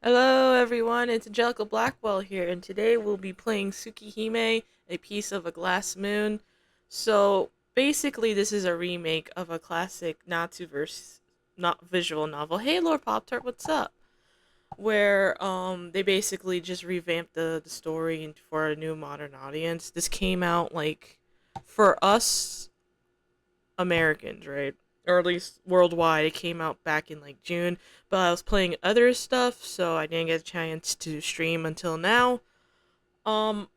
Hello everyone, it's Angelica Blackwell here, and today we'll be playing Tsukihime, A Piece of a Glass Moon. So basically this is a remake of a classic Natsu-verse not visual novel. Hey Lord Pop-Tart, what's up? Where they basically just revamped the story for a new modern audience. This came out like for us Americans, right? Or at least worldwide. It came out back in like June, but I was playing other stuff, so I didn't get a chance to stream until now. Um,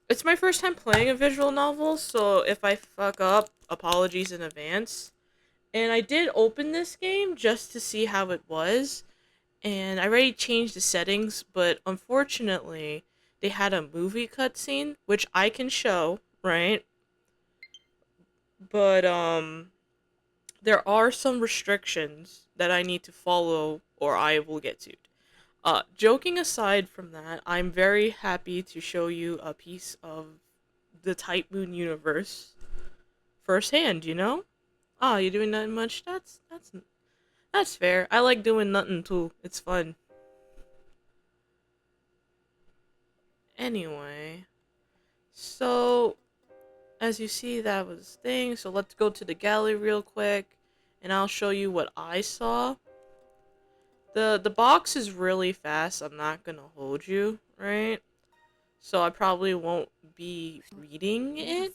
it's my first time playing a visual novel, so if I fuck up, apologies in advance. And I did open this game just to see how it was, and I already changed the settings, but unfortunately, they had a movie cutscene, which I can show, right? But there are some restrictions that I need to follow or I will get sued. Joking aside from that, I'm very happy to show you a piece of the Type Moon universe firsthand, you know? Ah, you doing nothing much? That's fair. I like doing nothing too. It's fun. Anyway, so as you see that was thing, so let's go to the gallery real quick and I'll show you what I saw. The box is really fast. I'm not gonna hold you, right? So I probably won't be reading it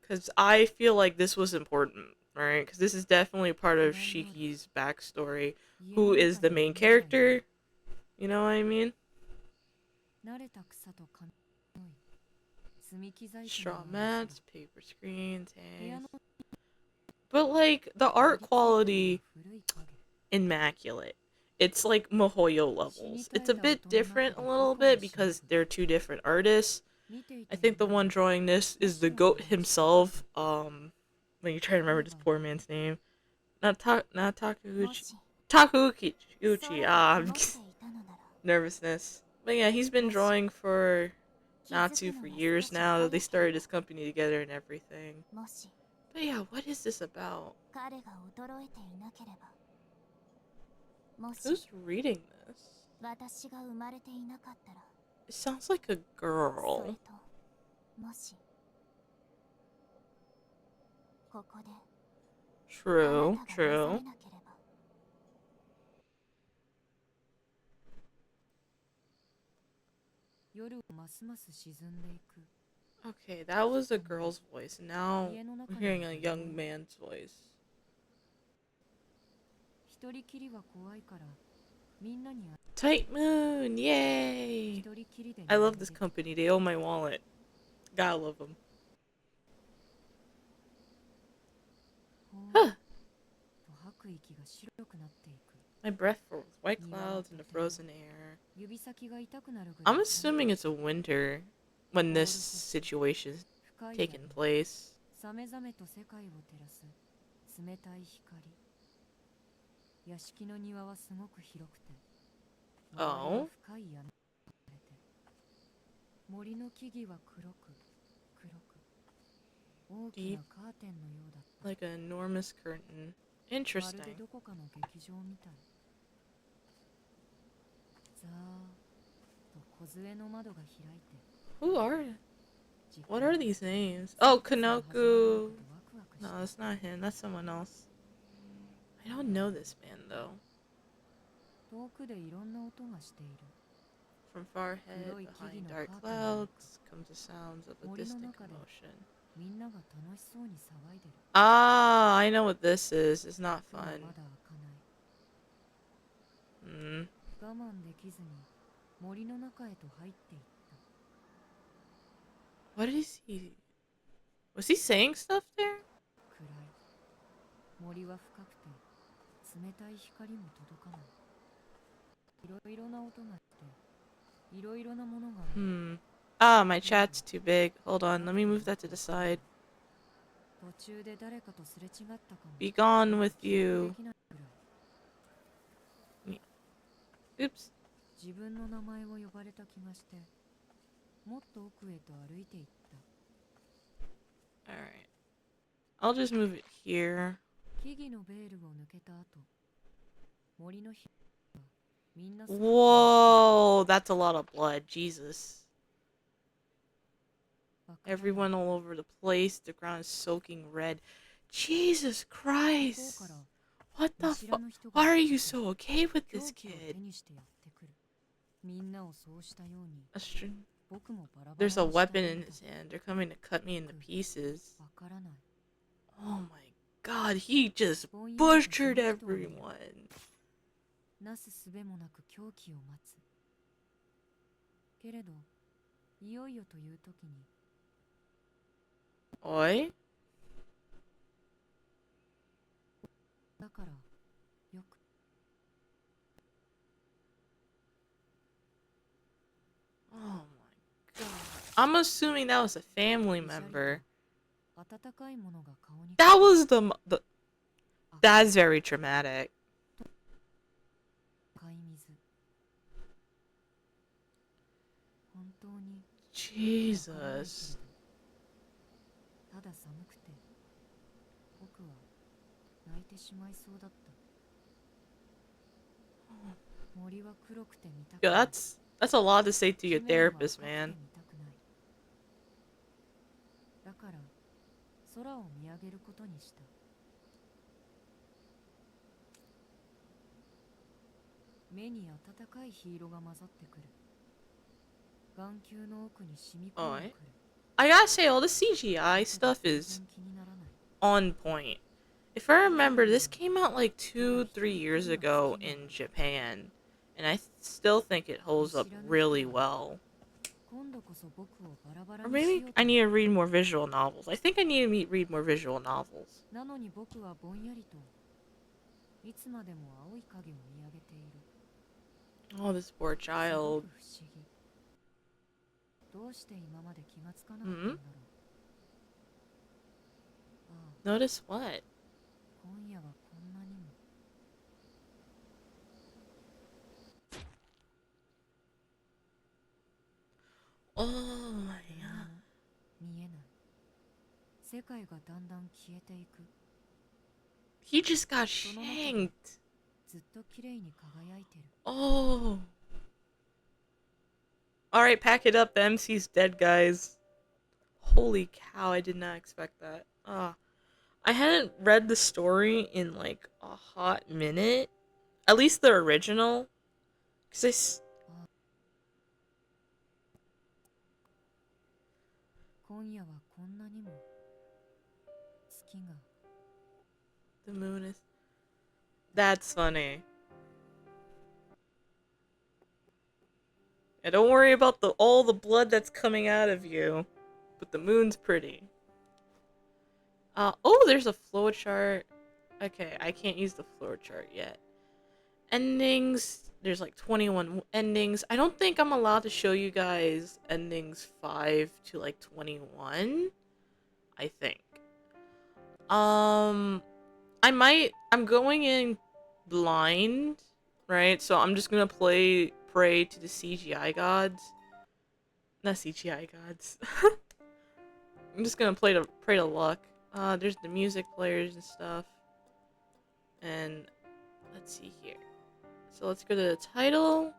because I feel like this was important, right? Because this is definitely part of Shiki's backstory. Who is the main character? You know what I mean? Straw mats, paper screens, hangs. But like the art quality, immaculate. It's like Mihoyo levels. It's a bit different a little bit because they're two different artists. I think the one drawing this is the goat himself. When you try to remember this poor man's name, not Takaguchi, Takaguchi. Nervousness. But yeah, he's been drawing for Natsu for years now. They started this company together and everything. But yeah, what is this about? Who's reading this? It sounds like a girl. True, true. Okay, that was a girl's voice. Now I'm hearing a young man's voice. Tight Moon, yay! I love this company. They own my wallet. Gotta love them. Huh. My breath froze. White clouds in the frozen air. I'm assuming it's a winter when this situation's taking place. Oh. Deep, like an enormous curtain. Interesting. Who are? What are these names? Oh, Kanoku. No, that's not him. That's someone else. I don't know this man though. From far ahead, behind dark clouds, comes the sounds of a distant commotion. Ah, I know what this is. It's not fun. Hmm. What is he? Was he saying stuff there? Hmm. Ah, my chat's too big. Hold on, let me move that to the side. Be gone with you. Oops. Alright. I'll just move it here. Whoa, that's a lot of blood. Jesus. Everyone all over the place. The ground is soaking red. Jesus Christ. What the fuck? Why are you so okay with this kid? That's true. There's a weapon in his hand. They're coming to cut me into pieces. Oh my god, he just butchered everyone. Oi? Oh my god. I'm assuming that was a family member. That was the that's very traumatic. Jesus. Yo, that's a lot to say to your therapist, man. Oh, I gotta say, all the CGI stuff is on point. If I remember, this came out like 2, 3 years ago in Japan, and I still think it holds up really well. Or maybe I need to read more visual novels. I think I need to read more visual novels. Oh, this poor child. Hmm? Notice what? Oh my god. He just got shanked. Oh. Alright, pack it up. The MC's dead, guys. Holy cow, I did not expect that. I hadn't read the story in like a hot minute. At least the original. Because the moon is. That's funny. And don't worry about all the blood that's coming out of you. But the moon's pretty. Oh, there's a flowchart. Okay, I can't use the flowchart yet. Endings. There's like 21 endings. I don't think I'm allowed to show you guys endings 5 to like 21. I think. I'm going in blind, right? So I'm just gonna pray to the CGI gods. Not CGI gods. I'm just gonna pray to luck. There's the music players and stuff. And let's see here. So let's go to the title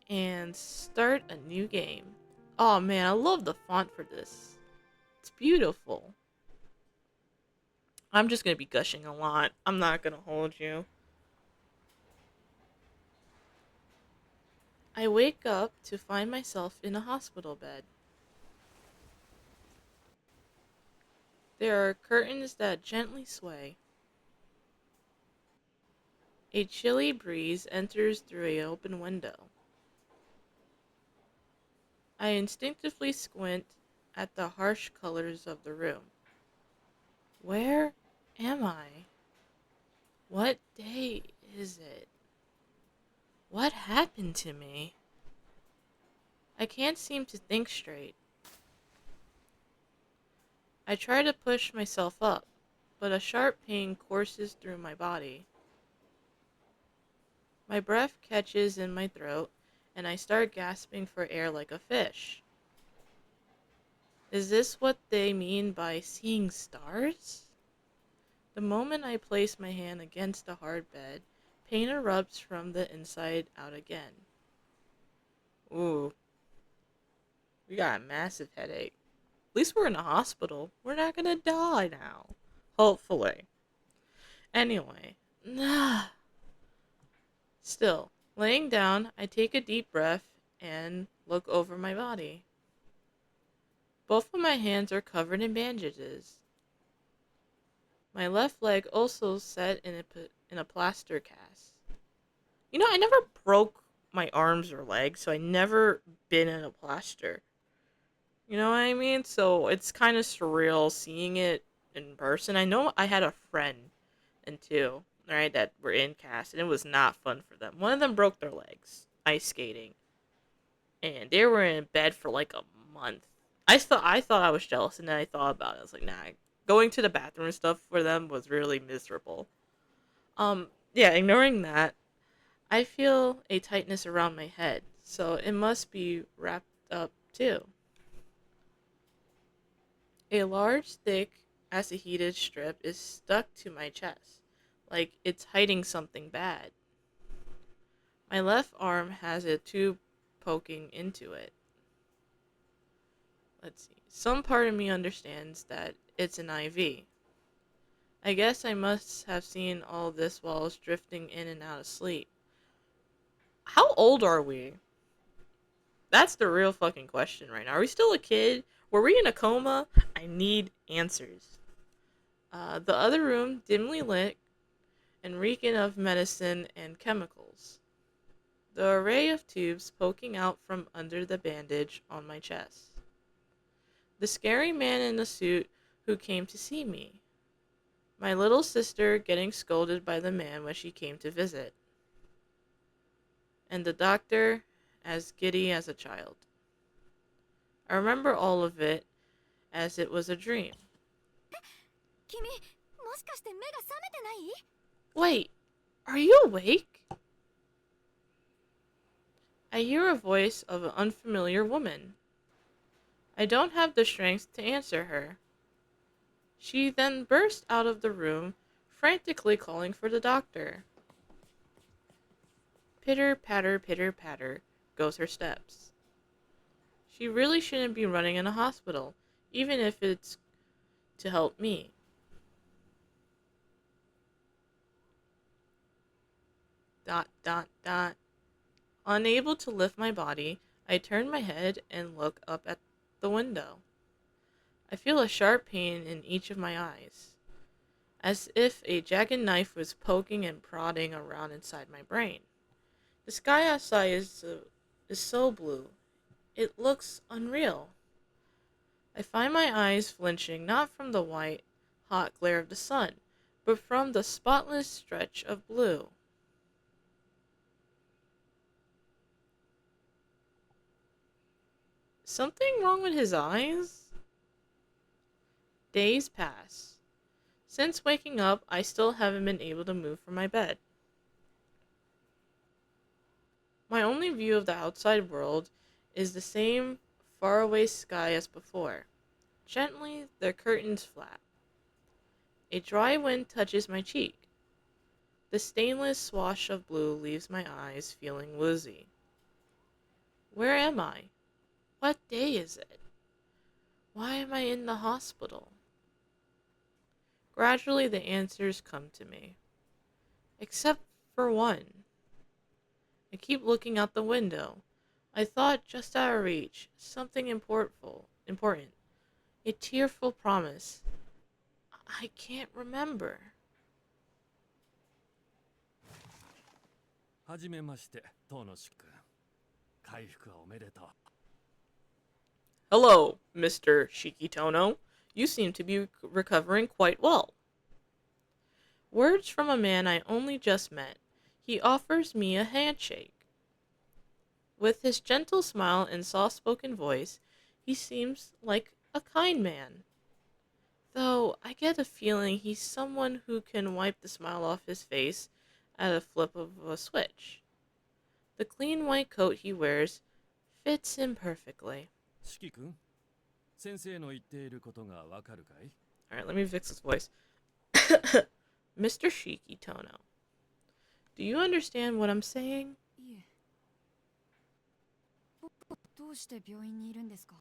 and start a new game. Oh man, I love the font for this. It's beautiful. I'm just gonna be gushing a lot. I'm not gonna hold you. I wake up to find myself in a hospital bed. There are curtains that gently sway. A chilly breeze enters through an open window. I instinctively squint at the harsh colors of the room. Where am I? What day is it? What happened to me? I can't seem to think straight. I try to push myself up, but a sharp pain courses through my body. My breath catches in my throat, and I start gasping for air like a fish. Is this what they mean by seeing stars? The moment I place my hand against the hard bed, Pain erupts from the inside out again. Ooh, we got a massive headache. At least we're in a hospital. We're not gonna die now. Hopefully. Anyway. Still, laying down, I take a deep breath and look over my body. Both of my hands are covered in bandages. My left leg also set in a plaster cast. You know, I never broke my arms or legs, so I never been in a plaster. You know what I mean? So it's kind of surreal seeing it in person. I know I had a friend and two, right, that were in cast, and it was not fun for them. One of them broke their legs ice skating, and they were in bed for like a month. I thought I was jealous, and then I thought about it. I was like, nah, going to the bathroom and stuff for them was really miserable. Yeah, ignoring that, I feel a tightness around my head, so it must be wrapped up too. A large, thick, acetate strip is stuck to my chest, like it's hiding something bad. My left arm has a tube poking into it. Let's see. Some part of me understands that it's an IV. I guess I must have seen all this while I was drifting in and out of sleep. How old are we? That's the real fucking question right now. Are we still a kid? Were we in a coma? I need answers. The other room, dimly lit and reeking of medicine and chemicals. The array of tubes poking out from under the bandage on my chest. The scary man in the suit who came to see me. My little sister getting scolded by the man when she came to visit. And the doctor as giddy as a child. I remember all of it as it was a dream. Wait, are you awake? I hear a voice of an unfamiliar woman. I don't have the strength to answer her. She then burst out of the room, frantically calling for the doctor. Pitter patter, goes her steps. She really shouldn't be running in a hospital, even if it's to help me. Dot, dot, dot. Unable to lift my body, I turn my head and look up at the window. I feel a sharp pain in each of my eyes, as if a jagged knife was poking and prodding around inside my brain. The sky outside is so blue, it looks unreal. I find my eyes flinching not from the white, hot glare of the sun, but from the spotless stretch of blue. Something wrong with his eyes? Days pass. Since waking up, I still haven't been able to move from my bed. My only view of the outside world is the same faraway sky as before. Gently, the curtains flap. A dry wind touches my cheek. The stainless swash of blue leaves my eyes feeling woozy. Where am I? What day is it? Why am I in the hospital? Gradually, the answers come to me. Except for one. I keep looking out the window. I thought just out of reach, something important. A tearful promise. I can't remember. はじめまして、東野氏君。回復おめでとう。Hello, Mr. Shikitono. You seem to be recovering quite well. Words from a man I only just met. He offers me a handshake. With his gentle smile and soft-spoken voice, he seems like a kind man. Though I get a feeling he's someone who can wipe the smile off his face at a flip of a switch. The clean white coat he wears fits him perfectly. 四季君、先生の言っていることがわかるかい？ Alright, let me fix his voice. Mr. Shikitono, Do you understand what I'm saying? いえ、どうして病院にいるんですか？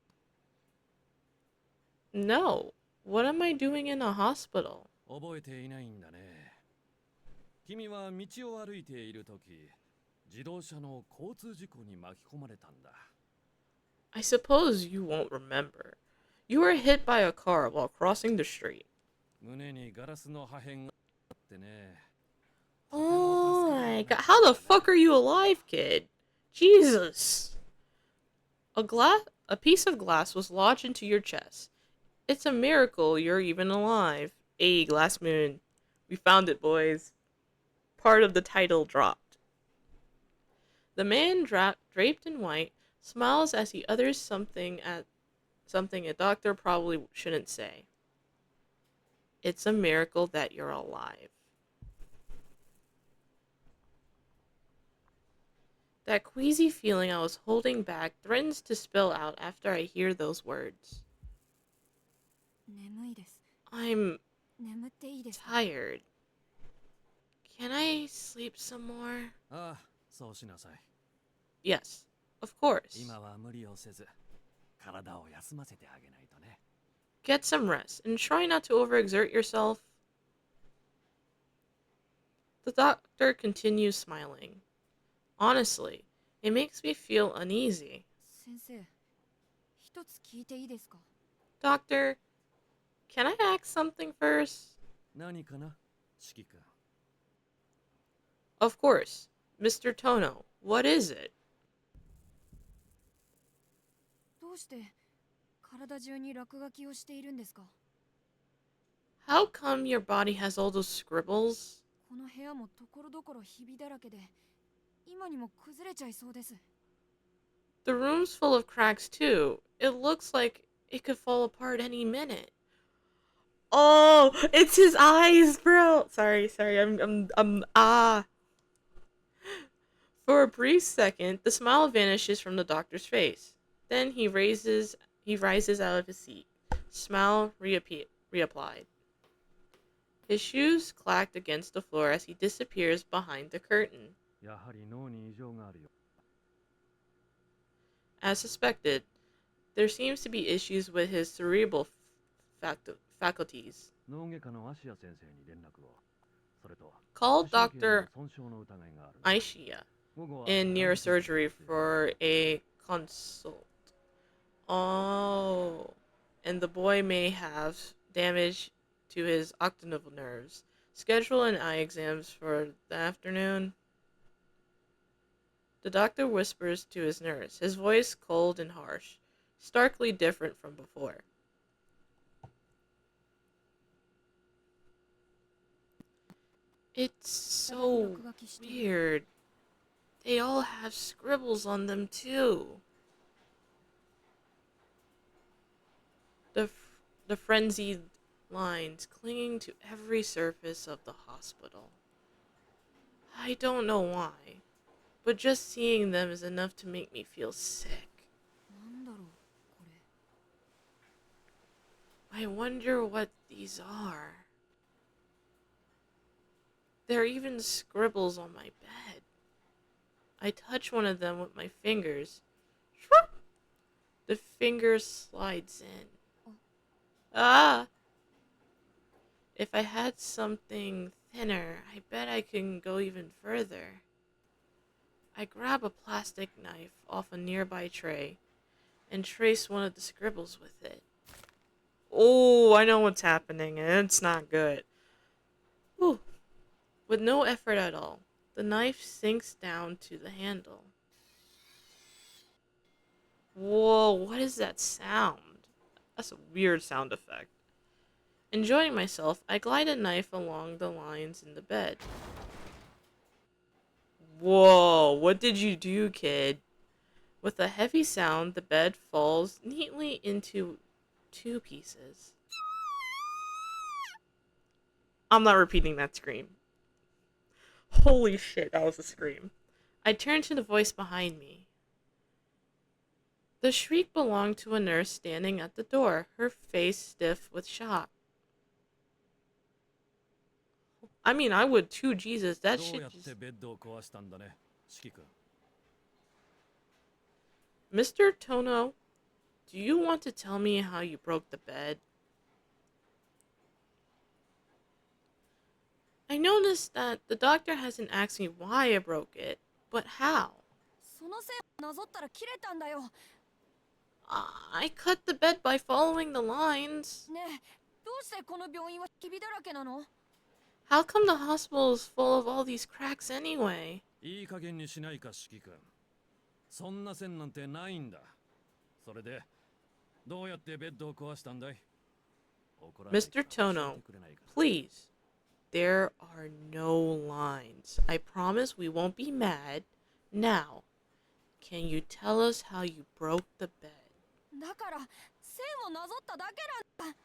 No. What am I doing in a hospital? 覚えていないんだね。君は道を歩いているとき、自動車の交通事故に巻き込まれたんだ。I suppose you won't remember. You were hit by a car while crossing the street. 胸にガラスの破片があってね。とても Oh 助かって my くれ god. た How ん the だね。fuck are you alive, kid? Jesus. A piece of glass was lodged into your chest. It's a miracle you're even alive. A glass moon. We found it, boys. Part of the title dropped. The man draped in white smiles as he utters something a doctor probably shouldn't say. It's a miracle that you're alive. That queasy feeling I was holding back threatens to spill out after I hear those words. 眠いです。 I'm 眠っていいですか？ tired. Can I sleep some more? ああ、そうしなさい。Yes, of course. 今は無理をせず、体を休ませてあげないとね。Get some rest and try not to overexert yourself. The doctor continues smiling. Honestly, it makes me feel uneasy. 先生、一つ聞いていいですか？ Doctor, can I ask something first? 何かな、四季君。Of course. Mr. Tono, what is it? どうして体中に落書きをしているんですか？ How come your body has all those scribbles? この部屋もところどころひびだらけで、今にも崩れちゃいそうです。 The room's full of cracks too. It looks like it could fall apart any minute. Oh, it's his eyes, bro. Sorry. I'm. For a brief second, the smile vanishes from the doctor's face. Then he rises out of his seat. Smile reapplied. His shoes clacked against the floor as he disappears behind the curtain. やはり脳に異常があるよ。As suspected, there seems to be issues with his cerebral faculties. 脳外科の芦谷先生に連絡を。それと、 Call 視神経の Dr. 損傷の疑いがある。 Aishia 午後は in ランチを neurosurgery for a consult. Oh, and the boy may have damage to his occipital nerves. Schedule an eye exams for the afternoon. The doctor whispers to his nurse, his voice cold and harsh, starkly different from before. It's so weird. They all have scribbles on them too. The frenzied lines clinging to every surface of the hospital. I don't know why, but just seeing them is enough to make me feel sick. なんだろう、これ。 I wonder what these are. There are even scribbles on my bed. I touch one of them with my fingers. The finger slides in. Ah! If I had something thinner, I bet I can go even further. I grab a plastic knife off a nearby tray and trace one of the scribbles with it. Oh, I know what's happening, and it's not good. Whew. With no effort at all, the knife sinks down to the handle. Whoa, what is that sound? That's a weird sound effect. Enjoying myself, I glide a knife along the lines in the bed. Whoa, what did you do, kid? With a heavy sound, the bed falls neatly into two pieces. I'm not repeating that scream. Holy shit, that was a scream. I turned to the voice behind me. The shriek belonged to a nurse standing at the door, her face stiff with shock. I mean, I would too, Jesus. That どう shit やっ just... てベッドを壊したんだね、四季君。Mr. Tono, do you want to tell me how you broke the bed? I noticed that the doctor hasn't asked me why I broke it, but how? その線をなぞったら切れたんだよ。 I cut the bed by following the lines. ねえ、どうしてこの病院はひびだらけなの？ How come the hospital is full of all these cracks anyway? いい加減にしないか、四季君。そんな線なんてないんだ。それで、どうやってベッドを壊したんだい？怒らないか Mr. 教 Tono, えてくれないか。 please. There are no lines. I promise we won't be mad. Now, can you tell us how you broke the bed? だから線をなぞっただけなんだ。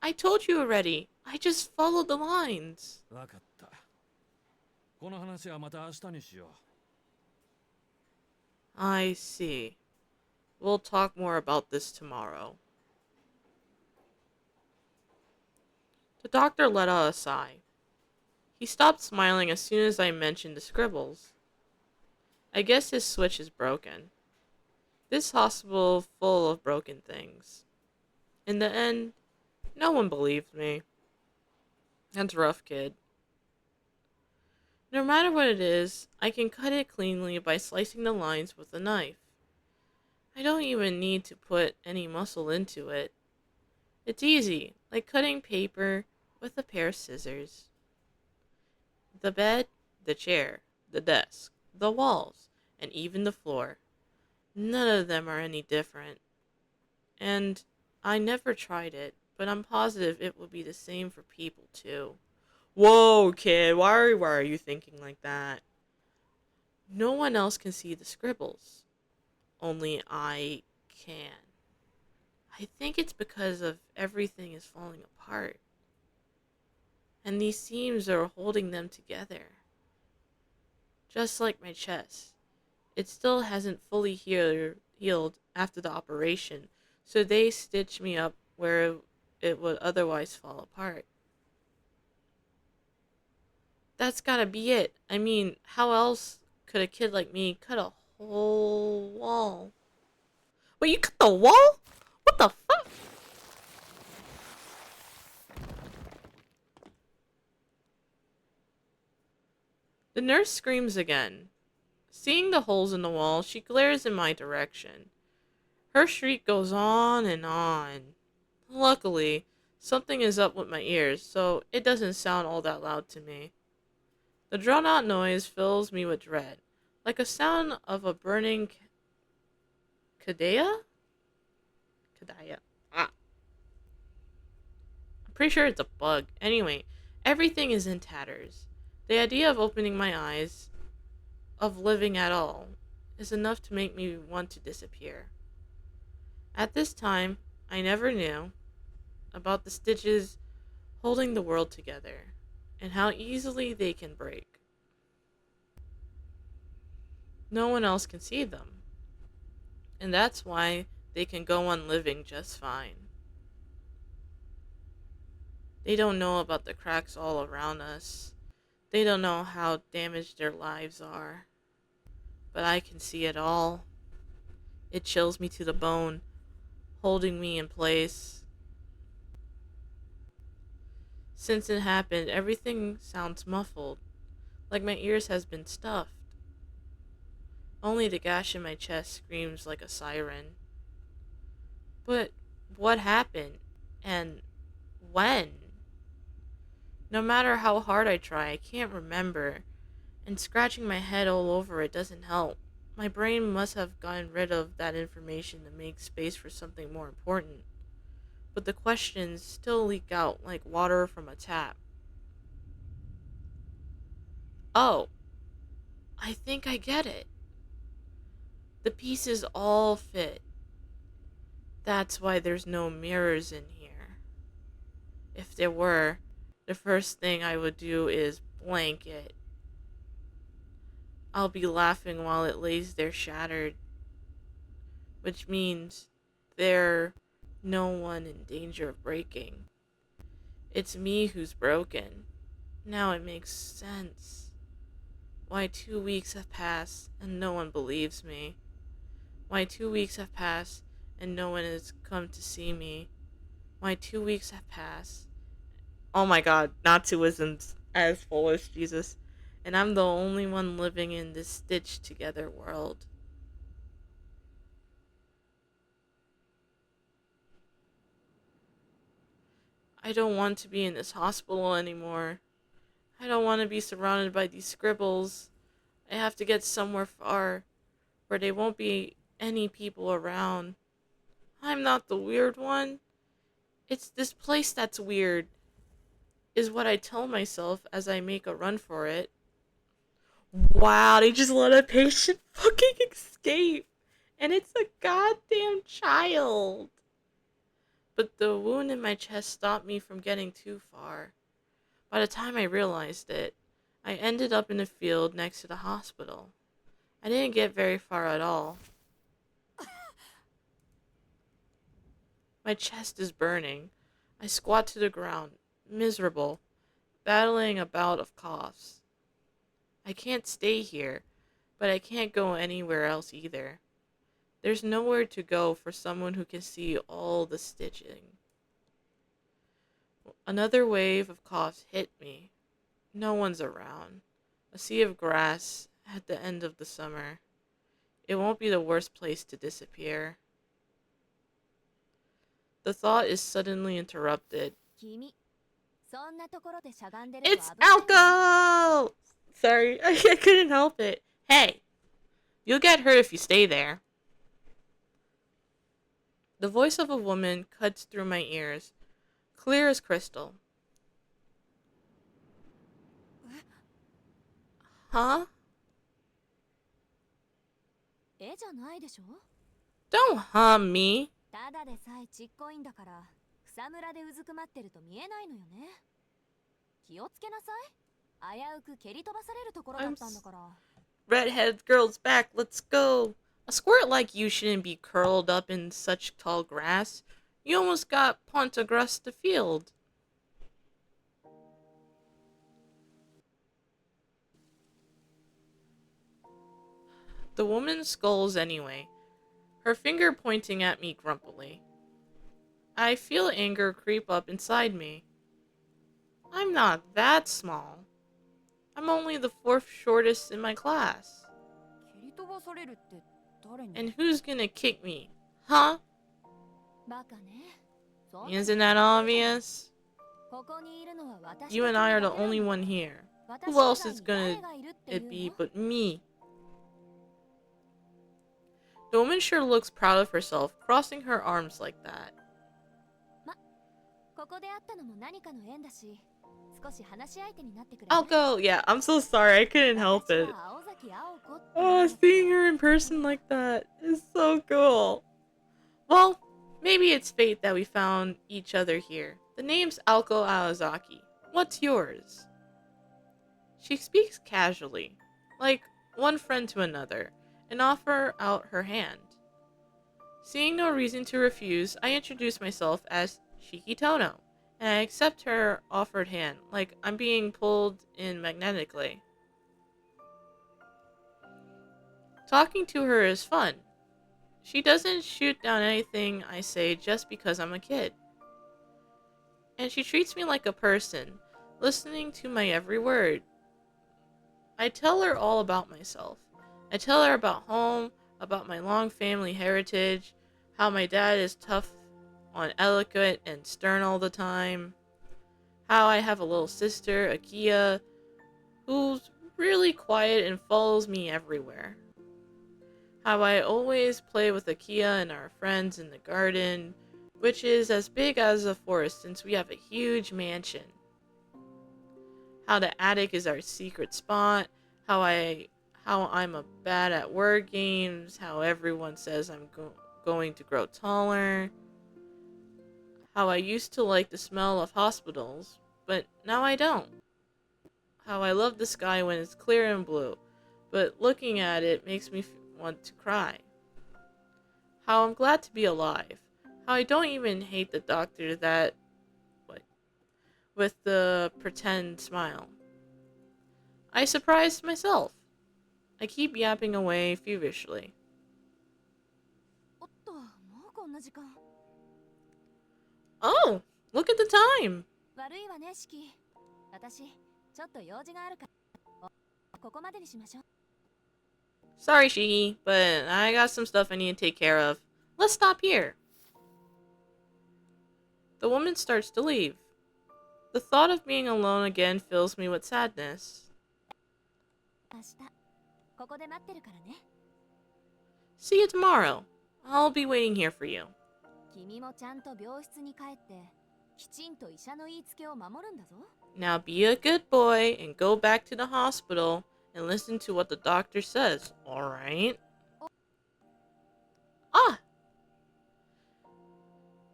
I told you already. I just followed the lines. わかった。この話はまた明日にしよ I see. We'll talk more about this tomorrow. The doctor let out a sigh. He stopped smiling as soon as I mentioned the scribbles. I guess his switch is broken. This hospital full of broken things. In the end, no one believed me. That's rough, kid. No matter what it is, I can cut it cleanly by slicing the lines with a knife. I don't even need to put any muscle into it. It's easy, like cutting paper with a pair of scissors. The bed, the chair, the desk, the walls, and even the floor. None of them are any different. And I never tried it, but I'm positive it would be the same for people too. Whoa, kid, why are you thinking like that? No one else can see the scribbles. Only I can. I think it's because of everything is falling apart. And these seams are holding them together. Just like my chest. It still hasn't fully healed after the operation, so they stitched me up where it would otherwise fall apart. That's gotta be it. I mean, how else could a kid like me cut a whole wall? Wait, you cut the wall? What the fuck? The nurse screams again. Seeing the holes in the wall, she glares in my direction. Her shriek goes on and on. Luckily, something is up with my ears, so it doesn't sound all that loud to me. The drawn-out noise fills me with dread, like a sound of a burning kadea? Kadaya. Ah. I'm pretty sure it's a bug. Anyway, everything is in tatters. The idea of opening my eyes, of living at all, is enough to make me want to disappear. At this time, I never knew about the stitches holding the world together, and how easily they can break. No one else can see them, and that's why they can go on living just fine. They don't know about the cracks all around us. They don't know how damaged their lives are. But I can see it all. It chills me to the bone, holding me in place. Since it happened, everything sounds muffled, like my ears has been stuffed. Only the gash in my chest screams like a siren. But what happened? And when? No matter how hard I try, I can't remember. And scratching my head all over it doesn't help. My brain must have gotten rid of that information to make space for something more important. But the questions still leak out like water from a tap. Oh, I think I get it. The pieces all fit. That's why there's no mirrors in here. If there were, the first thing I would do is blank it. I'll be laughing while it lays there shattered. Which means there's no one in danger of breaking. It's me who's broken. Now it makes sense. Why 2 weeks have passed and no one believes me? Why 2 weeks have passed and no one has come to see me? Why 2 weeks have passed? Oh my god, Natsuism's as full as Jesus. And I'm the only one living in this stitched together world. I don't want to be in this hospital anymore. I don't want to be surrounded by these scribbles. I have to get somewhere far where there won't be any people around. I'm not the weird one. It's this place that's weird, is what I tell myself as I make a run for it. Wow, they just let a patient fucking escape. And it's a goddamn child. But the wound in my chest stopped me from getting too far. By the time I realized it, I ended up in a field next to the hospital. I didn't get very far at all. My chest is burning. I squat to the ground, miserable, battling a bout of coughs. I can't stay here, but I can't go anywhere else either. There's nowhere to go for someone who can see all the stitching. Another wave of coughs hit me. No one's around. A sea of grass at the end of the summer. It won't be the worst place to disappear. The thought is suddenly interrupted. 君そんなところでしゃがんでると It's 危ないよ。 alcohol! Sorry, I couldn't help it. Hey, you'll get hurt if you stay there. The voice of a woman cuts through my ears, clear as crystal. Huh? 絵じゃないでしょ。 Don't hum me. ただでさえちっこいんだから草むらでうずくまってると見えないのよね。気をつけなさい。危うく蹴り飛ばされるところだったんだから。 Redhead girl's back, let's go. A squirt like you shouldn't be curled up in such tall grass. You almost got punt across the field. The woman scolds anyway, her finger pointing at me grumpily. I feel anger creep up inside me. I'm not that small. I'm only the fourth shortest in my class. 蹴り飛ばされるって誰に？ And who's gonna kick me? Huh? バカね。 Isn't that obvious? ここにいるのは私 You and I are the only one here. Who else is gonna it be but me? The woman sure looks proud of herself, crossing her arms like that. ここで会ったのも何かの縁だし、少し話し相手になってくれ。 I'll go. Yeah, I'm so sorry. I couldn't help it. Oh, seeing her in person like that is so cool. Well, maybe it's fate that we found each other here. The name's Alko Aozaki. What's yours? She speaks casually, like one friend to another, and offer out her hand. Seeing no reason to refuse, I introduce myself as Shikitono, and I accept her offered hand, like I'm being pulled in magnetically. Talking to her is fun. She doesn't shoot down anything I say just because I'm a kid. And she treats me like a person, listening to my every word. I tell her all about myself. I tell her about home, about my long family heritage, how my dad is tough on eloquent and stern all the time, how I have a little sister, Akia, who's really quiet and follows me everywhere. How I always play with Akia and our friends in the garden, which is as big as a forest since we have a huge mansion. How the attic is our secret spot, how I'm a bad at word games, how everyone says I'm going to grow taller, how I used to like the smell of hospitals, but now I don't. How I love the sky when it's clear and blue, but looking at it makes me want to cry. How I'm glad to be alive. How I don't even hate the doctor that... What? with the pretend smile. I surprised myself. I keep yapping away feverishly. おっと、もうこんな時間。Oh, look at the time! 悪いわね、シキ。私、ちょっと用事があるから、ここまでにしましょう。Sorry, Shiki, but I got some stuff I need to take care of. Let's stop here. The woman starts to leave. The thought of being alone again fills me with sadness. 明日、ここで待ってるからね。See you tomorrow. I'll be waiting here for you. 君もちゃんと病室に帰って、きちんと医者の言いつけを守るんだぞ。Now be a good boy and go back to the hospital and listen to what the doctor says, alright? Ah!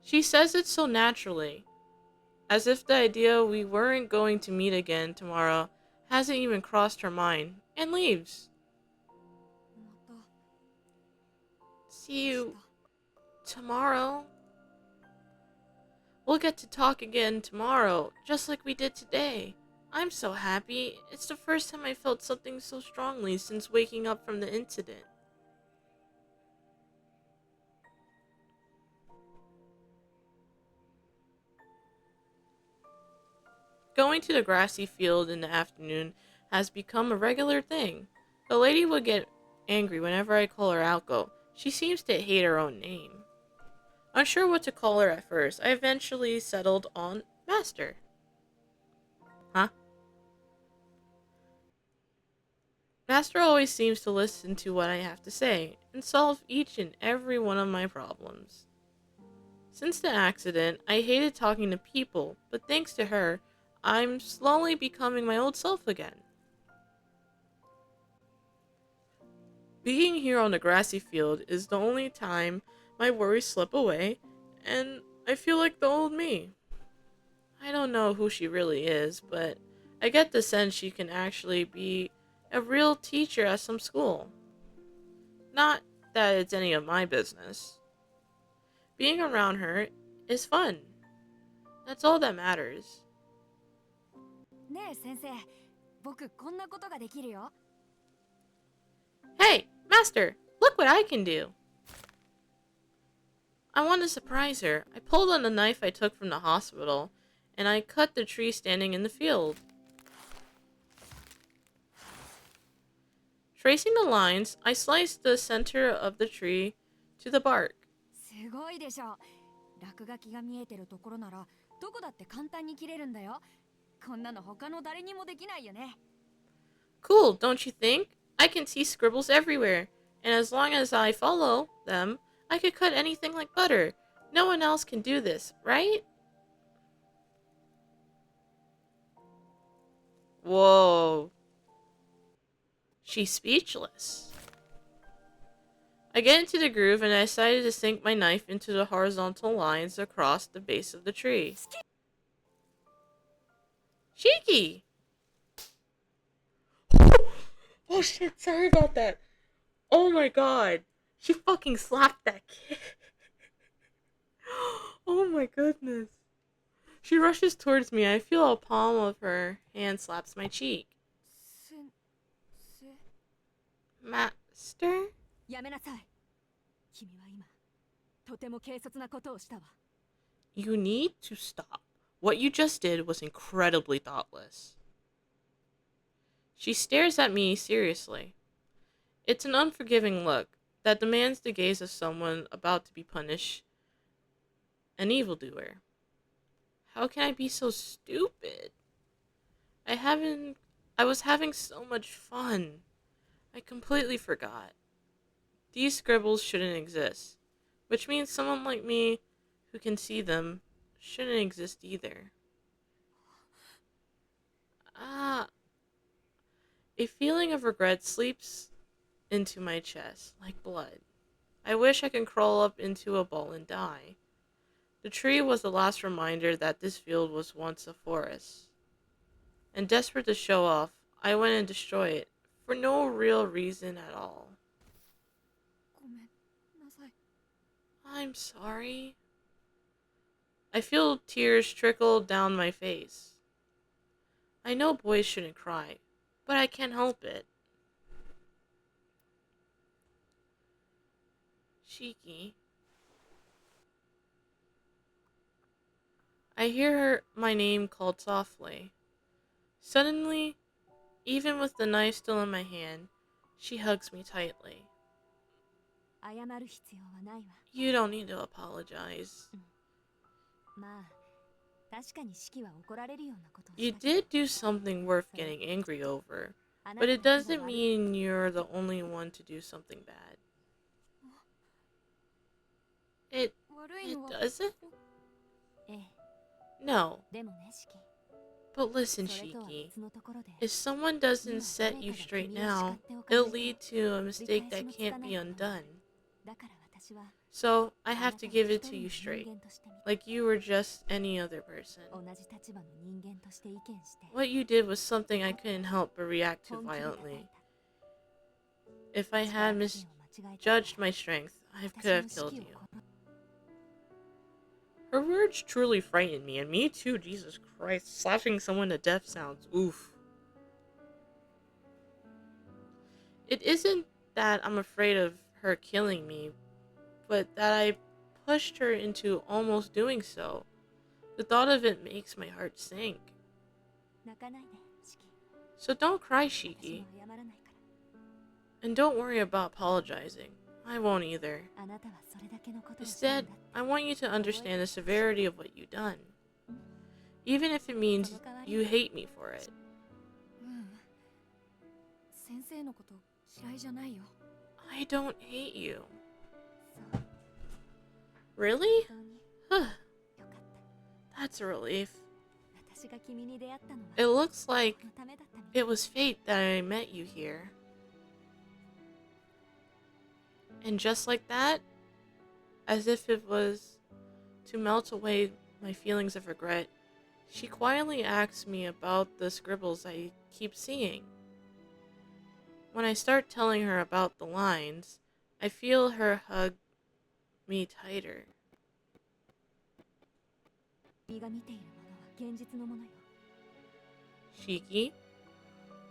She says it so naturally, as if the idea we weren't going to meet again tomorrow hasn't even crossed her mind, and leaves. また、See you tomorrow. We'll get to talk again tomorrow, just like we did today. I'm so happy. It's the first time I felt something so strongly since waking up from the incident. Going to the grassy field in the afternoon has become a regular thing. The lady would get angry whenever I call her Alko. She seems to hate her own name. Unsure what to call her at first, I eventually settled on Master. Huh? Master always seems to listen to what I have to say and solve each and every one of my problems. Since the accident, I hated talking to people, but thanks to her, I'm slowly becoming my old self again. Being here on the grassy field is the only time my worries slip away, and I feel like the old me. I don't know who she really is, but I get the sense she can actually be a real teacher at some school. Not that it's any of my business. Being around her is fun. That's all that matters. ねえ先生、僕こんなことができるよ。Hey, Master, look what I can do. I want to surprise her. I pulled on the knife I took from the hospital, and I cut the tree standing in the field. Tracing the lines, I sliced the center of the tree to the bark. すごいでしょ。落書きが見えてるところなら、どこだって簡単に切れるんだよ。こんなの他の誰にもできないよね。Cool, don't you think? I can see scribbles everywhere, and as long as I follow them, I could cut anything like butter. No one else can do this, right? Whoa. She's speechless. I get into the groove and I decided to sink my knife into the horizontal lines across the base of the tree. Shiki! Oh shit, sorry about that. Oh my god. She fucking slapped that kid. Oh my goodness. She rushes towards me. I feel a palm of her hand slaps my cheek. 先生。Master? やめなさい。君は今、とても軽率なことをしたわ。You need to stop. What you just did was incredibly thoughtless. She stares at me seriously. It's an unforgiving look that demands the gaze of someone about to be punished, an evildoer. How can I be so stupid? I was having so much fun. I completely forgot. These scribbles shouldn't exist, which means someone like me who can see them shouldn't exist either. Ah, a feeling of regret sleeps into my chest like blood. I wish I could crawl up into a ball and die. The tree was the last reminder that this field was once a forest. And desperate to show off, I went and destroyed it for no real reason at all. ごめんなさい。I'm sorry. I feel tears trickle down my face. I know boys shouldn't cry, but I can't help it. Shiki. I hear my name called softly. Suddenly, even with the knife still in my hand, she hugs me tightly. 謝る必要はないわ。You don't need to apologize. まあ、確かにシキは怒られるようなことを You したけど、 did do something worth getting angry over, あな but た it だけ doesn't が悪い。 mean you're the only one to do something bad. It 悪いのは doesn't? ええ、 No. でもね、シキ。 But listen, それとは Shiki. 別のところで、 If someone 今 doesn't 誰 set か you が straight 君を叱 now, っておか it'll ない lead と to a 理 mistake 解し that もつ can't かな be いことがあ undone. る。だから私は So I あな have た to を give 一 it 人 to の you 人 straight, 間として見て、 like you were just any other person. 同じ立場の人間として意見して、 What you did was something I couldn't help but react to 本気で叩い violently. た。 If I 力 had 加減を間違えた misjudged my strength, I 私 could の have 士 killed 気を you. 殺 Her words truly frightened me, and me too, Jesus Christ. Slashing someone to death sounds oof. It isn't that I'm afraid of her killing me, but that I pushed her into almost doing so. The thought of it makes my heart sink. 泣かないで、シキ。 So don't cry, 私 Shiki. も謝らないから。 And don't worry about apologizing. I won't either. あなたはそれだけのことをしたん Instead, だって。 I want you to understand the severity of what you've done. Even if it means you hate me for it. 先生のこと嫌いじゃないよ。 I don't hate you. そう、 Really? 本当に Huh, よかった。 that's a relief. 私が君に出会ったのは It looks like このためだったみたい。 it was fate that I met you here. And just like that, as if it was to melt away my feelings of regret, she quietly asks me about the scribbles I keep seeing. When I start telling her about the lines, I feel her hug me tighter. 君が見ているものは現実のものよ。 Shiki,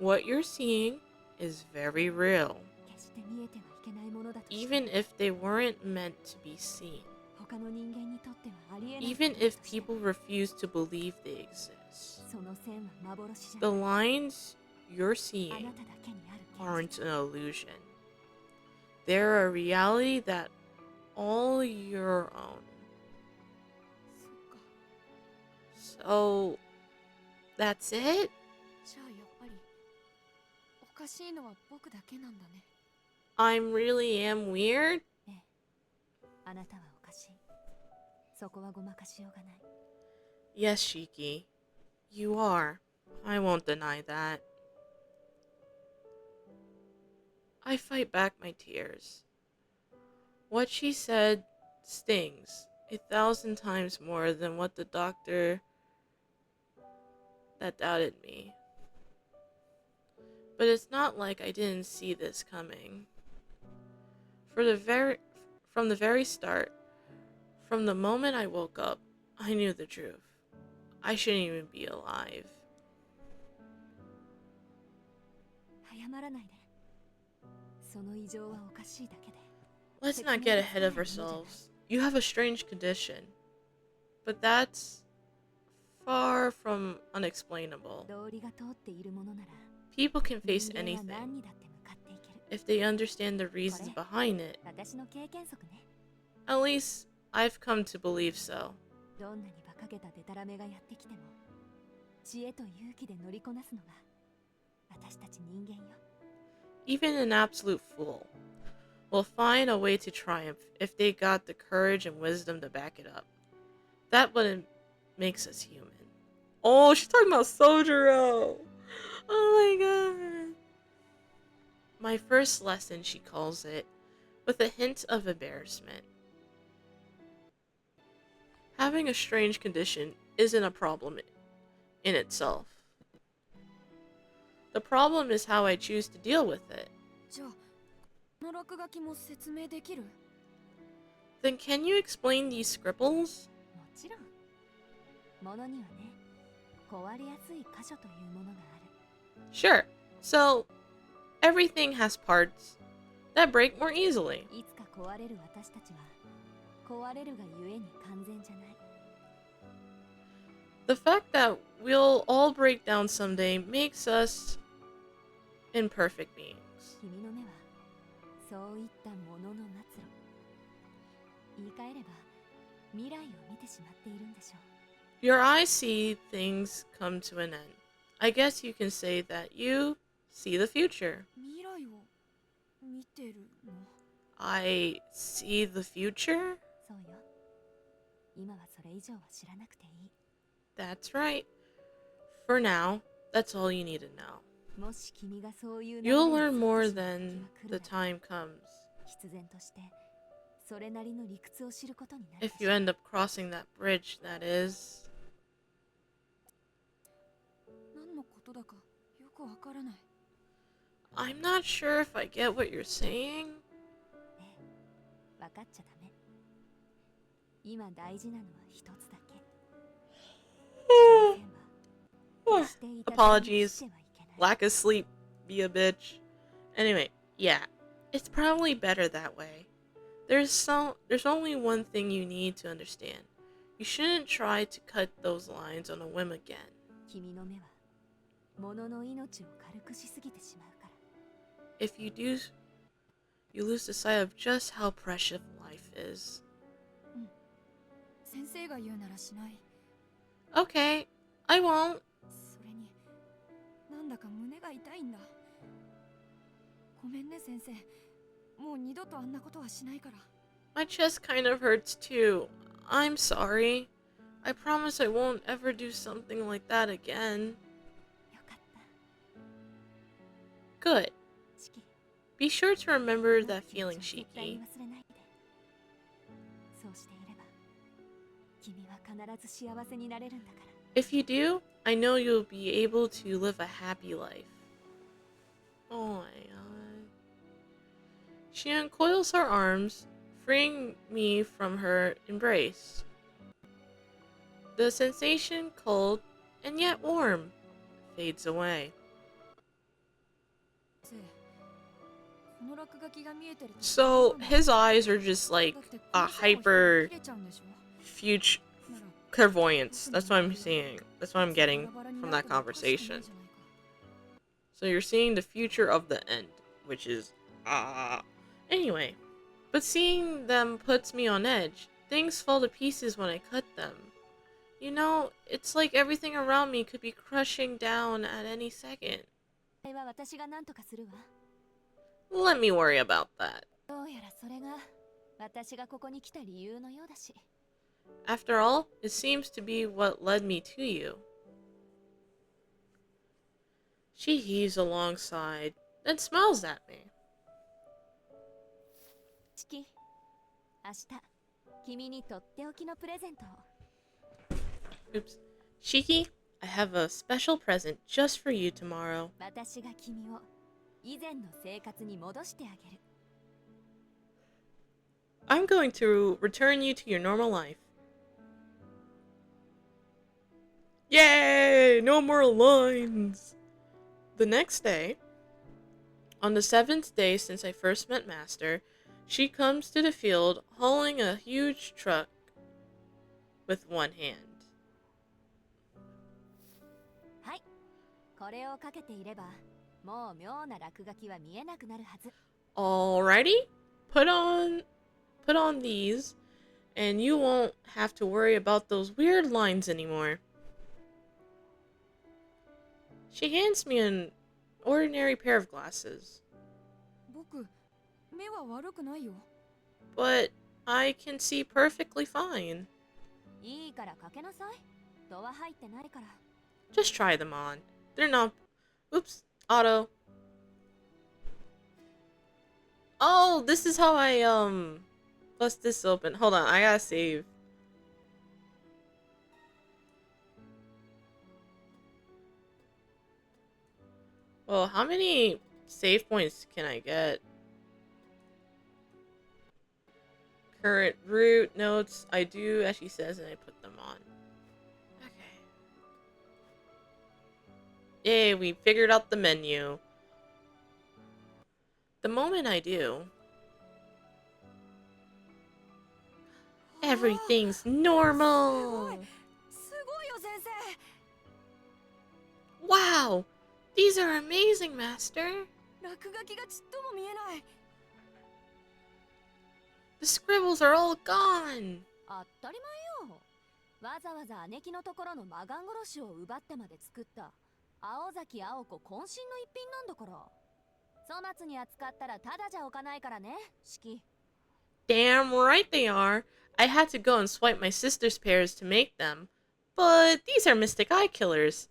what you're seeing is very real, 決して見えてはいけないものだとして、 even if they weren't meant to be seen. 他の人間にとってはありえない Even ことだ if として、 people refuse to believe they exist. その線は幻じゃ The ない。 lines you're あ seeing なただけにある現 aren't 実。 an illusion. They're a reality that all your own. そっか。 So, that's it? じゃあやっぱりおかしいのは僕だけなんだね。 I really am weird? ええ、あなたはおかしい。そこはごまかしようがない。 Yes, Shiki. You are. I won't deny that. I fight back my tears. What she said stings 1,000 times more than what the doctor that doubted me. But it's not like I didn't see this coming. From the very start, from the moment I woke up, I knew the truth. I shouldn't even be alive. 謝らないで。その異常はおかしいだけで。 Let's not get ahead of ourselves. You have a strange condition, but that's far from unexplainable. 道理が通っているものなら、 People can face 人間は anything 何にだって向かっていける。 if they understand the reasons behind it. 私の経験則ね。 At least I've come to believe so. どんなに馬鹿げたデタラメがやってきても、知恵と勇気で乗りこなすのが私たち人間よ。 Even an absolute fool will find a way to triumph if they got the courage and wisdom to back it up. That what makes us human. Oh, she's talking about Sojiro. Oh my god. My first lesson, she calls it, with a hint of embarrassment. Having a strange condition isn't a problem in itself. The problem is how I choose to deal with it. じゃあ、この落書きも説明できる？ Then can you explain these scribbles? もちろん。ものにはね、壊れやすい箇所というものがある。 Sure. So, everything has parts that break more easily. いつか壊れる私たちは壊れるがゆえに完全じゃない。 The fact that we'll all break down someday makes us imperfect beings. 君の目はそういったものの末路、言い換えれば未来を見てしまっているんでしょう。 Your eyes see things come to an end. I guess you can say that you see the future. 未来を見てるの？ I see the future? そうよ。今はそれ以上は知らなくていい。 That's right. For now, that's all you need to know. もし君がそういう流れ You'll に learn 沿 more ってしまう than 時 the が来るなら、 time comes. 必然としてそれなりの理屈を知ることになる If でし you ょう。 end up crossing that bridge, that is. 何のことだかよくわからない。 I'm not sure if I get what you're saying. ええ、分かっちゃダメ。今大事なのは一つだけ。その線は決していたずらにし Apologies. てはいけない。 Lack of sleep, be a bitch. Anyway, yeah. It's probably better that way. There's only one thing you need to understand. You shouldn't try to cut those lines on a whim again. 君の目は物の命を軽くしすぎてしまうから。 If you do, you lose the sight of just how precious life is. 先生が言うならしない。 Okay, I won't. それになんだか胸が痛いんだ。ごめんね先生。もう二度とあんなことはしないから。 My chest kind of hurts too. I'm sorry. I promise I won't ever do something like that again. よかった。 Good. シキ、 Be sure to remember 僕の that 気持 feeling, ちは絶対に Shiki. 忘れないで。そうしていれば君は必ず幸せになれるんだから。 If you do, I know you'll be able to live a happy life. Oh my god. She uncoils her arms, freeing me from her embrace. The sensation, cold and yet warm, fades away. この落書きが見えてると So his eyes are just like a hyper future clairvoyance. That's what I'm seeing. That's what I'm getting from that conversation. So you're seeing the future of the end, which is anyway. But seeing them puts me on edge. Things fall to pieces when I cut them. You know, it's like everything around me could be crushing down at any second. それは私が何とかするわ。 Let me worry about that. どうやらそれが私がここに来た理由のようだし。 After all, it seems to be what led me to you. She heaves a long sigh, then smiles at me. チキ、明日君にとっておきのプレゼントを。 Oops. Shiki, I have a special present just for you tomorrow. 私が君を以前の生活に戻してあげる。 I'm going to return you to your normal life. Yay! No more lines! The next day, on the 7th day since I first met Master, she comes to the field hauling a huge truck with one hand. はい、これをかけていればもう妙な落書きは見えなくなるはず。 Alrighty? Put on these, and you won't have to worry about those weird lines anymore. She hands me an ordinary pair of glasses. 僕、目は悪くないよ。 But I can see perfectly fine. いいからかけなさい。度は入ってないから。 Just try them on. They're not... Oops. Auto. Oh, this is how I, bust this open. Hold on, I gotta save. Well, how many save points can I get? Current route notes. I do, as she says, and I put them on. Okay. Yay, we figured out the menu. The moment I do, everything's すごい normal. すごいよ先生 Wow, these are amazing, Master. 落書きがちっとも見えない The scribbles are all gone. 当たり前よわざわざ姉貴のところの魔眼殺しを奪ってまで作った青崎青子渾身の一品なんだから粗末に扱ったらただじゃおかないからね四季 Damn right they are. I had to go and swipe my sister's pears to make them. But these are Mystic Eye Killers.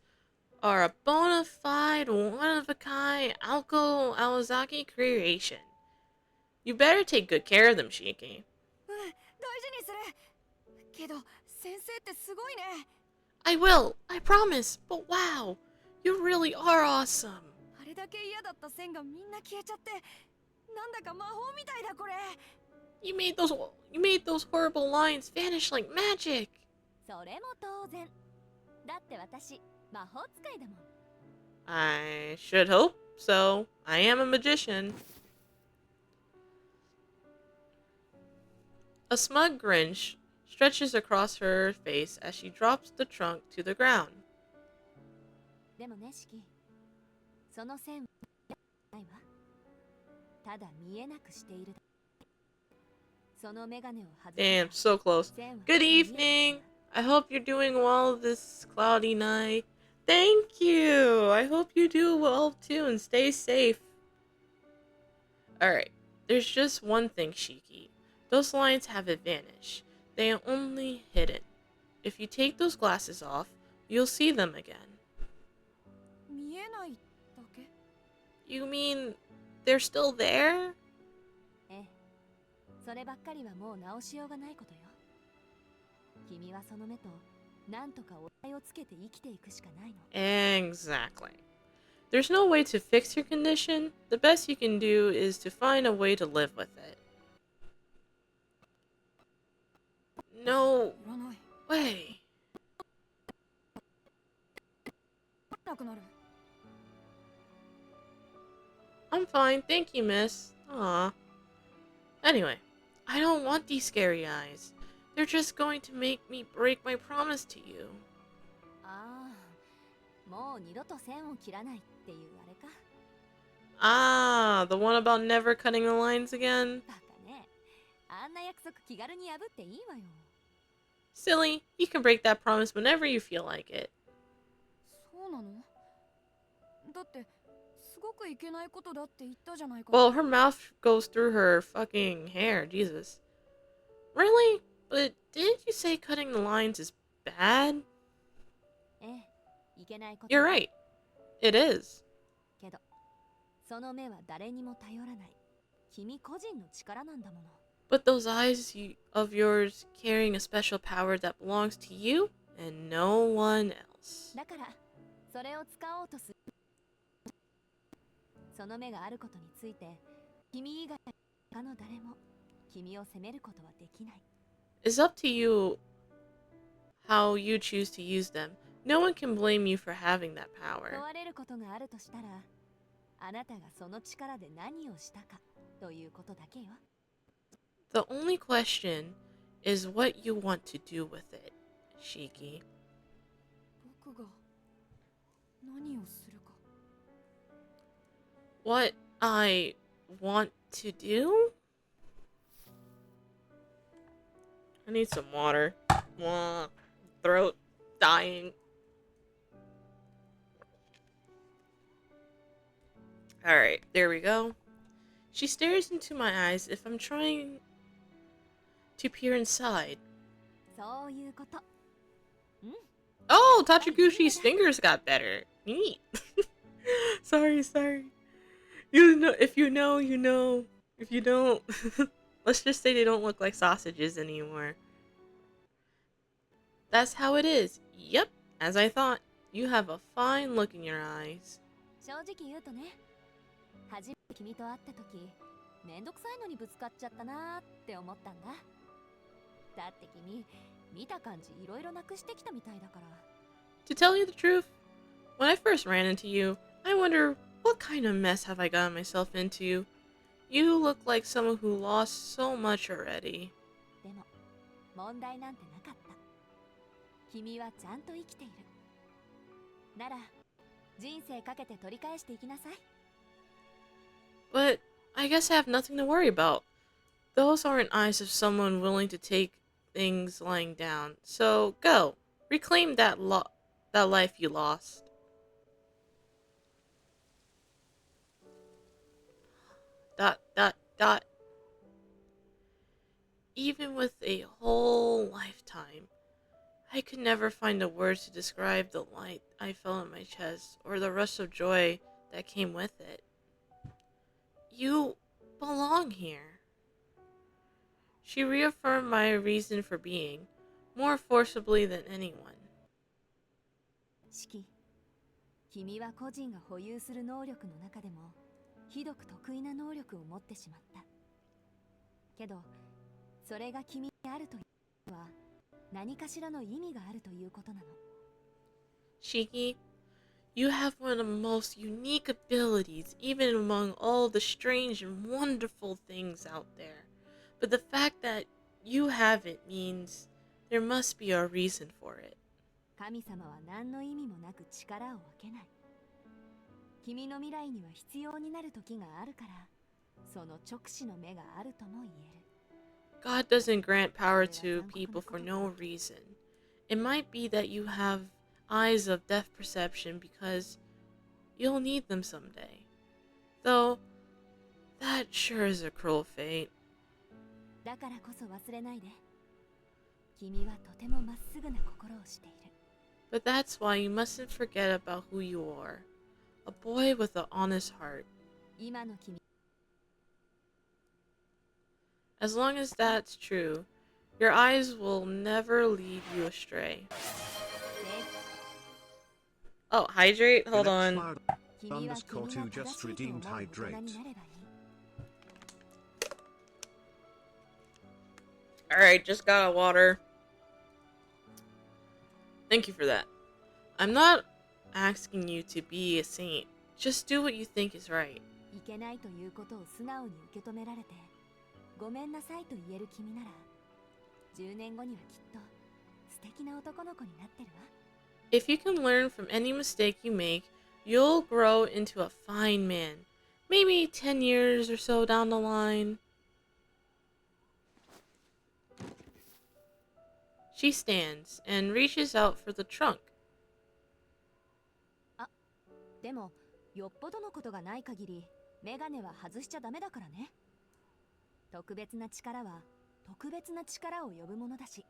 Are a bona fide, one-of-a-kind Alko Awazaki creation. You better take good care of them, Shiki. うん大事にするけど先生ってすごいね I will, I promise. But wow, you really are awesome. あれだけ嫌だった線がみんな消えちゃってなんだか魔法みたいだこれ You made those horrible lines vanish like magic. それも当然だって私魔法使いだもん I should hope so. I am a magician. A smug grin stretches across her face as she drops the trunk to the ground. でもね四季その線はないわただ見えなくしているだけそのメガネを外せば Damn, so close. 線は Good 見える evening. I hope you're doing well this cloudy night. Thank you. I hope you do well too and stay safe. Alright, there's just one thing, Shiki. Those lines have advantage. They are only hidden. If you take those glasses off, you'll see them again. 見えないだけ You mean they're still there? ええそればっかりはもう直しようがないことよ君はその目となんとかお題をつけて生きていくしかないの Exactly. There's no way to fix your condition. The best you can do is to find a way to live with it. No いらない way. なくなる I'm fine, thank you, miss. Aw. Anyway, I don't want these scary eyes. They're just going to make me break my promise to you. ああもう二度と線を切らないっていうあれか Ah, the one about never cutting the lines again? バカねあんな約束気軽に破っていいわよ Silly, you can break that promise whenever you feel like it. そうなのだってすごくいけないことだって言ったじゃないか Well, her mouth goes through her fucking hair, Jesus. Really? But didn't you say cutting the lines is bad? ええいけないこと You're right. It is. けどその目は誰にも頼らない君個人の力なんだもの But those eyes of yours carrying a special power that belongs to you and no one else. だからそれを使おうとするその目があることについて君以外他の誰も君を責めることはできない It's up to you how you choose to use them. No one can blame you for having that 問 power. われることがあるとしたらあなたがその力で何をしたかということだけよ The only question is what you want to do with it, Shiki. 僕が何をするか What I want to do? I need some water. Mwah. Throat dying. Alright, there we go. She stares into my eyes if I'm trying to peer inside. そういうこと Oh, Tachigushi's fingers got better. Neat. Sorry. You know, if you know, you know. If you don't, let's just say they don't look like sausages anymore. That's how it is. Yep, as I thought. You have a fine look in your eyes. 正直言うとね初めて君と会った時めんどくさいのにぶつかっちゃったなーって思ったんだだって君見た感じいろいろなくしてきたみたいだから To tell you the truth, When I first ran into you, I wonder what kind of mess have I gotten myself into? You look like someone who lost so much already. でも問題なんてなかった。君はちゃんと生きている。なら人生かけて取り返していきなさい。But I guess I have nothing to worry about. Those aren't eyes of someone willing to take things lying down. So go, reclaim that life you lost. Dot dot dot. Even with a whole lifetime, I could never find the words to describe the light I felt in my chest or the rush of joy that came with it. You belong here. She reaffirmed my reason for being, more forcibly than anyone. 四季、君は個人が保有する能力の中でもひどく得意な能力を持ってしまった。けど、それが君にあるというのは何かしらの意味があるということなの。Shiki, you have one of the most unique abilities, even among all the strange and wonderful things out there. But the fact that you have it means there must be a reason for it. 神様は何の意味もなく力を分けない。君の未来には必要になる時があるから、その直視の目があるとも言える。God doesn't grant power to people for no reason. It might be that you have eyes of depth perception because you'll need them someday. Though, that sure is a cruel fate. だからこそ忘れないで。君はとてもまっすぐな心をしている。But that's why you mustn't forget about who you are. A boy with an honest heart. 今の君 As long as that's true, your eyes will never lead you astray. Oh, hydrate? Hold on. Underscore 2 just redeemed hydrate. Alright, just got a water. Thank you for that. I'm not asking you to be a saint. Just do what you think is right. いけないということを素直に受け止められて、ごめんなさいと言える君なら、10年後にはきっと素敵な男の子になってるわ。If you can learn from any mistake you make, you'll grow into a fine man. Maybe 10 years or so down the line. She stands and reaches out for the trunk. でも、よっぽどのことがない限り、メガネは外しちゃダメだからね。特別な力は特別な力を呼ぶものだし。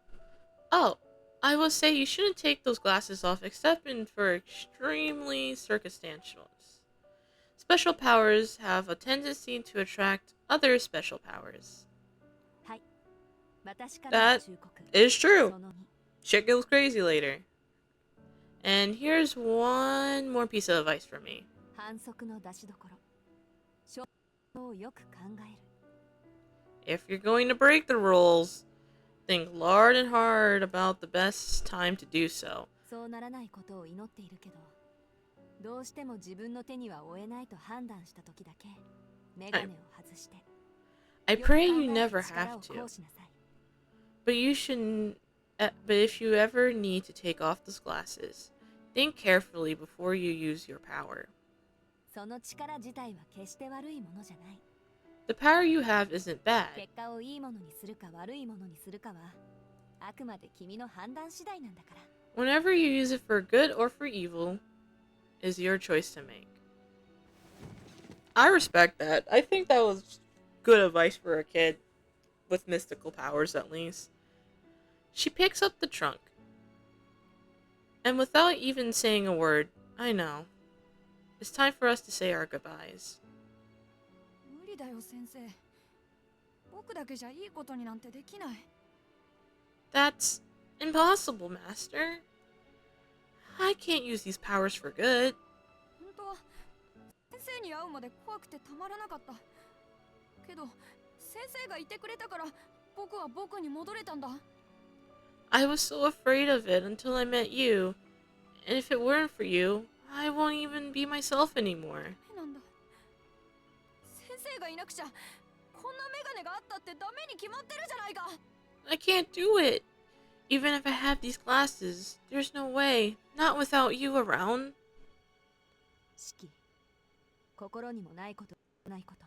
Oh, I will say you shouldn't take those glasses off except for extremely circumstantials. Special powers have a tendency to attract other special powers. はい。私からの That 忠告。 is true. その2。Shit goes crazy later. And here's one more piece of advice from me. 反則の出しどころ。勝負をよく考える。If you're going to break the rules, think long and hard about the best time to do so. そうならないことを祈っているけど、どうしても自分の手には負えないと判断した時だけ、メガネを外して。I よく考 pray え you て never 力 have を to. 行使なさい。 But you shouldn't. But if you ever need to take off those glasses, think carefully before you use your power. その力自体は決して悪いものじゃない。The power you have isn't bad. 結果をいいものにするか悪いものにするかは、あくまで君の判断次第なんだから。Whenever you use it for good or for evil, is your choice to make. I respect that. I think that was good advice for a kid with mystical powers, at least. She picks up the trunk. And without even saying a word, I know. It's time for us to say our goodbyes. 無理だよ先生。僕だけじゃいいことになんてできない。That's impossible, Master. I can't use these powers for good. 本当は先生に会うまで怖くてたまらなかった。けど先生がいてくれたから僕は僕に戻れたんだ。I was so afraid of it until I met you. And if it weren't for you, I won't even be myself anymore. ダメなんだ。先生がいなくちゃこんなメガネがあったってダメに決まってるじゃないか。 I can't do it. Even if I have these glasses, there's no way. Not without you around. 四季、心にもないことないこと、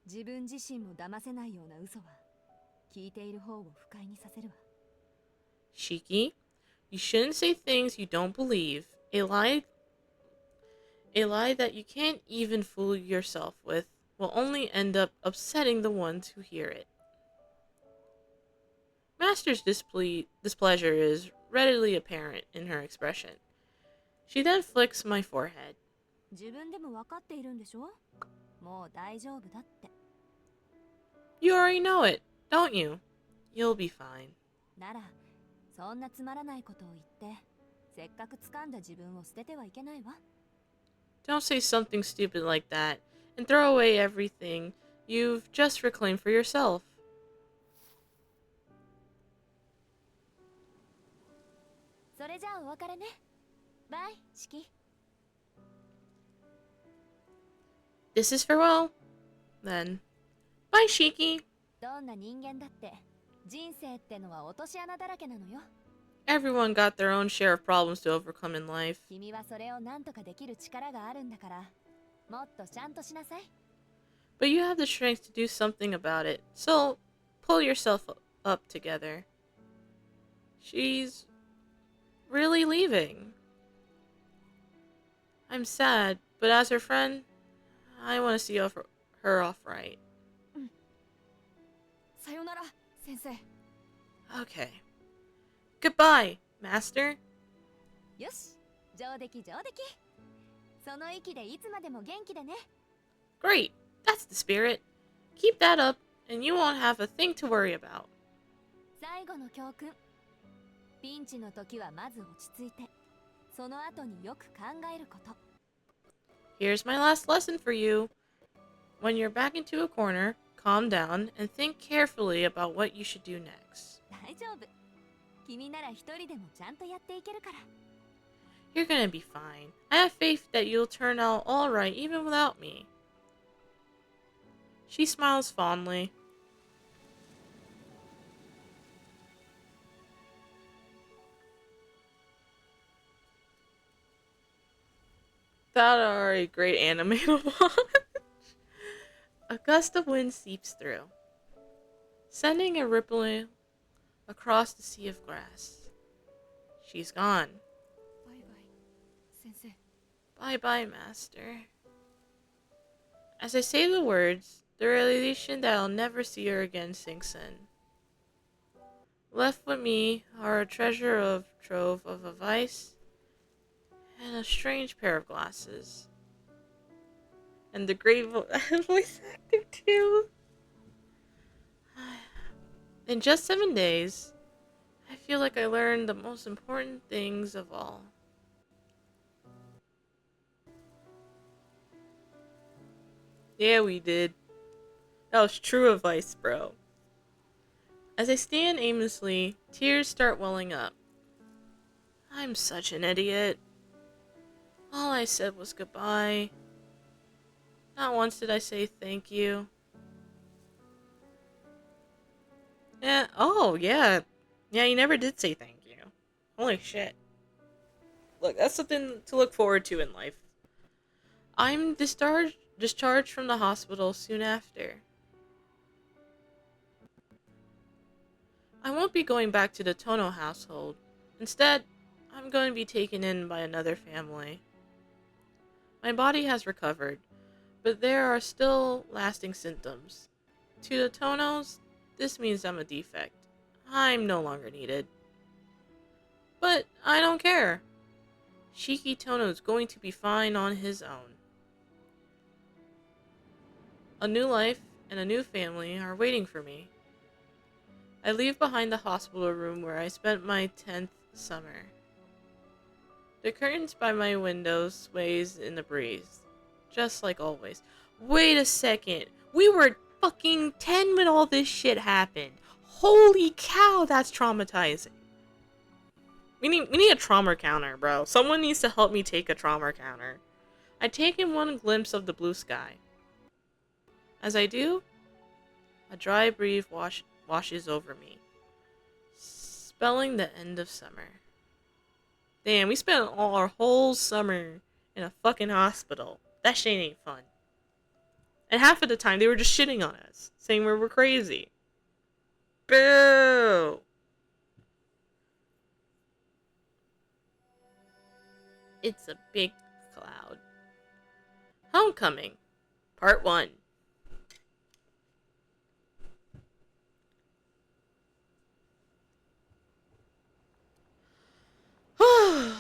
自分自身も騙せないような嘘は聞いている方を不快にさせるわ。 Shiki, you shouldn't say things you don't believe. A lie that you can't even fool yourself with will only end up upsetting the ones who hear it. Master's displeasure is readily apparent in her expression. She then flicks my forehead. 自分でも分かっているんでしょ。もう大丈夫だって。 You already know it, don't you? You'll be fine. ならそんなつまらないことを言ってせっかく掴んだ自分を捨ててはいけないわ。 Don't say something stupid like that and throw away everything you've just reclaimed for yourself. それじゃあお別れね。バイ、四季。 This is farewell. Then, bye, Shiki. どんな人間だって人生ってのは落とし穴だらけなのよ。 Everyone got their own share of problems to overcome in life. 君はそれを何とかできる力があるんだからもっとちゃんとしなさい。 But you have the strength to do something about it, so pull yourself up together. She's really leaving. I'm sad, but as her friend, I want to see her off right. さよなら先生。 Okay. Goodbye, Master. よし、上出来上出来。その息でいつまでも元気でね。 Great, that's the spirit. Keep that up, and you won't have a thing to worry about. 最後の教訓。ピンチの時はまず落ち着いて、その後によく考えること。 Here's my last lesson for you. When you're back into a corner, calm down and think carefully about what you should do next. 大丈夫。君なら一人でもちゃんとやっていけるから。 You're gonna be fine. I have faith that you'll turn out all right even without me. She smiles fondly. That are a great anime to watch. A gust of wind seeps through, sending a ripple across the sea of grass. She's gone. バイバイ先生。 Bye bye, Master. As I say the words, the realization that I'll never see her again sinks in. Left with me are a trove of advice and a strange pair of glasses. And the great voice actor, too. In just 7 days, I feel like I learned the most important things of all. Yeah, we did. That was true advice, bro. As I stand aimlessly, tears start welling up. I'm such an idiot. All I said was goodbye. Not once did I say thank you. Yeah, oh, yeah. Yeah, you never did say thank you. Holy shit. Look, that's something to look forward to in life. I'm discharged from the hospital soon after. I won't be going back to the Tono household. Instead, I'm going to be taken in by another family. My body has recovered, but there are still lasting symptoms. To the Tonos, this means I'm a defect. I'm no longer needed. But I don't care. Shiki Tono's going to be fine on his own. A new life and a new family are waiting for me. I leave behind the hospital room where I spent my 10th summer. The curtains by my window sways in the breeze, just like always. Wait a second, we were fucking 10 when all this shit happened. Holy cow, that's traumatizing. We need a trauma counter, bro. Someone needs to help me take a trauma counter. I take in one glimpse of the blue sky. As I do, a dry breeze washes over me, spelling the end of summer. Damn, we spent all our whole summer in a fucking hospital. That shit ain't fun. And half of the time they were just shitting on us, saying we were crazy. Boo! It's a big cloud. Homecoming, Part 1.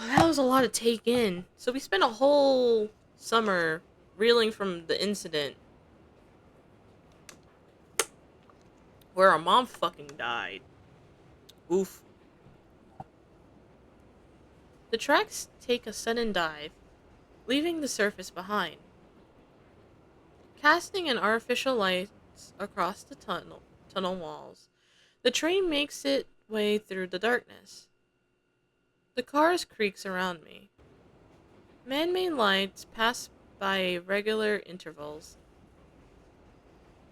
That was a lot to take in. So we spent a whole summer reeling from the incident where our mom fucking died. Oof. The tracks take a sudden dive, leaving the surface behind, casting an artificial light across the tunnel walls. The train makes its way through the darkness. The cars creaks around me. Man-made lights pass by regular intervals.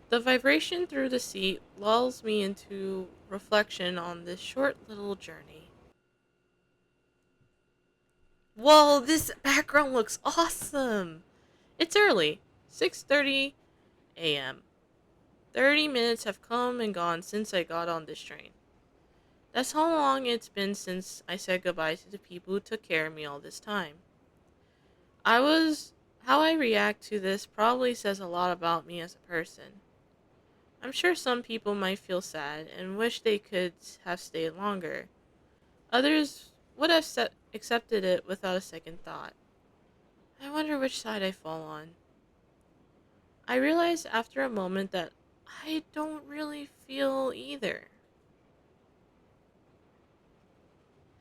The vibration through the seat lulls me into reflection on this short little journey. Whoa, this background looks awesome! It's early, 6:30 a.m. 30 minutes have come and gone since I got on this train. That's how long it's been since I said goodbye to the people who took care of me all this time. How I react to this probably says a lot about me as a person. I'm sure some people might feel sad and wish they could have stayed longer. Others would have accepted it without a second thought. I wonder which side I fall on. I realized after a moment that I don't really feel either.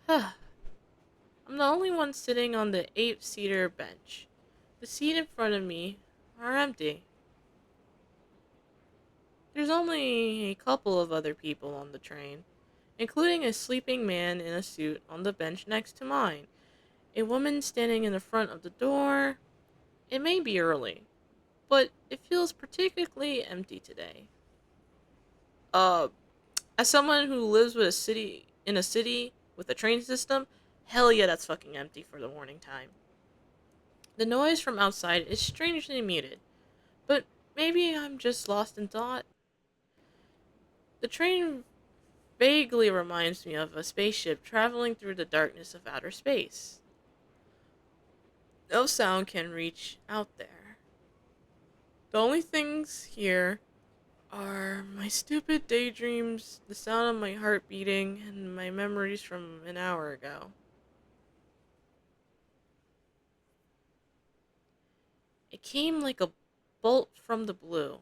I'm the only one sitting on the 8-seater bench. The seat in front of me are empty. There's only a couple of other people on the train, including a sleeping man in a suit on the bench next to mine, a woman standing in the front of the door. It may be early, but it feels particularly empty today. Uh, as someone who lives in a city with a train system, hell yeah, that's fucking empty for the morning time. The noise from outside is strangely muted, but maybe I'm just lost in thought. The train vaguely reminds me of a spaceship traveling through the darkness of outer space. No sound can reach out there. The only things here are my stupid daydreams, the sound of my heart beating, and my memories from an hour ago. It came like a bolt from the blue.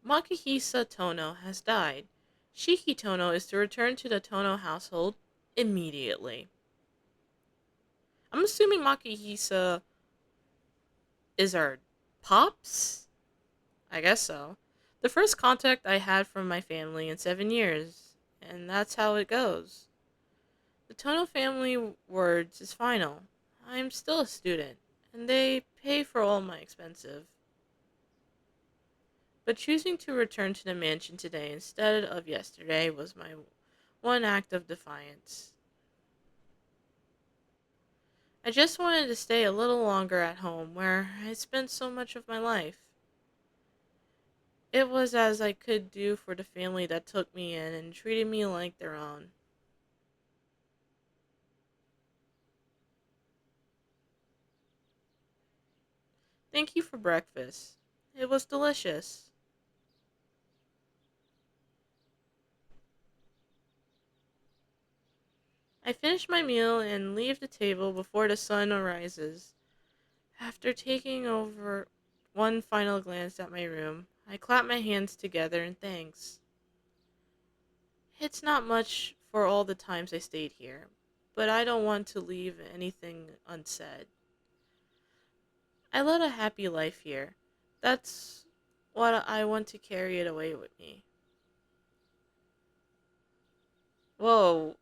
Makihisa Tono has died. Shiki Tono is to return to the Tono household immediately. I'm assuming Makihisa is our pops? I guess so. The first contact I had from my family in 7 years, and that's how it goes. The Tono family words is final. I'm still a student, and they pay for all my expenses. But choosing to return to the mansion today instead of yesterday was my one act of defiance. I just wanted to stay a little longer at home where I spent so much of my life. It was as I could do for the family that took me in and treated me like their own. Thank you for breakfast. It was delicious. I finish my meal and leave the table before the sun arises. After taking over one final glance at my room, I clap my hands together in thanks. It's not much for all the times I stayed here, but I don't want to leave anything unsaid. I led a happy life here. That's what I want to carry it away with me. Whoa,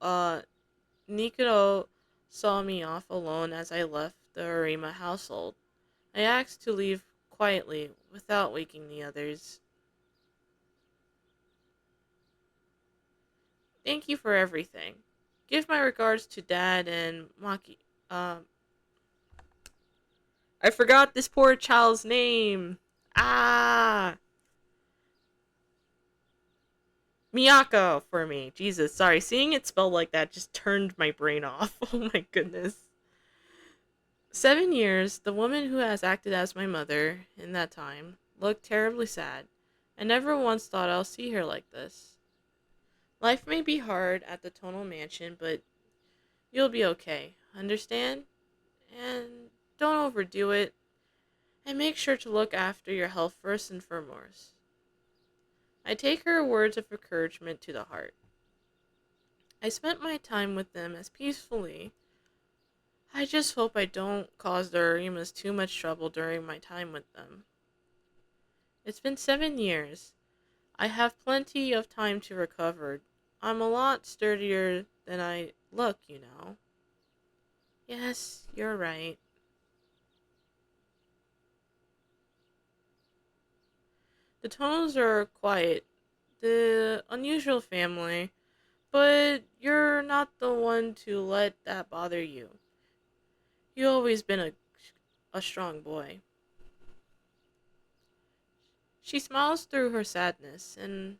Nikito saw me off alone as I left the Arima household. I asked to leave quietly, without waking the others. Thank you for everything. Give my regards to Dad and Maki. Um, I forgot this poor child's name. Ah, Miyako for me. Jesus, sorry. Seeing it spelled like that just turned my brain off. Oh my goodness. 7 years, the woman who has acted as my mother in that time looked terribly sad. I never once thought I'll see her like this. Life may be hard at the Tonal Mansion, but you'll be okay. Understand? And don't overdo it. And make sure to look after your health first and foremost. I take her words of encouragement to the heart. I spent my time with them as peacefully. I just hope I don't cause the Arimas too much trouble during my time with them. It's been 7 years. I have plenty of time to recover. I'm a lot sturdier than I look, you know. Yes, you're right. The tones are quiet, the unusual family, but you're not the one to let that bother you. You've always been a strong boy. She smiles through her sadness, and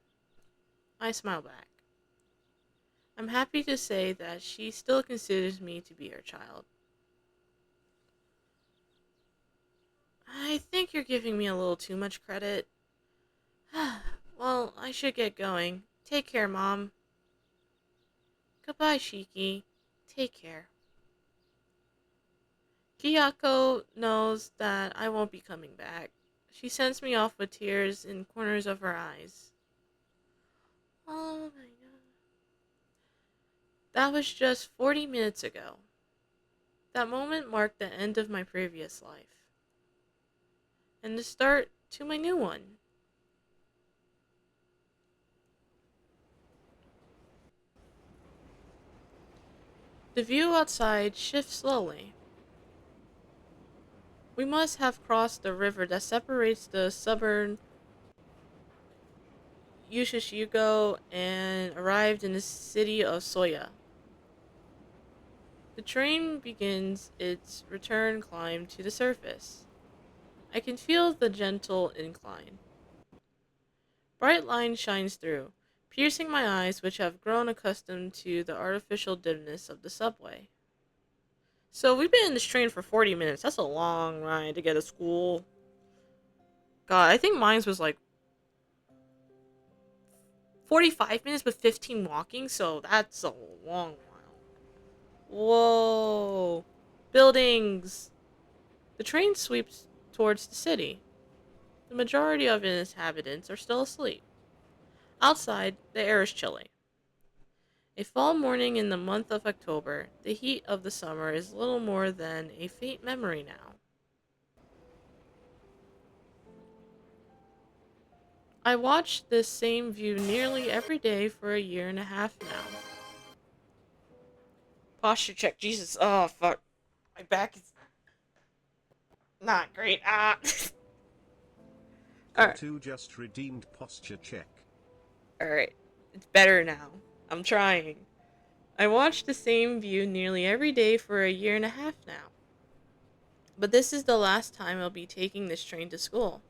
I smile back. I'm happy to say that she still considers me to be her child. I think you're giving me a little too much credit. Well, I should get going. Take care, Mom. Goodbye, Shiki. Take care. Kiyako knows that I won't be coming back. She sends me off with tears in corners of her eyes. Oh my god. That was just 40 minutes ago. That moment marked the end of my previous life. And the start to my new one. The view outside shifts slowly. We must have crossed the river that separates the suburban Yushishigo and arrived in the city of Soya. The train begins its return climb to the surface. I can feel the gentle incline. Bright light shines through, piercing my eyes, which have grown accustomed to the artificial dimness of the subway. So we've been in this train for 40 minutes. That's a long ride to get to school. God, I think mine was like 45 minutes with 15 walking, so that's a long while. Whoa. Buildings. The train sweeps towards the city. The majority of its inhabitants are still asleep. Outside, the air is chilly. A fall morning in the month of October, the heat of the summer is little more than a faint memory now. I watched this same view nearly every day for a year and a half now. Posture check, Jesus. Oh, fuck. My back is not great. Ah. Alright. Kotu just redeemed posture check. Alright. It's better now. I'm trying. I watch the same view nearly every day for a year and a half now. But this is the last time I'll be taking this train to school.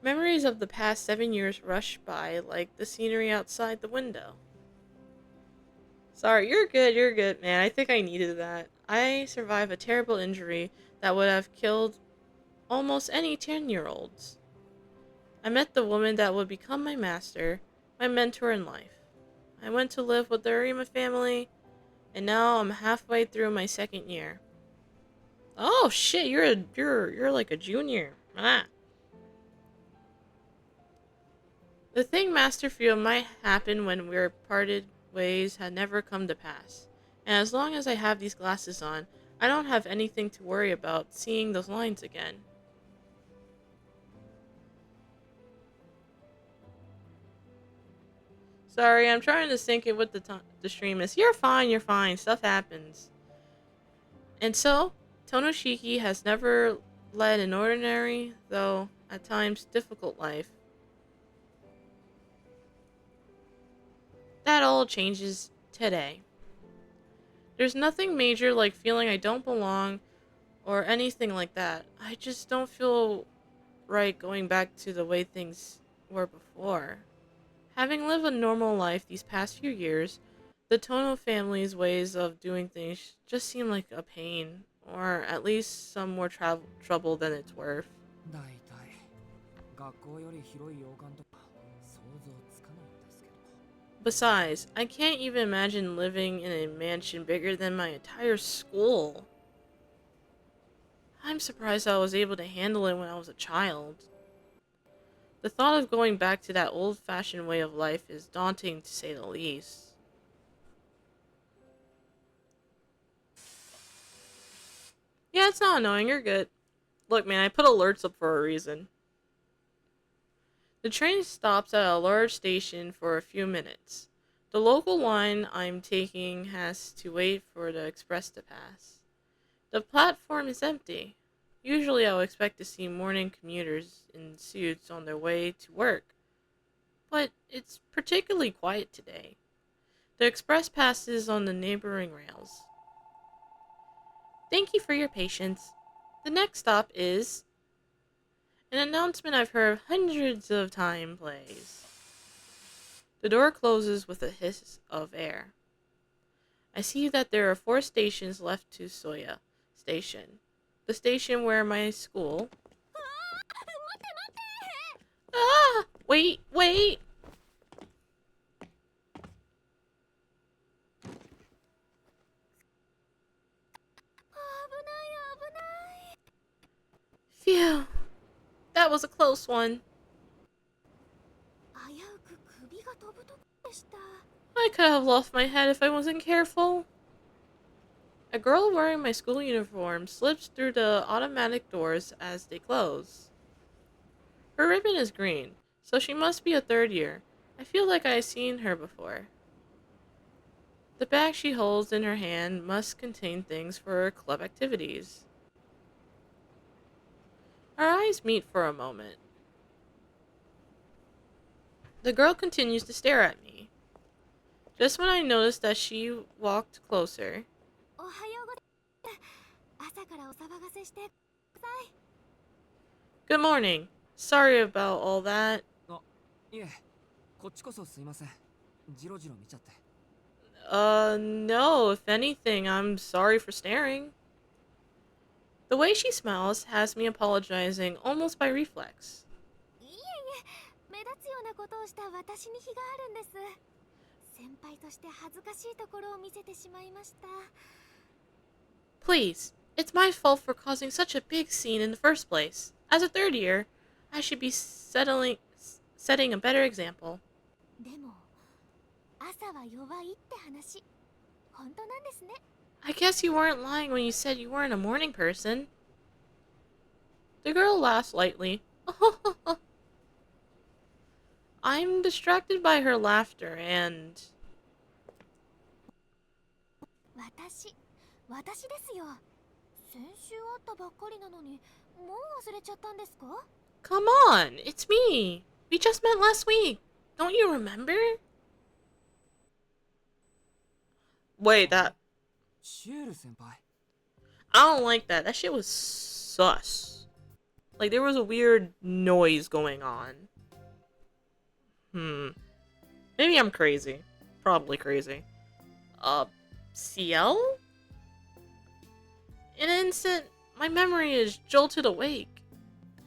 Memories of the past 7 years rush by like the scenery outside the window. Sorry, you're good, man. I think I needed that. I survived a terrible injury that would have killed almost any 10-year-olds. I met the woman that would become my master, my mentor in life. I went to live with the Arima family, and now I'm halfway through my second year. Oh shit, you're like a junior. Ah. The thing Masterfield might happen when we're parted ways had never come to pass. And as long as I have these glasses on, I don't have anything to worry about seeing those lines again. Sorry, I'm trying to sync it with the stream. Is you're fine, you're fine. Stuff happens. And so, Tonoshiki has never led an ordinary, though at times difficult life. That all changes today. There's nothing major like feeling I don't belong or anything like that. I just don't feel right going back to the way things were before. Having lived a normal life these past few years, the Tono family's ways of doing things just seem like a pain, or at least some more trouble than it's worth. だいたい学校より広い洋館とか想像つかないんですけど。 Besides, I can't even imagine living in a mansion bigger than my entire school. I'm surprised I was able to handle it when I was a child. The thought of going back to that old-fashioned way of life is daunting to say the least. Yeah, it's not annoying, you're good. Look, man, I put alerts up for a reason. The train stops at a large station for a few minutes. The local line I'm taking has to wait for the express to pass. The platform is empty. Usually I would expect to see morning commuters in suits on their way to work. But it's particularly quiet today. The express passes on the neighboring rails. Thank you for your patience. The next stop is... An announcement I've heard hundreds of times plays. The door closes with a hiss of air. I see that there are 4 stations left to Soya Station. The station where my school... Ah! Wait, wait! Phew. That was a close one. 危うく首が飛ぶとこでした。 I could have lost my head if I wasn't careful. A girl wearing my school uniform slips through the automatic doors as they close. Her ribbon is green, so she must be a 3rd year. I feel like I've seen her before. The bag she holds in her hand must contain things for her club activities. Our eyes meet for a moment. The girl continues to stare at me. Just when I noticed that she walked closer. おはようございます。朝からお騒がせしてください。 Good morning. Sorry about all that. あ、いえ、こっちこそすいません。ジロジロ見ちゃって。No, if anything, I'm sorry for staring. The way she smiles has me apologizing almost by reflex. いえいえ、目立つようなことをした私に非があるんです。先輩として恥ずかしいところを見せてしまいました。 Please, it's my fault for causing such a big scene in the first place. As a 3rd year, I should be setting a better example. でも、朝は弱いって話、本当なんですね。 I guess you weren't lying when you said you weren't a morning person. The girl laughs lightly. I'm distracted by her laughter and... 私ですよ。先週会ったばっかりなのに、もう忘れちゃったんですか？ Come on, it's me. We just met last week. Don't you remember? Wait, that... シエル先輩。 I don't like that. That shit was sus. Like, there was a weird noise going on. Maybe I'm crazy. Probably crazy. CL? In an instant, my memory is jolted awake.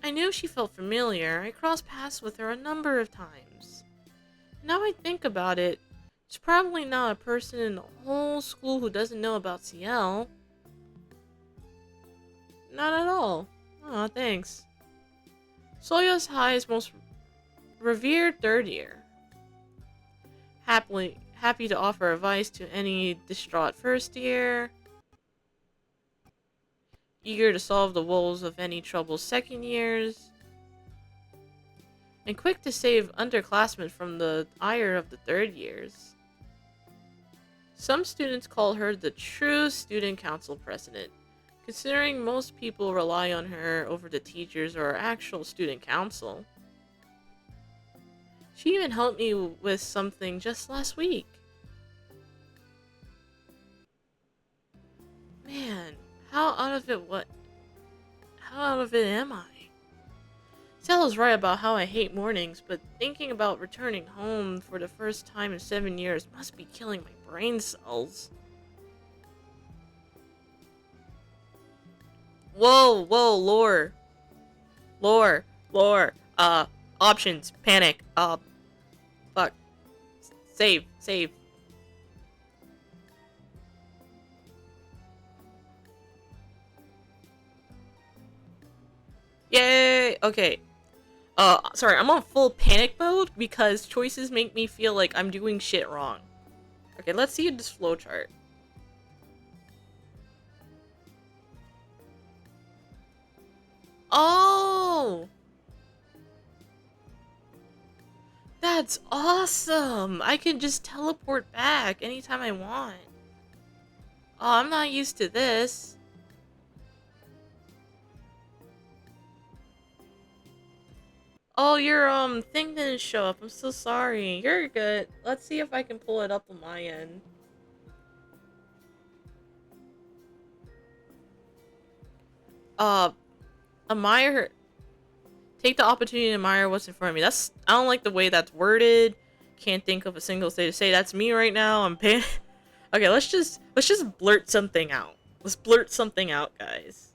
I knew she felt familiar. I crossed paths with her a number of times. Now I think about it, there's probably not a person in the whole school who doesn't know about CL. Not at all. Aw, thanks. Soya's High's most revered 3rd year. Happy to offer advice to any distraught 1st year. Eager to solve the woes of any troubled 2nd years. and quick to save underclassmen from the ire of the third years. Some students call her the true student council president, considering most people rely on her over the teachers or actual student council. She even helped me with something just last week. Man, how out of it am I? Sal's right about how I hate mornings, but thinking about returning home for the first time in 7 years must be killing my brain cells. Whoa, whoa, lore. Lore. Options, panic, fuck. Save. Yay! Okay. Sorry, I'm on full panic mode because choices make me feel like I'm doing shit wrong. Okay, let's see this flowchart. Oh! That's awesome! I can just teleport back anytime I want. Oh, I'm not used to this. Oh, your thing didn't show up. I'm so sorry. You're good. Let's see if I can pull it up on my end. Admire. Take the opportunity to admire what's in front of me. I don't like the way that's worded. Can't think of a single thing to say. That's me right now. I'm paying. Okay, let's just blurt something out. Let's blurt something out, guys.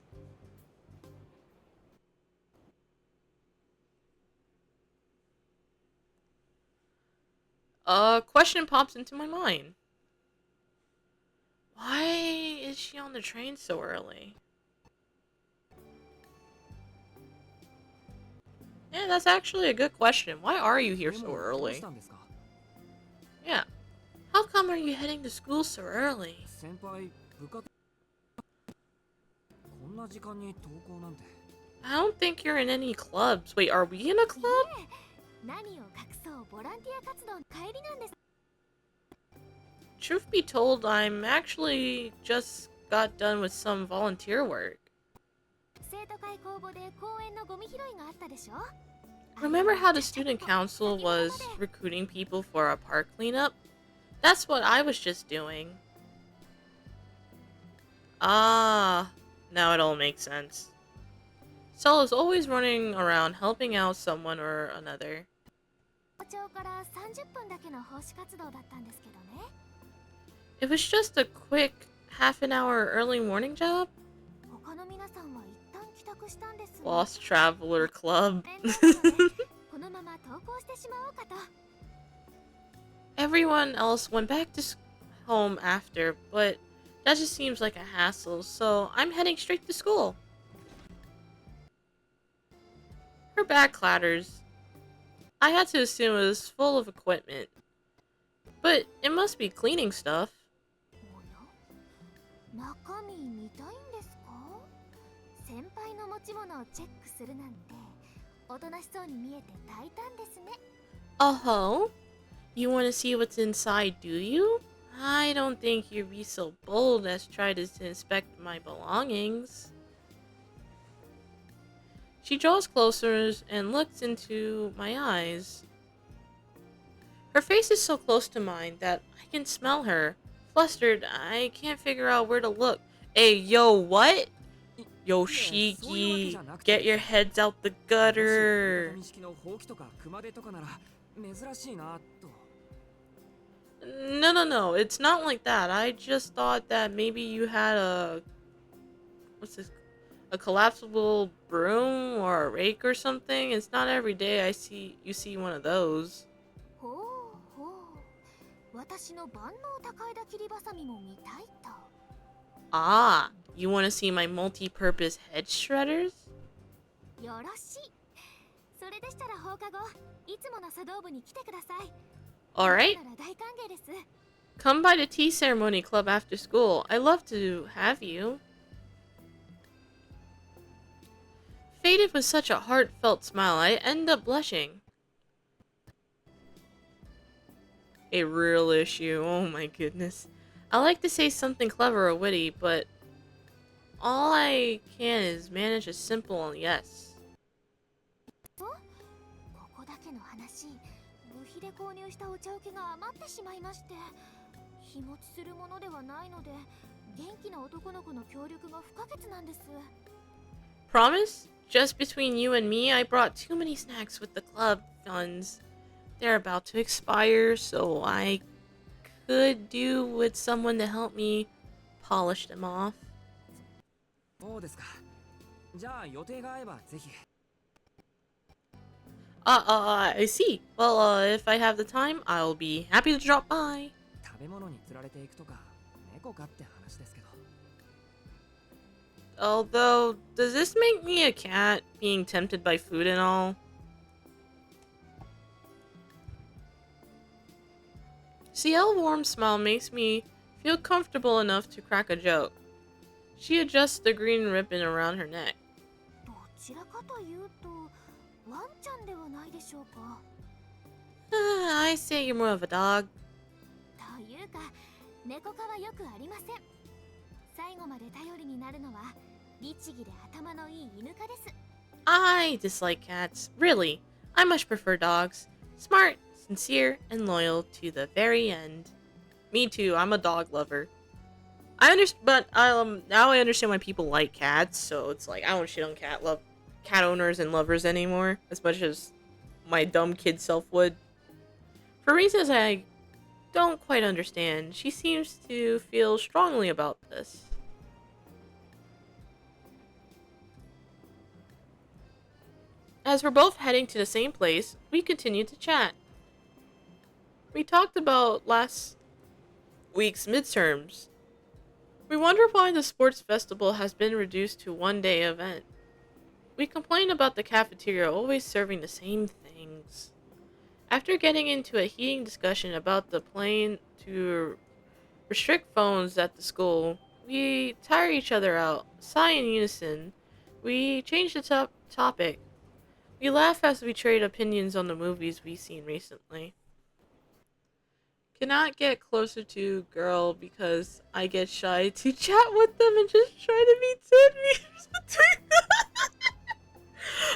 A question pops into my mind. Why is she on the train so early? Yeah, that's actually a good question. Why are you here so early? Yeah. How come are you heading to school so early? 先輩、部活こんな時間に登校なんて。 I don't think you're in any clubs. Wait, are we in a club? 何を隠そうボランティア活動の帰りなんです。 Truth be told, I'm actually just got done with some volunteer work. 生徒会公募で公園のゴミ拾いがあったでしょ。 Remember how the student council was recruiting people for a park cleanup? That's what I was just doing. Ah, now it all makes sense. Sol is always running around helping out someone or another. 校長から30分だけの奉仕活動だったんですけどね。 It was just a quick half an hour early morning job? 他の皆さんは一旦帰宅したんです。 Lost Traveler Club. このまま登校してしまおうかと。 Everyone else went back to home after, but that just seems like a hassle, so I'm heading straight to school. Her bag clatters. I had to assume it was full of equipment, but it must be cleaning stuff. 中身見たいんですか？先輩の持ち物をチェックするなんておとなしそうに見えて大胆ですね。 Oh, you want to see what's inside, do you? I don't think you'd be so bold as try to inspect my belongings. She draws closer and looks into my eyes. Her face is so close to mine that I can smell her. Flustered, I can't figure out where to look. Hey, yo, what? Yoshiki, get your heads out the gutter. No, it's not like that. I just thought that maybe you had a... What's this? A collapsible broom or a rake or something? It's not every day you see one of those. ほうほう。私の万能高枝切りばさみも見たいと。 Ah, you want to see my multi-purpose head shredders? よろしい。それでしたら放課後、いつもの茶道部に来てください。 Alright. なら大歓迎です。 Come by the tea ceremony club after school. I'd love to have you. Faded with such a heartfelt smile, I end up blushing. A real issue. Oh my goodness. I like to say something clever or witty, but all I can is manage a simple yes. ここだけの話、部費で購入したお茶桶が余ってしまいまして、日持ちするものではないので、元気な男の子の協力が不可欠なんです。Promise? Just between you and me, I brought too many snacks with the club funds. They're about to expire, so I could do with someone to help me polish them off. そうですか。じゃあ予定が合えばぜひ。I see. Well, if I have the time, I'll be happy to drop by. 食べ物に釣られていくとか、猫かって話ですけど。Although, does this make me a cat, being tempted by food and all? Ciel's warm smile makes me feel comfortable enough to crack a joke. She adjusts the green ribbon around her neck. どちらかというと、ワンちゃんではないでしょうか。I say you're more of a dog. というか、猫科はよくありません。最後まで頼りになるのは律儀で頭のいい犬科です。I dislike cats. Really, I much prefer dogs. Smart, sincere, and loyal to the very end. Me too. I'm a dog lover. I understand, but now I understand why people like cats. So it's like I don't shit on cat owners and lovers anymore as much as my dumb kid self would. For reasons I don't quite understand, she seems to feel strongly about this. As we're both heading to the same place, we continue to chat. We talked about last week's midterms. We wonder why the sports festival has been reduced to one-day event. We complain about the cafeteria always serving the same things. After getting into a heated discussion about the plan to restrict phones at the school, we tire each other out, sigh in unison. We change the topic. We laugh as we trade opinions on the movies we've seen recently. Cannot get closer to girl because I get shy to chat with them and just try to be 10 meters between them.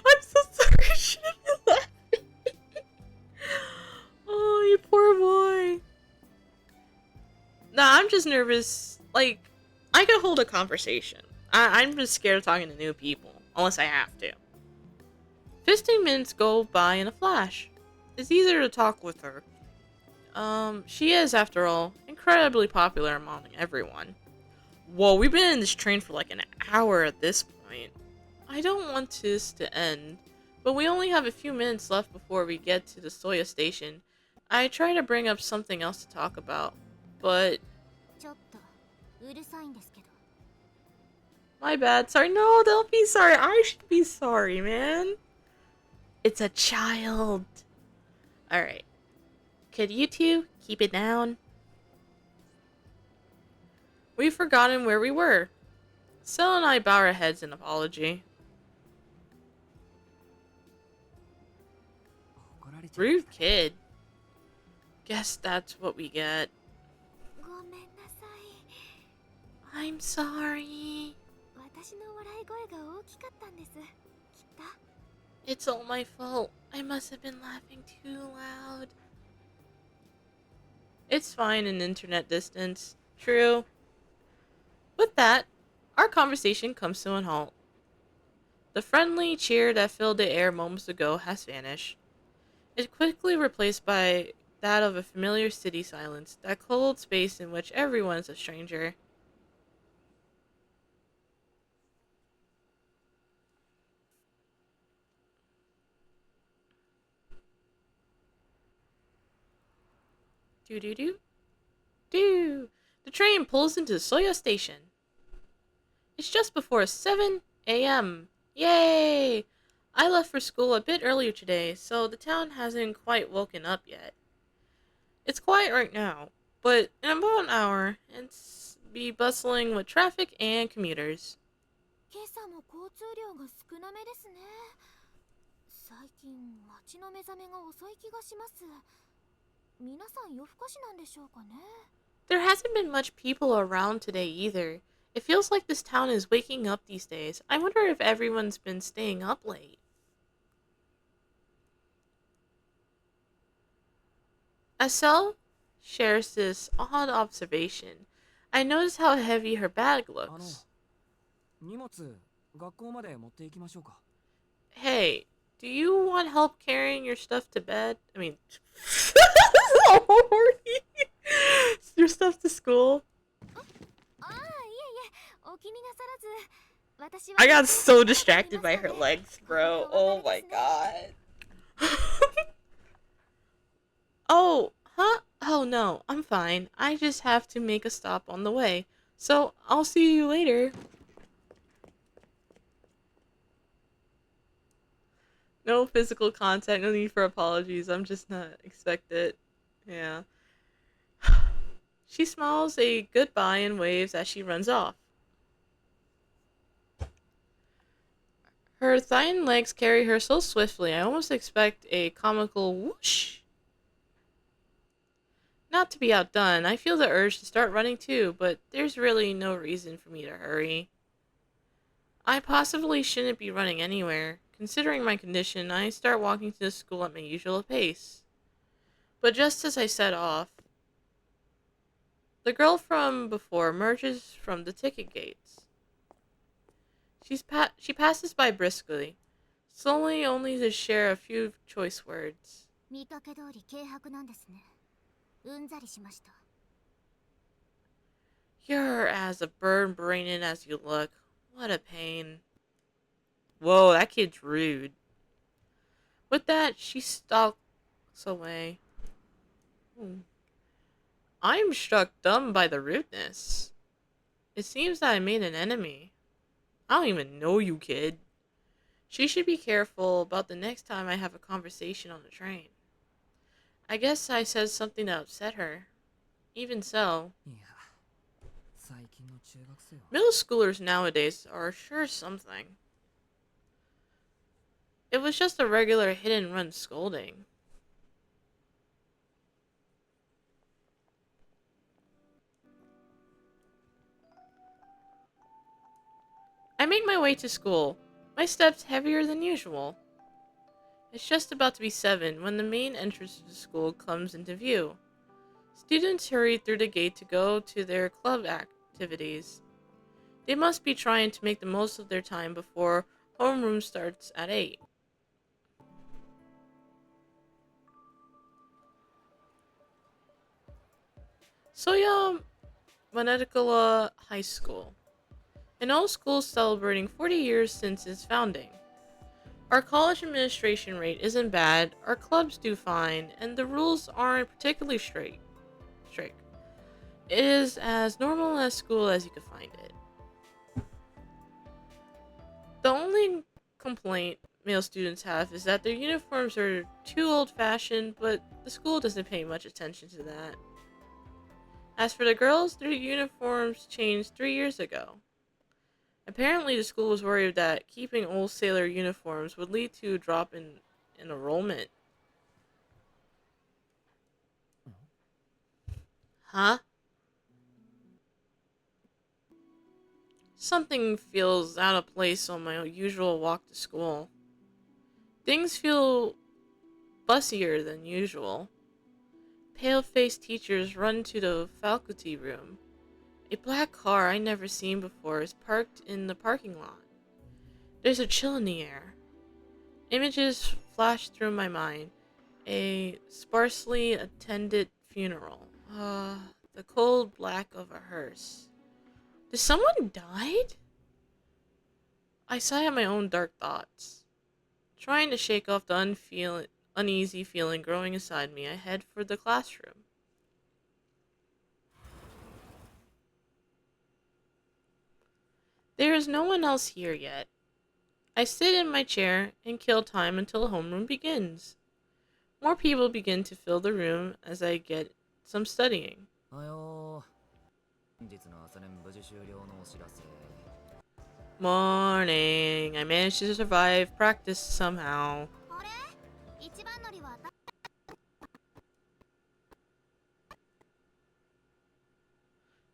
I'm so sorry, I shouldn't be laughing. Oh, you poor boy. Nah, I'm just nervous. Like, I could hold a conversation. I'm just scared of talking to new people, unless I have to. 15 minutes go by in a flash. It's easier to talk with her. She is, after all, incredibly popular among everyone. Whoa, we've been in this train for like an hour at this point. I don't want this to end, but we only have a few minutes left before we get to the Soya station. I try to bring up something else to talk about, but... ちょっとうるさいんですけど。 My bad. Sorry. No, don't be sorry. I should be sorry, man. It's a child. Alright. Could you two keep it down? We've forgotten where we were. Sel and I bow our heads in apology. 怒られちゃう。 Rude kid. Guess that's what we get. ごめんなさい。 I'm sorry. 私の笑い声が大きかったんです。きっと。 It's all my fault. I must have been laughing too loud. It's fine in internet distance. True. With that, our conversation comes to a halt. The friendly cheer that filled the air moments ago has vanished. It's quickly replaced by that of a familiar city silence, that cold space in which everyone is a stranger. Do. The train pulls into the Soya station. It's just before 7 a.m. Yay! I left for school a bit earlier today, so the town hasn't quite woken up yet. It's quiet right now, but in about an hour, it's be bustling with traffic and commuters. 今朝も交通量が少なめですね。最近街の目覚めが遅い気がします。皆さん夜更かしなんでしょうかね。 There hasn't been much people around today either. It feels like this town is waking up these days. I wonder if everyone's been staying up late. Estelle shares this odd observation. I notice how heavy her bag あの looks. 荷物学校まで持って行きましょうか。 Hey, do you want help carrying your stuff to bed? I mean, your stuff to school? ああ、いえいえ、お気になさらず。私は I got so distracted by her legs, bro. Oh my god. Oh, huh? Oh no, I'm fine. I just have to make a stop on the way. So, I'll see you later. No physical contact, no need for apologies. I'm just not expected. Yeah. She smiles a goodbye and waves as she runs off. Her thin legs carry her so swiftly, I almost expect a comical whoosh. Not to be outdone, I feel the urge to start running too, but there's really no reason for me to hurry. I possibly shouldn't be running anywhere. Considering my condition, I start walking to the school at my usual pace. But just as I set off, the girl from before emerges from the ticket gates. She passes by briskly, slowly only to share a few choice words. 見かけ通り軽薄なんですね。うんざりしました。 You're as a bird-brained as you look. What a pain. Whoa, that kid's rude. With that, she stalks away. I'm struck dumb by the rudeness. It seems that I made an enemy. I don't even know you, kid. She should be careful about the next time I have a conversation on the train. I guess I said something that upset her. Even so, いや、最近の中学生は middle schoolers nowadays are sure something. It was just a regular hit-and-run scolding. I make my way to school, my steps heavier than usual. It's just about to be 7 when the main entrance to the school comes into view. Students hurry through the gate to go to their club activities. They must be trying to make the most of their time before homeroom starts at 8. Soya Manedicala High School. An old school celebrating 40 years since its founding. Our college administration rate isn't bad, our clubs do fine, and the rules aren't particularly strict. It is as normal a school as you could find it. The only complaint male students have is that their uniforms are too old-fashioned, but the school doesn't pay much attention to that. As for the girls, their uniforms changed 3 years ago. Apparently, the school was worried that keeping old sailor uniforms would lead to a drop in enrollment. Huh? Something feels out of place on my usual walk to school. Things feel bussier than usual. Pale-faced teachers run to the faculty room. A black car I never seen before is parked in the parking lot. There's a chill in the air. Images flash through my mind. A sparsely attended funeral. The cold black of a hearse. Did someone died? I sigh at my own dark thoughts. Trying to shake off the uneasy feeling growing inside me, I head for the classroom. There is no one else here yet. I sit in my chair and kill time until homeroom begins. More people begin to fill the room as I get some studying. おはよう。本日の朝練無事終了のお知らせ。 Morning. I managed to survive practice somehow. あれ、一番乗りは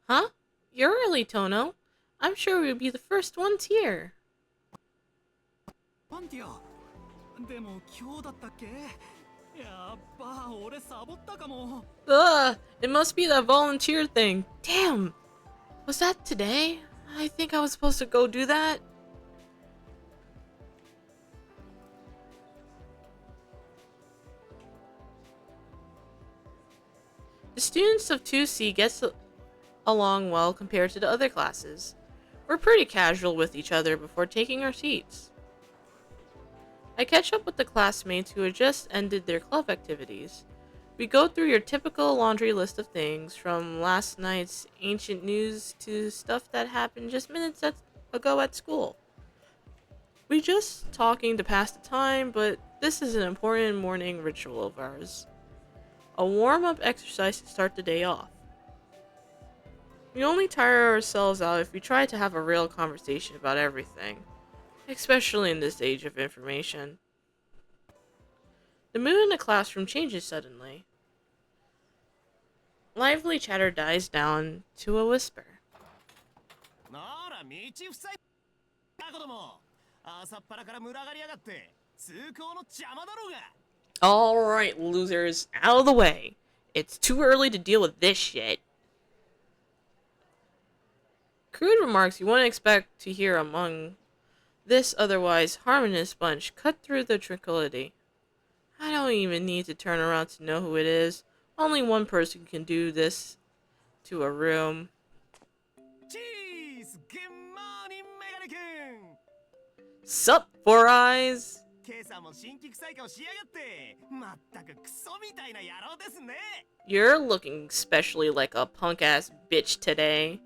Huh? You're early, Tono. I'm sure we'll be the first ones here. パンティアでも今日だったっけやっば俺サボったかも Ugh! It must be that volunteer thing. Damn! Was that today? I think I was supposed to go do that. The students of 2C gets along well compared to the other classes. We're pretty casual with each other before taking our seats. I catch up with the classmates who had just ended their club activities. We go through your typical laundry list of things, from last night's ancient news to stuff that happened just minutes ago at school. We just talking to pass the time, but this is an important morning ritual of ours. A warm-up exercise to start the day off. We only tire ourselves out if we try to have a real conversation about everything, especially in this age of information. The mood in the classroom changes suddenly. Lively chatter dies down to a whisper. なら道塞いだ子供朝っぱらから群がりやがって通行の邪魔だろうが Alright, losers, out of the way. It's too early to deal with this shit. Crude remarks you wouldn't expect to hear among this otherwise harmonious bunch cut through the tranquility. I don't even need to turn around to know who it is. Only one person can do this to a room. チーズグッモーニングメガネくん Sup, Four Eyes? 今朝も新規臭い顔しやがってまったくクソみたいな野郎ですね You're looking especially like a punk-ass bitch today. ...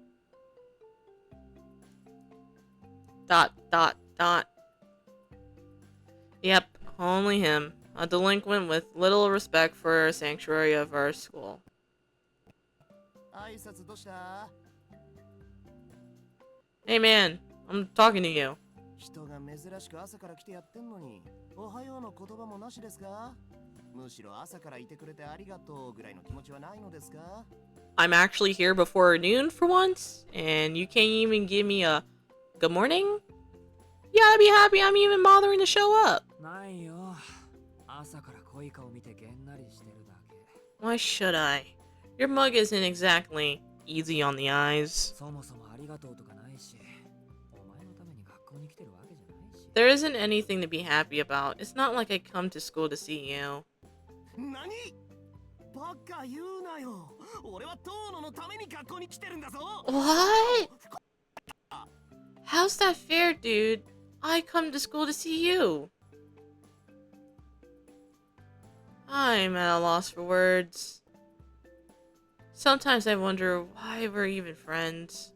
Yep, only him. A delinquent with little respect for a sanctuary of our school. 挨拶どうした Hey man, I'm talking to you. 人が珍しく朝から来てやってんのにおはようの言葉もなしですかむしろ朝からいてくれてありがとうぐらいの気持ちはないのですか I'm actually here before noon for once, and you can't even give me a good morning? You gotta be happy I'm even bothering to show up. ないよ。朝から濃い顔見てげんなりしてるだけ。 Why should I? Your mug isn't exactly easy on the eyes. そもそもありがとうとかないし、お前のために学校に来てるわけじゃないし。 There isn't anything to be happy about. It's not like I come to school to see you. 何バカ言うなよ俺は遠野のために学校に来てるんだぞ What? How's that fair, dude? I come to school to see you. I'm at a loss for words. Sometimes I wonder why we're even friends.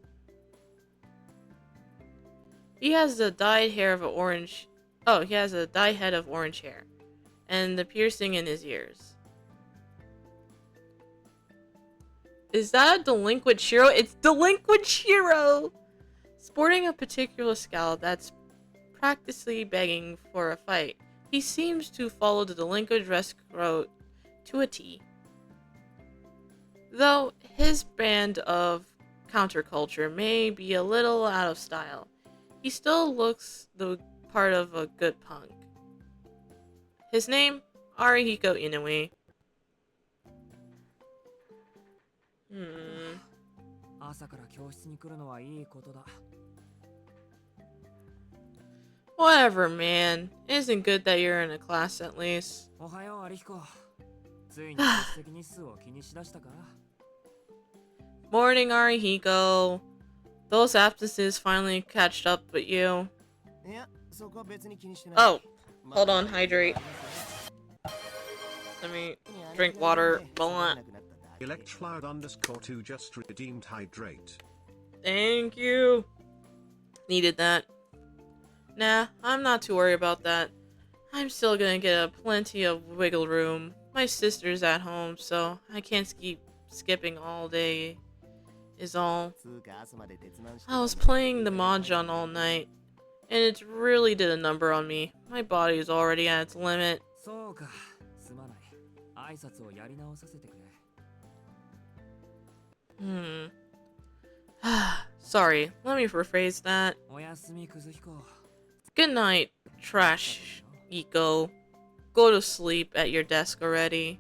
He has the dyed hair of an orange... Oh, he has a dyed head of orange hair. And the piercing in his ears. Is that a delinquent Shiro? It's delinquent Shiro! Sporting a particular scowl that's practically begging for a fight. He seems to follow the delinquent dress code to a T. Though his brand of counterculture may be a little out of style, he still looks the part of a good punk. His name? Arihiko Inoue. 朝から教室に来るのはいいことだ。 Whatever, man. It isn't good that you're in a class at least. おはよう、アリヒコ。ついに出席日数を気にしだしたか Morning, Arihiko. Those absences finally catched up with you. いやそこは別に気にしてない Oh, hold on, hydrate. Let me drink water. Electflower_2 just redeemed hydrate. Thank you. Needed that. Nah, I'm not too worried about that. I'm still gonna get a plenty of wiggle room. My sister's at home, so I can't keep skipping all day is all. つうか朝まで鉄腕して I was playing the mahjong all night, and it really did a number on me. My body is already at its limit. そうか、すまない。挨拶をやり直させてくれ。Sorry, let me rephrase that. おやすみクズ彦。 Good night, trash eco. Go to sleep at your desk already.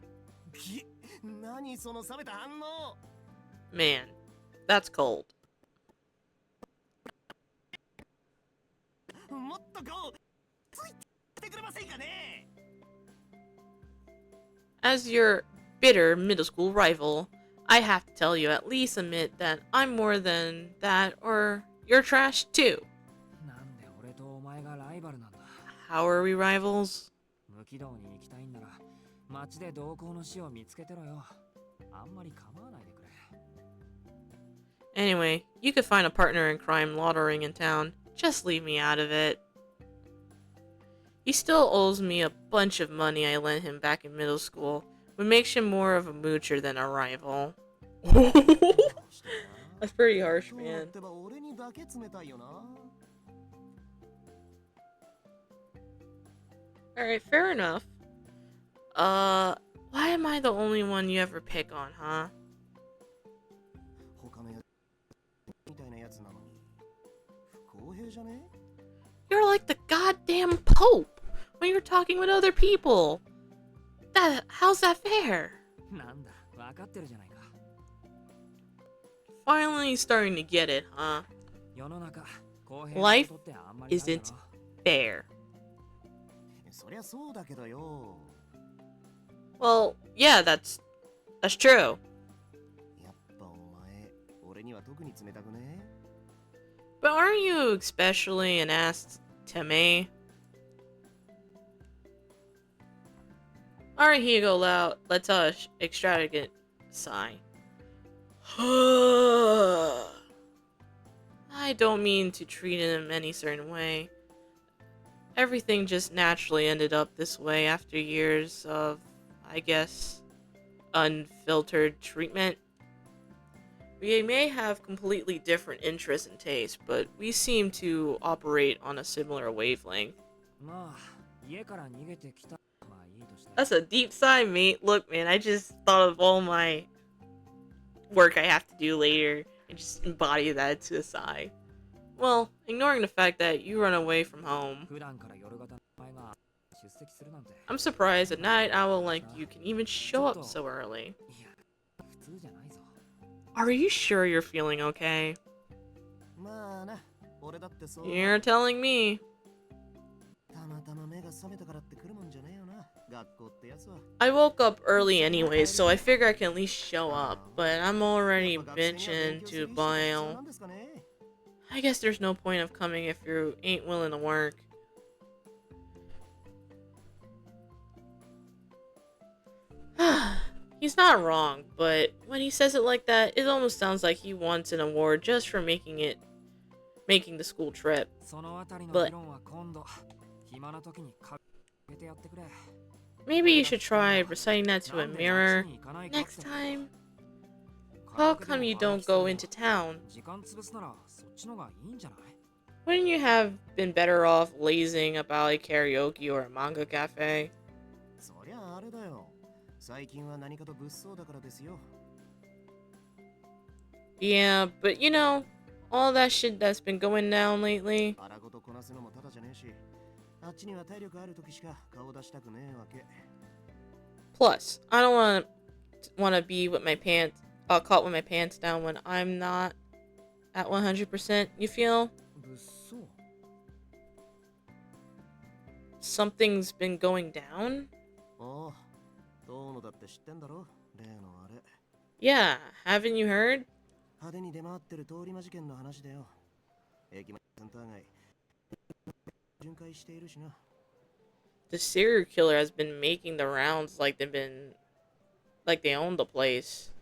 何その冷めた反応。 Man, that's cold. もっとこうついてくれませんかね。 As your bitter middle school rival, I have to tell you at least admit that I'm more than that, or you're trash too. なんで俺とお前がライバルなんだ。 How are we rivals? 無軌道に行きたいんなら街で同行の死を見つけてろよ。あんまり構わないでくれ。 Anyway, you could find a partner in crime loitering in town. Just leave me out of it. He still owes me a bunch of money I lent him back in middle school, which makes him more of a moocher than a rival. That's pretty harsh, 今日だっ man. てば俺にだけ冷たいよな。 Alright, fair enough. Why am I the only one you ever pick on, huh? 他のやつみたいなやつなのに不公平じゃね？ You're like the goddamn Pope when you're talking with other people. How's that fair? なんだ、わかってるじゃないか。 Finally starting to get it, huh? 世の中、公平な Life ことってあんまりないだ isn't ろ。 fair. そりゃそうだけどよ。 Well, yeah, that's true. やっぱお前、俺には特に冷たくね？ But aren't you especially an ass to me? Alright, here you go, loud. Let's extravagant sigh. I don't mean to treat him any certain way. Everything just naturally ended up this way after years of, I guess, unfiltered treatment. We may have completely different interests and tastes, but we seem to operate on a similar wavelength. まあ、家から逃げてきた。まあいいとして。 That's a deep sigh, mate. Look, man, I just thought of all my work I have to do later and just embody that to a sigh. Well, ignoring the fact that you run away from home, 普段から夜型のお前が出席するなんて。 I'm surprised a night owl like you can even show up so early. いや、普通じゃないぞ。 Are you sure you're feeling okay? まあな、俺だってそう。 You're telling me. たまたま目が覚めたからって来るもんじゃねえよな。学校ってやつは。 I woke up early anyways, so I figure I can at least show up, but I'm already やっぱ学生には bitching 勉強する to 意識が必要 boil. なんですかね？ I guess there's no point of coming if you ain't willing to work. He's not wrong, but when he says it like that, it almost sounds like he wants an award just for making the school trip. そのあたりの But- 議論は今度、暇な時にかけてやってくれ。 Maybe you should try reciting that to a なんで mirror 街に行かないかって next time. 科 How 学で come も you 働 don't きそう go よ into town? 時間潰すならそっちのがいいんじゃない？ Wouldn't you have been better off lazing about a karaoke or a manga cafe? そりゃあれだよ。最近は何かと物騒だからですよ。 Yeah, but you know, all that shit that's been going down lately. 荒ごとこなすのもただじゃねえし、あっちには体力ある時しか顔出したくねえわけ。 Plus, I don't want to be with my pants caught with my pants down when I'm not at 100%. You feel 物騒？ something's been going down? おう、どうのだって知ってんだろ、例のあれ。 Yeah, haven't you heard? 派手に出回ってる通り魔事件の話だよ。駅前センター街。巡回しているしな。 The serial killer has been making the rounds like they own the place.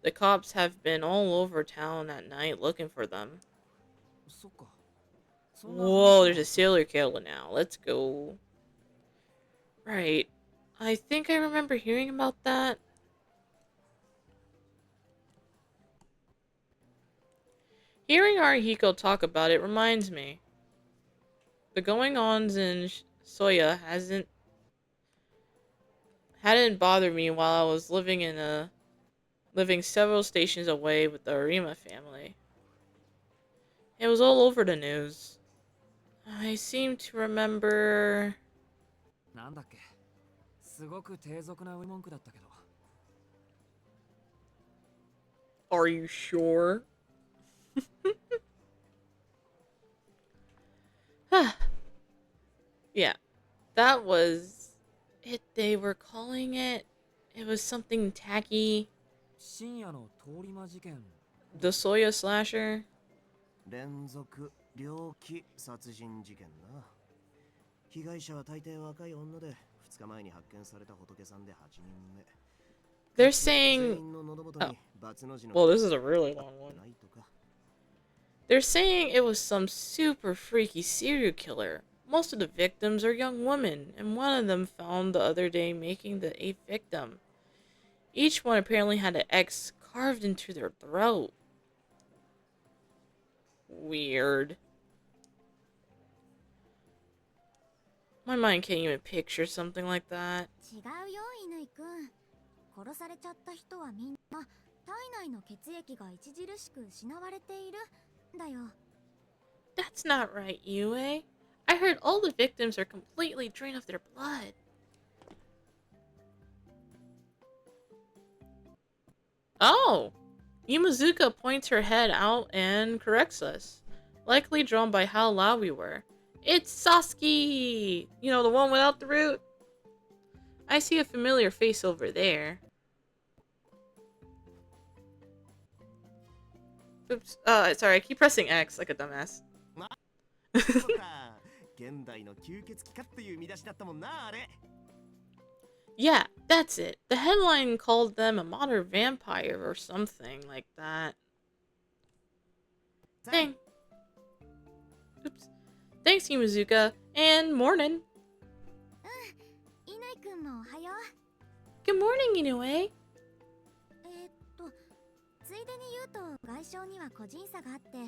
The cops have been all over town at night looking for them. そっか。そんな Whoa, 話 there's a serial killer now. Let's go. Right. I think I remember hearing about that. Hearing Arihiko talk about it reminds me. The going-ons in Soya hadn't bothered me while I was living several stations away with the Arima family. It was all over the news. I seem to remember. なんだっけ、すごく低俗な売り文句だったけど。 Are you sure? Yeah, that was it. They were calling it. It was something tacky. 深夜の通り魔事件。 The Soya Slasher. 連続猟奇殺人事件な。被害者は大抵若い女で、2日前に発見された仏さんで8人目。They're saying. 全員の喉元にバツの字の Well, this is a really long one. ないとか。 They're saying it was some super freaky serial killer. Most of the victims are young women, and one of them found the other day making the eighth victim. Each one apparently had an X carved into their throat. Weird. My mind can't even picture something like that. 違うよ乾くん。殺されちゃった人はみんな体内の血液が著しく失われているだよ。 That's not right, Yue. I heard all the victims are completely drained of their blood. Oh! Yumazuka points her head out and corrects us. Likely drawn by how loud we were. It's Sasuke! You know, the one without the root? I see a familiar face over there. Oops. Sorry, I keep pressing X like a dumbass. そうか。現代の吸血鬼かっていう見出しだったもんな、あれ。 Yeah, that's it. The headline called them a modern vampire or something like that. Dang. Oops. Thanks, Yumazuka. And morning. 乾くんもおはよう。 Good morning, Inoue. ついでに言うと外傷には個人差があって、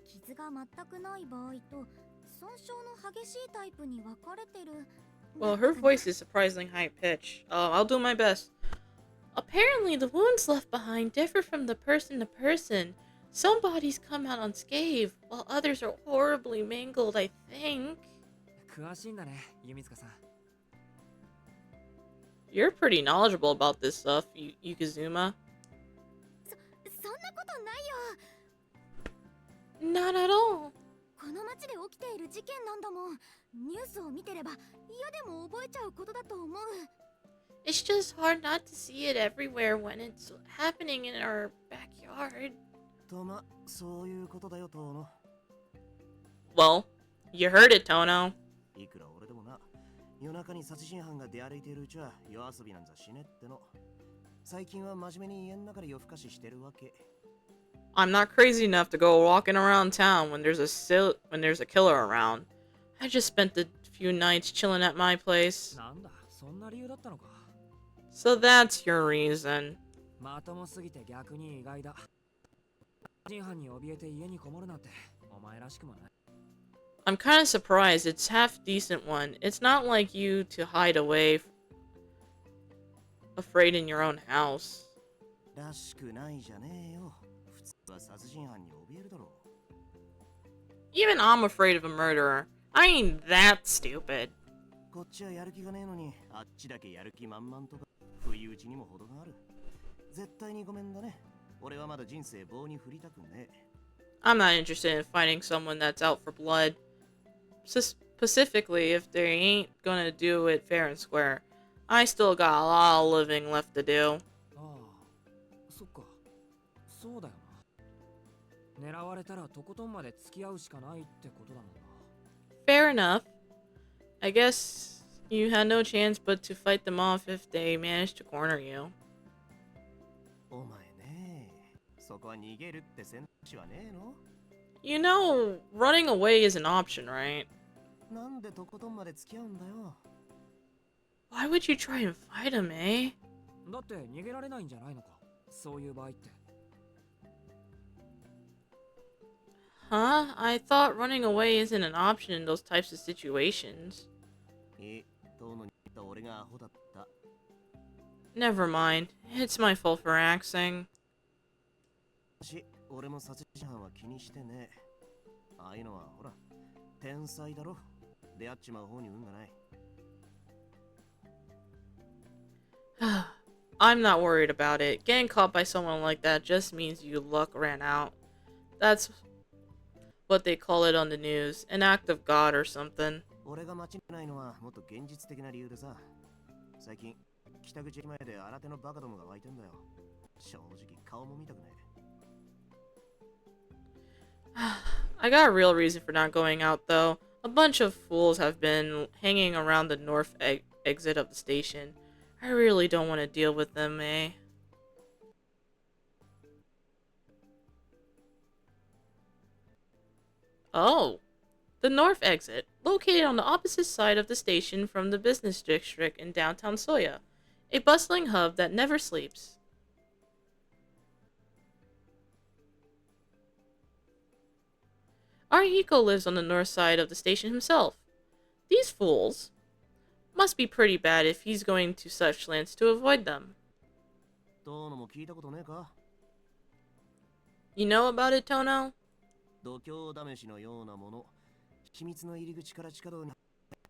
傷が全くない場合と損傷の激しいタイプに分かれてる。 Well, her voice is surprisingly high pitched. I'll do my best. Apparently, the wounds left behind differ from the person to person. Some bodies come out unscathed, while others are horribly mangled, I think. 詳しいんだね、弓塚さん。 You're pretty knowledgeable about this stuff, Yukizuma. そんなことないよ。 Not at all. この街で起きている事件なんだもん。ニュースを見てれば嫌でも覚えちゃうことだと思う。 It's just hard not to see it everywhere when it's happening in our backyard. とま、そういうことだよ、トーノ。 Well, you heard it, Tono. いくら俺でもな、夜中に殺人犯が出歩いているうちは夜遊びなんざしねっての。最近は真面目に家の中で夜更かししてるわけ。 I'm not crazy enough to go walking around town when there's a killer around. I just spent a few nights chilling at my place. なんだ、そんな理由だったのか。 So that's your reason. まともすぎて逆に意外だ。殺人犯に怯えて家にこもるなんてお前らしくもない。 I'm kind of surprised. It's half decent one. It's not like you to hide away afraid in your own house. らしくないじゃねえよ。普通は殺人犯に怯えるだろう。 Even I'm afraid of a murderer. I ain't that stupid. こっちはやる気がねえのに、あっちだけやる気満々とか、不意打ちにも程がある。絶対にごめんだね。俺はまだ人生棒に振りたくねえ。 I'm not interested in fighting someone that's out for blood. Specifically, if they ain't gonna do it fair and square. I still got a lot of living left to do. ああ、そっか。そうだよな。狙われたらとことんまで付き合うしかないってことだもんな。 Fair enough. I guess you had no chance but to fight them off if they managed to corner you. お前ねえ、そこは逃げるって選択肢はねえの？ You know, running away is an option, right? なんでとことんまで付き合うんだよ。 Why would you try and fight him, eh? だって逃げられないんじゃないのか。そういう場合って。 Huh? I thought running away isn't an option in those types of situations. トーノに言った俺がアホだった。 Never mind. It's my fault for asking. 俺も殺人犯は気にしてね。ああいうのはほら、天才だろ。出会っちまう方に運がない。I'm not worried about it. Getting caught by someone like that just means your luck ran out. That's what they call it on the news. An act of God or something. 俺が待ちないのはもっと現実的な理由でさ。最近、北口駅前で新手のバカどもが湧いてんだよ。正直顔も見たくねえ。I got a real reason for not going out though. A bunch of fools have been hanging around the north exit of the station. I really don't want to deal with them, eh? Oh, the north exit, located on the opposite side of the station from the business district in downtown Soya, a bustling hub that never sleeps. Arihiko lives on the north side of the station himself. These fools must be pretty bad if he's going to such lengths to avoid them. どうのも聞いたことねえか？ You know about it, Tono? 度胸試しのようなもの。秘密の入り口から地下道に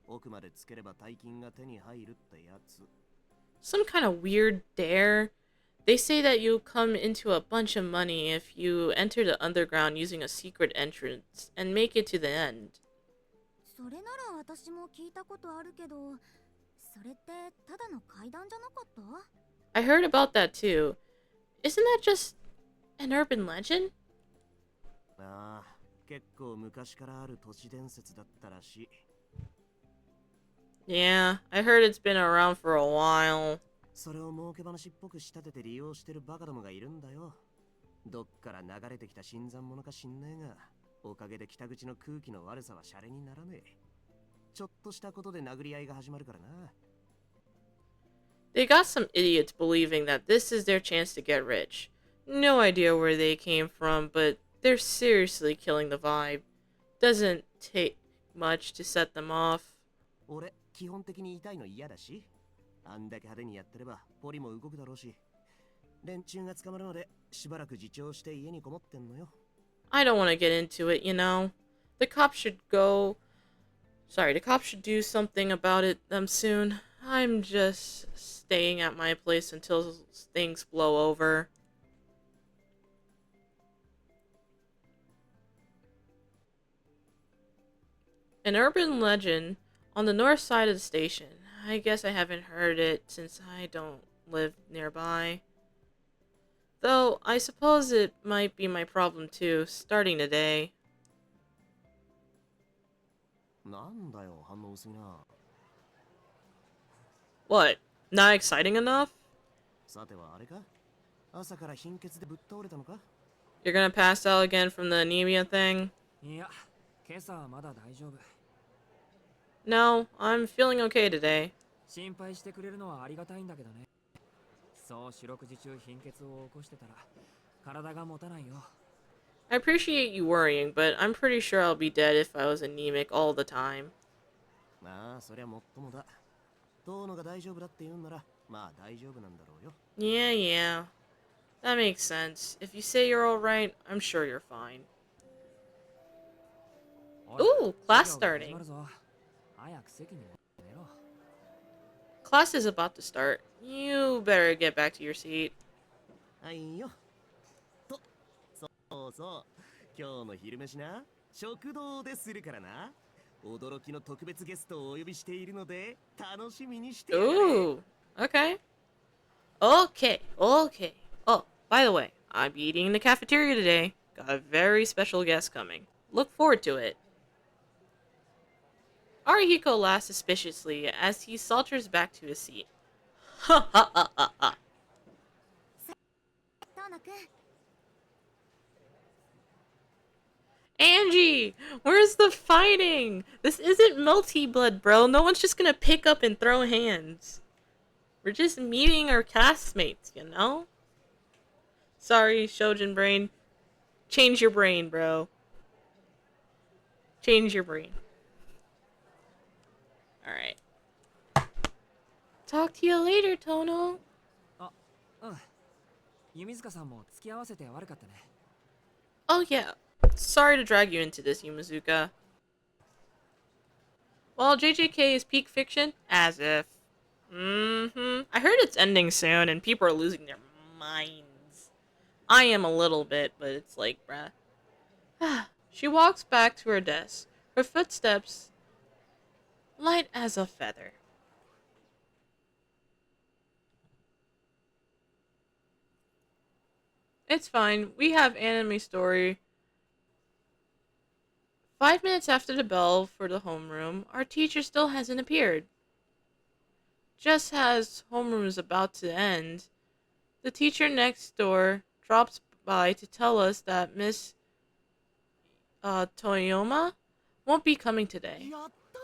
奥までつければ大金が手に入るってやつ。Some kind of weird dare. They say that you come into a bunch of money if you enter the underground using a secret entrance and make it to the end. それなら私も聞いたことあるけど、それってただの階段じゃなかった？ I heard about that too. Isn't that just an urban legend? ああ、結構昔からある都市伝説だったらしい。Yeah, I heard it's been around for a while. それを儲け話っぽく仕立てて利用してるバカどもがいるんだよ。どっから流れてきた新参者か知んねえが、おかげで北口の空気の悪さはシャレにならねえ。ちょっとしたことで殴り合いが始まるからな。They got some idiots believing that this is their chance to get rich. No idea where they came from, but they're seriously killing the vibe. Doesn't take much to set them off. 俺、基本的に痛いの嫌だし、あんだけ派手にやってればポリも動くだろうし、連中が捕まるのでしばらく自重して家にこもってんのよ。I don't want to get into it, you know. The cops should go. Sorry, the cops should do something about it them soon. I'm just staying at my place until things blow over. An urban legend on the north side of the station. I guess I haven't heard it since I don't live nearby. Though, I suppose it might be my problem too, starting today. なんだよ、反応薄いな。What? Not exciting enough? さてはあれか？朝から貧血でぶっ倒れたのか？ You're gonna pass out again from the anemia thing? いや、今朝はまだ大丈夫。 No, I'm feeling okay today. 心配してくれるのはありがたいんだけどね。そう四六時中貧血を起こしてたら体が持たないよ。 I appreciate you worrying, but I'm pretty sure I'll be dead if I was anemic all the time. まあ、そりゃもっともだ。遠野が大丈夫だって言うんなら、まあ大丈夫なんだろうよ。Yeah, yeah. That makes sense. If you say you're alright, I'm sure you're fine. おい Ooh, class 授業が始 starting. まるぞ。早く席に寝ろ。 Class is about to start. You better get back to your seat. はいよ。と、そうそう。今日の昼飯な、食堂でするからな。驚きの特別ゲストをお呼びしているので、楽しみにしてやれ。 Ooh, okay. Okay, okay. Oh, by the way, I'm eating in the cafeteria today. Got a very special guest coming. Look forward to it. Arihiko laughs suspiciously as he saunters back to his seat. Ha ha ha ha ha. 遠野くん、 Angie, where's the fighting? This isn't melty blood, bro. No one's just gonna pick up and throw hands. We're just meeting our classmates, you know? Sorry, Shojin brain. Change your brain, bro. Change your brain. Alright. Talk to you later, Tono. うん。弓塚さんも付き合わせて悪かったね。 Oh yeah, Sorry to drag you into this, Yumazuka. Well, JJK is peak fiction? As if. I heard it's ending soon and people are losing their minds. I am a little bit, but it's like, bruh. She walks back to her desk, her footsteps light as a feather. It's fine. We have anime story. 5 minutes after the bell for the homeroom, our teacher still hasn't appeared. Just as homeroom is about to end, the teacher next door drops by to tell us that Miss Toyoma won't be coming today. やった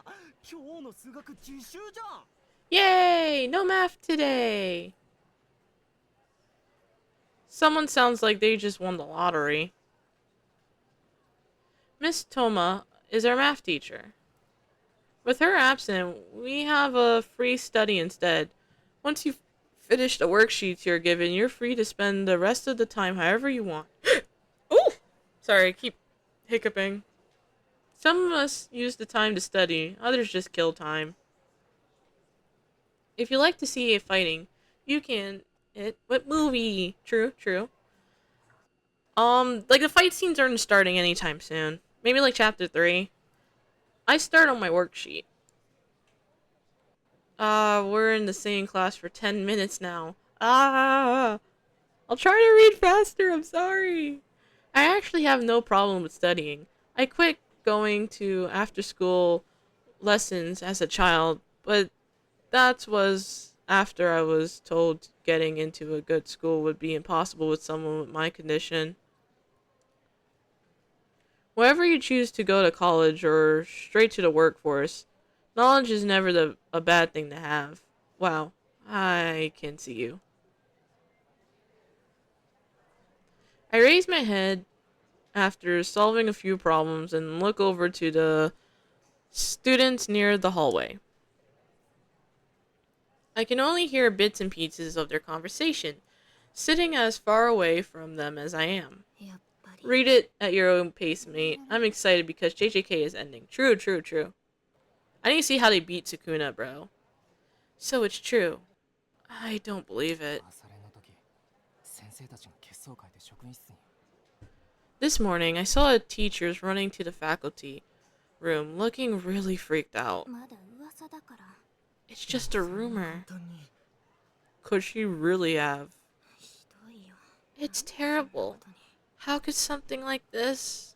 ー今日の数学自習じゃん Yay! No math today! Someone sounds like they just won the lottery. Miss Toma is our math teacher. With her absent, we have a free study instead. Once you finish the worksheets you're given, you're free to spend the rest of the time however you want. Oh! Sorry, I keep hiccuping. Some of us use the time to study, others just kill time. If you like to see it fighting, you can. What movie? True, true. Like the fight scenes aren't starting anytime soon. Maybe like chapter 3. I start on my worksheet. We're in the same class for 10 minutes now. I'll try to read faster, I'm sorry. I actually have no problem with studying. I quit going to after school lessons as a child, but that was after I was told getting into a good school would be impossible with someone with my condition. Wherever you choose to go to college or straight to the workforce, knowledge is never a bad thing to have. Wow, I can see you. I raise my head after solving a few problems and look over to the students near the hallway. I can only hear bits and pieces of their conversation, sitting as far away from them as I am. やっぱり Read it at your own pace, mate. I'm excited because JJK is ending. True, true, true. I need to see how they beat Sukuna, bro. So it's true. I don't believe it. 朝練の時先生たちが血相を変えて職員室に This morning, I saw teachers running to the faculty room, looking really freaked out. まだ噂だから It's just a rumor. 本当に Could she really have? ひどいよ It's terrible. How could something like this?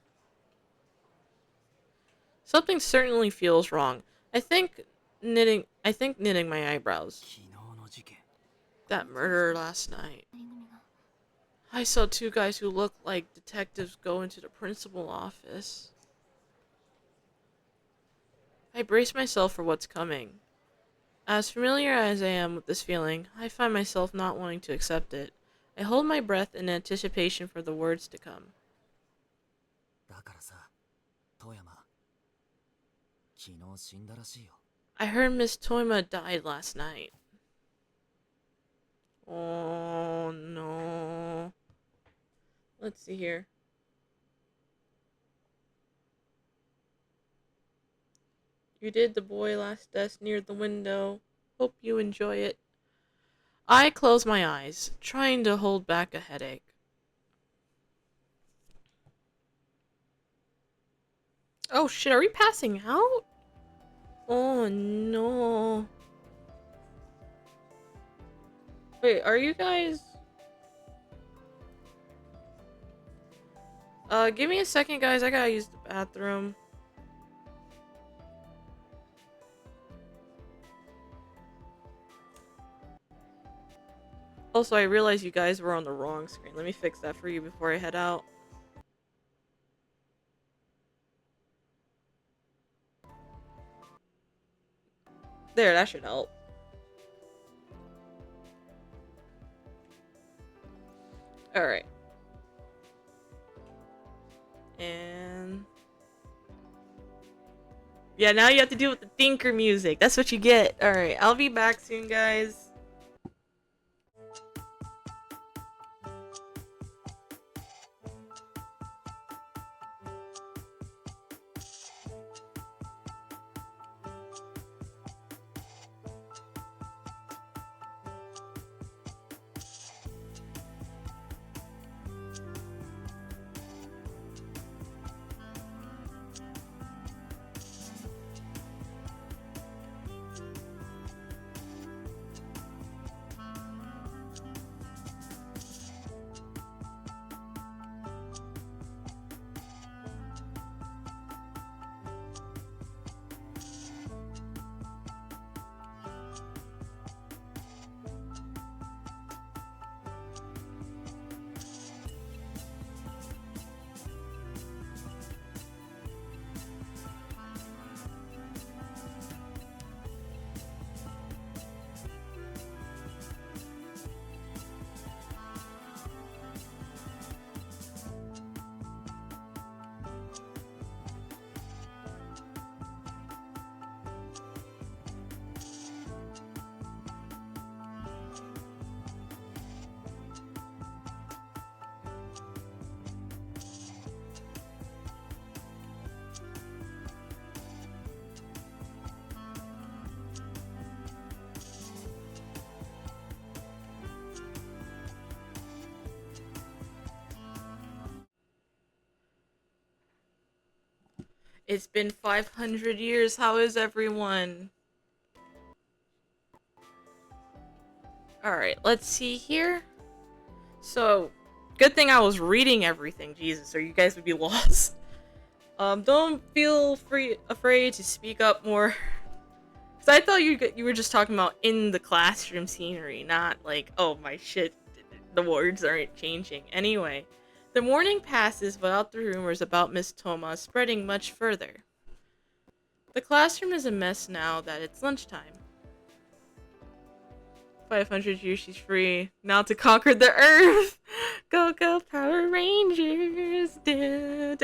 Something certainly feels wrong. I think knitting my eyebrows. 昨日の事件 That murder last night. 二人組が I saw two guys who looked like detectives go into the principal office. I brace myself for what's coming. As familiar as I am with this feeling, I find myself not wanting to accept it. I hold my breath in anticipation for the words to come. だからさ遠山昨日死んだらしいよ I heard Miss Toima died last night. Oh no. Let's see here. You did the boy last desk near the window. Hope you enjoy it. I close my eyes, trying to hold back a headache. Oh shit, are we passing out? Oh no. Wait, are you guys... give me a second, guys. I gotta use the bathroom. Also, I realized you guys were on the wrong screen. Let me fix that for you before I head out. There, that should help. Alright. And... yeah, now you have to deal with the thinker music. That's what you get. Alright, I'll be back soon, guys. It's been 500 years. How is everyone? Alright, let's see here. So, good thing I was reading everything, Jesus, or you guys would be lost. Don't feel afraid to speak up more. Cause I thought you were just talking about in the classroom scenery, not like, oh my shit, the words aren't changing. Anyway, the morning passes without the rumors about Miss Toma spreading much further. The classroom is a mess now that it's lunchtime. 500 years she's free, now to conquer the earth. Go go Power Rangers.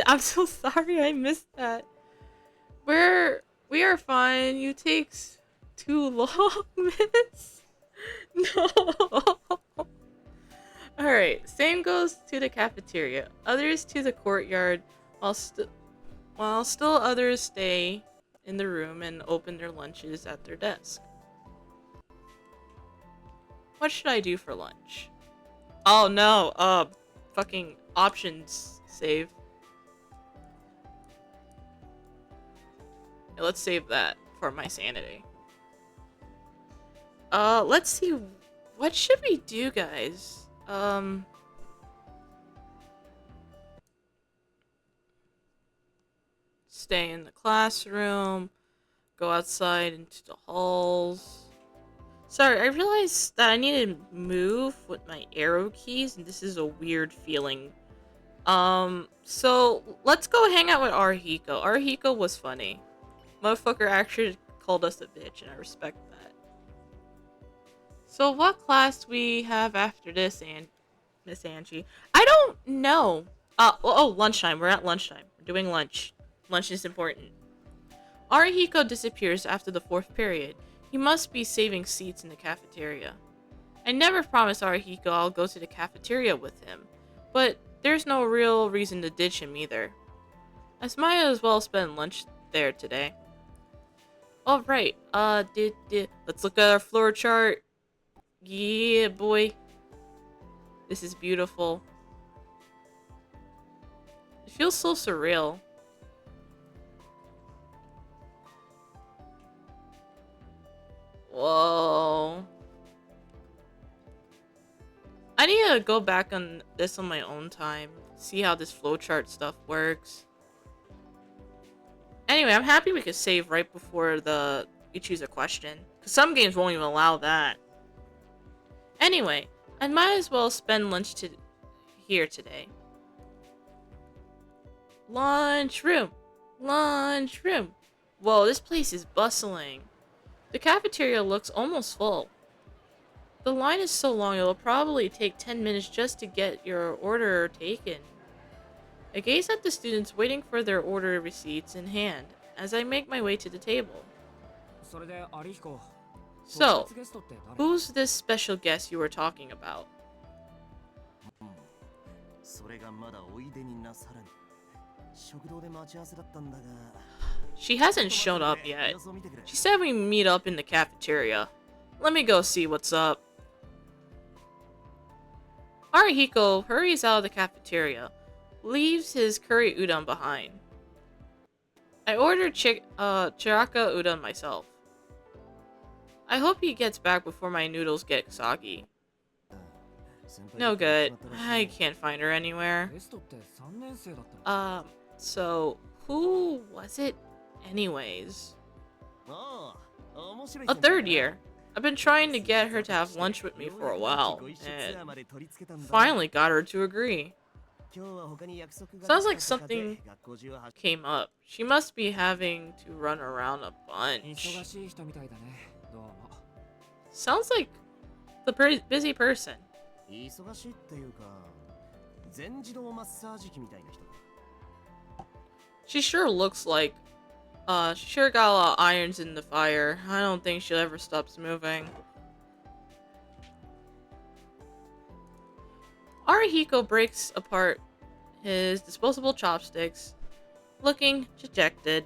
I'm so sorry I missed that. We are fine. You takes too long, miss. No. Alright, same goes to the cafeteria. Others to the courtyard, while still others stay in the room and open their lunches at their desk. What should I do for lunch? Oh no, fucking options save. Yeah, let's save that for my sanity. Let's see. What should we do, guys? Stay in the classroom. Go outside into the halls. Sorry, I realized that I need to move with my arrow keys, and this is a weird feeling. So let's go hang out with Arihiko. Arihiko was funny. Motherfucker actually called us a bitch, and I respect that. So what class we have after this, Miss Angie? I don't know. Oh, lunchtime. We're at lunchtime. We're doing lunch. Lunch is important. Arihiko disappears after the 4th period. He must be saving seats in the cafeteria. I never promised Arihiko I'll go to the cafeteria with him, but there's no real reason to ditch him either. I might as well spend lunch there today. Alright, let's look at our floor chart. Yeah, boy. This is beautiful. It feels so surreal. Whoa. I need to go back on this on my own time. See how this flowchart stuff works. Anyway, I'm happy we could save right before we choose a question. Because some games won't even allow that. Anyway, I might as well spend lunch here today. Lunchroom! Lunchroom! Whoa, this place is bustling. The cafeteria looks almost full. The line is so long it'll probably take 10 minutes just to get your order taken. I gaze at the students waiting for their order receipts in hand as I make my way to the table. So, who's this special guest you were talking about? She hasn't shown up yet. She said we meet up in the cafeteria. Let me go see what's up. Arihiko hurries out of the cafeteria, leaves his curry udon behind. I ordered chiraka udon myself. I hope he gets back before my noodles get soggy. No good. I can't find her anywhere. So who was it anyways? A 3rd year. I've been trying to get her to have lunch with me for a while, and finally got her to agree. Sounds like something came up. She must be having to run around a bunch. Sounds like the busy person. She sure looks like she sure got a lot of irons in the fire. I don't think she'll ever stop moving. Arihiko breaks apart his disposable chopsticks, looking dejected.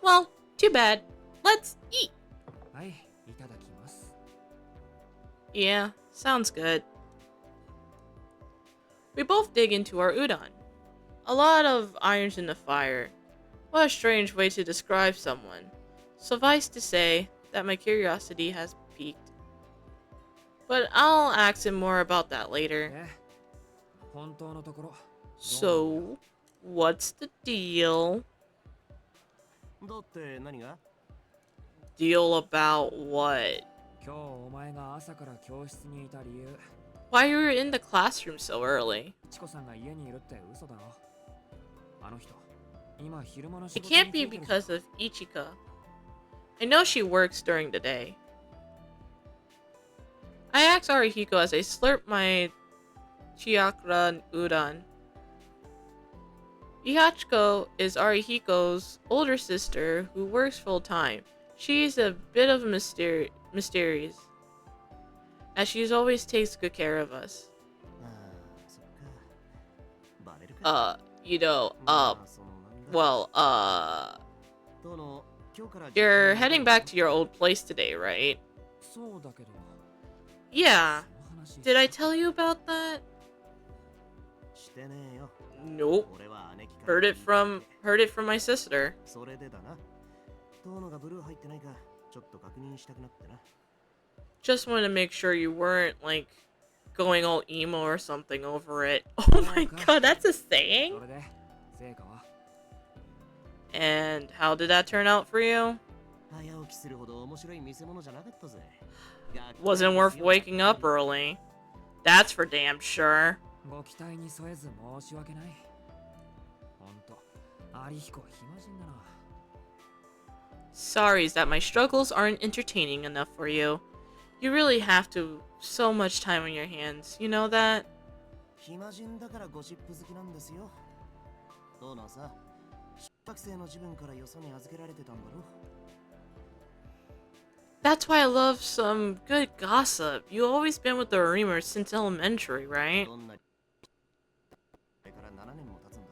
Well, too bad. Let's eat. Yeah, sounds good. We both dig into our udon. A lot of irons in the fire. What a strange way to describe someone. Suffice to say that my curiosity has piqued. But I'll ask him more about that later. で、本当のところ、So, what's the deal? だって何が？ Deal about what? 今日お前が朝から教室にいた理由、 Why you were in the classroom so early? チコさんが家にいるって嘘だろ。あの人、今昼間の仕 It 事に can't be ついてる because of Ichika. I know she works during the day. I asked Arihiko as I slurped my Chiakra udon. Ihachiko is Arihiko's older sister who works full-time. She's a bit of a mysterious, as she always takes good care of us. ああ、そっか。バレるか。You know, まあそのなんだ well, どの今日から you're heading back to your old place today, right? そうだけど、 Yeah. その話 Did I tell you about that? してねえよ。 Nope. 俺は姉貴から Heard it from my sister. それでだな。遠野がブルー入ってないかちょっと確認したくなってな。 Just wanted to make sure you weren't like going all emo or something over it. Oh my god, that's a saying? それで、成果は And how did that turn out for you? 早起きするほど面白い見せ物じゃなかったぜ。 Wasn't worth waking up early. That's for damn sure. ご期待に添えず申し訳ない。ほんと、有彦暇人だな。 Sorry is that my struggles aren't entertaining enough for you. You really have to so much time on your hands, you know that? 暇人だからゴシップ好きなんですよ。遠野さ、小学生の自分からよそに預けられてたんだろ。 That's why I love some good gossip. You've always been with the Reamers since elementary, right? どんなあれから7年も経つんだ。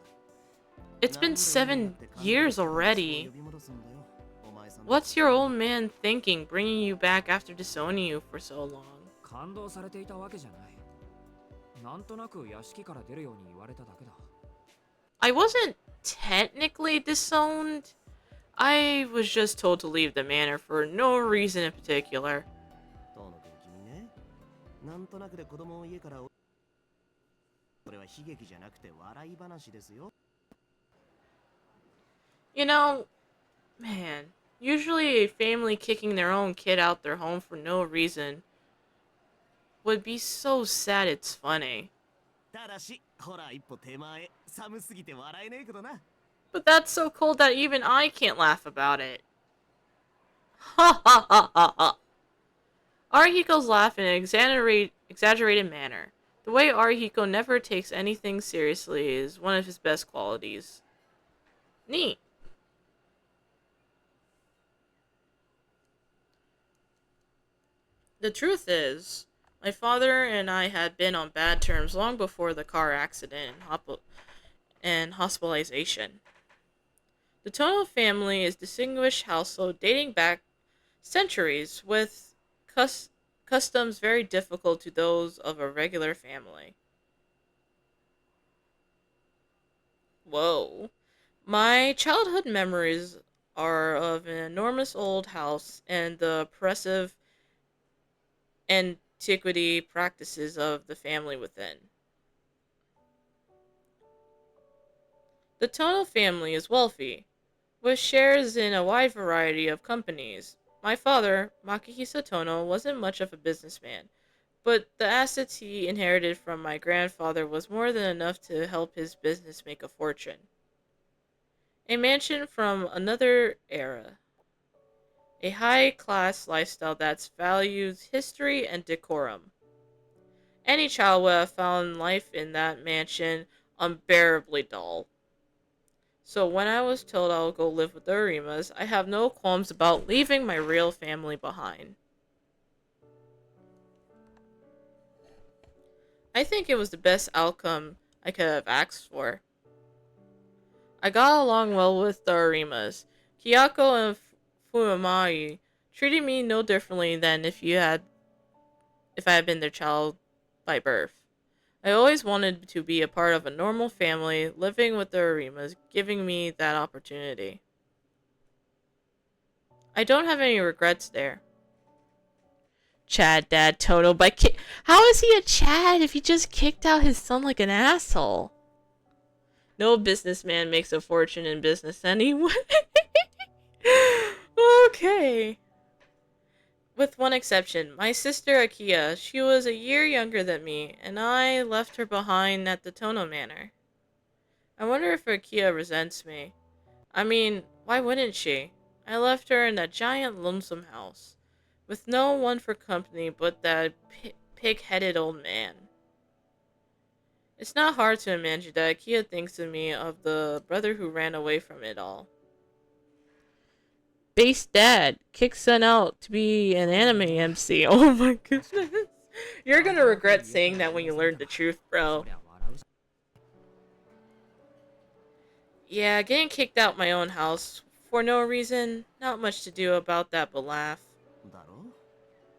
It's been 7 years already. 呼び戻すんだよ。お前さん What's your old man thinking, bringing you back after disowning you for so long? 感動されていたわけじゃない。なんとなく屋敷から出るように言われただけだ。 I wasn't technically disowned. I was just told to leave the manor for no reason in particular. 遠野君君ね。なんとなくで子供を家からこれは悲劇じゃなくて笑い話ですよ。 You know, man, usually a family kicking their own kid out their home for no reason would be so sad it's funny. ただし、ほら一歩手前、寒すぎて笑えねえけどな。 But that's so cold that even I can't laugh about it. Ha ha ha ha ha. Arihiko's laugh in an exaggerated manner. The way Arihiko never takes anything seriously is one of his best qualities. Neat. The truth is, my father and I had been on bad terms long before the car accident and hospitalization. The Tono family is a distinguished household dating back centuries, with customs very difficult to those of a regular family. Whoa. My childhood memories are of an enormous old house and the oppressive antiquity practices of the family within. The Tono family is wealthy, with shares in a wide variety of companies. My father, Makihisa Tono, wasn't much of a businessman, but the assets he inherited from my grandfather was more than enough to help his business make a fortune. A mansion from another era. A high-class lifestyle that values history and decorum. Any child would have found life in that mansion unbearably dull. So when I was told I'll go live with the Arimas, I have no qualms about leaving my real family behind. I think it was the best outcome I could have asked for. I got along well with the Arimas. Kiyako and Fumamai treated me no differently than if I had been their child by birth. I always wanted to be a part of a normal family, living with the Arimas, giving me that opportunity. I don't have any regrets there. Chad Dad Toto by how is he a Chad if he just kicked out his son like an asshole? No businessman makes a fortune in business anyway. Okay. With one exception, my sister Akia. She was a year younger than me, and I left her behind at the Tono Manor. I wonder if Akia resents me. I mean, why wouldn't she? I left her in that giant lonesome house, with no one for company but that pig-headed old man. It's not hard to imagine that Akia thinks of me of the brother who ran away from it all. Base dad kicks son out to be an anime MC. Oh my goodness. You're gonna regret saying that when you learn the truth, bro. Yeah, getting kicked out my own house for no reason. Not much to do about that but laugh. だろ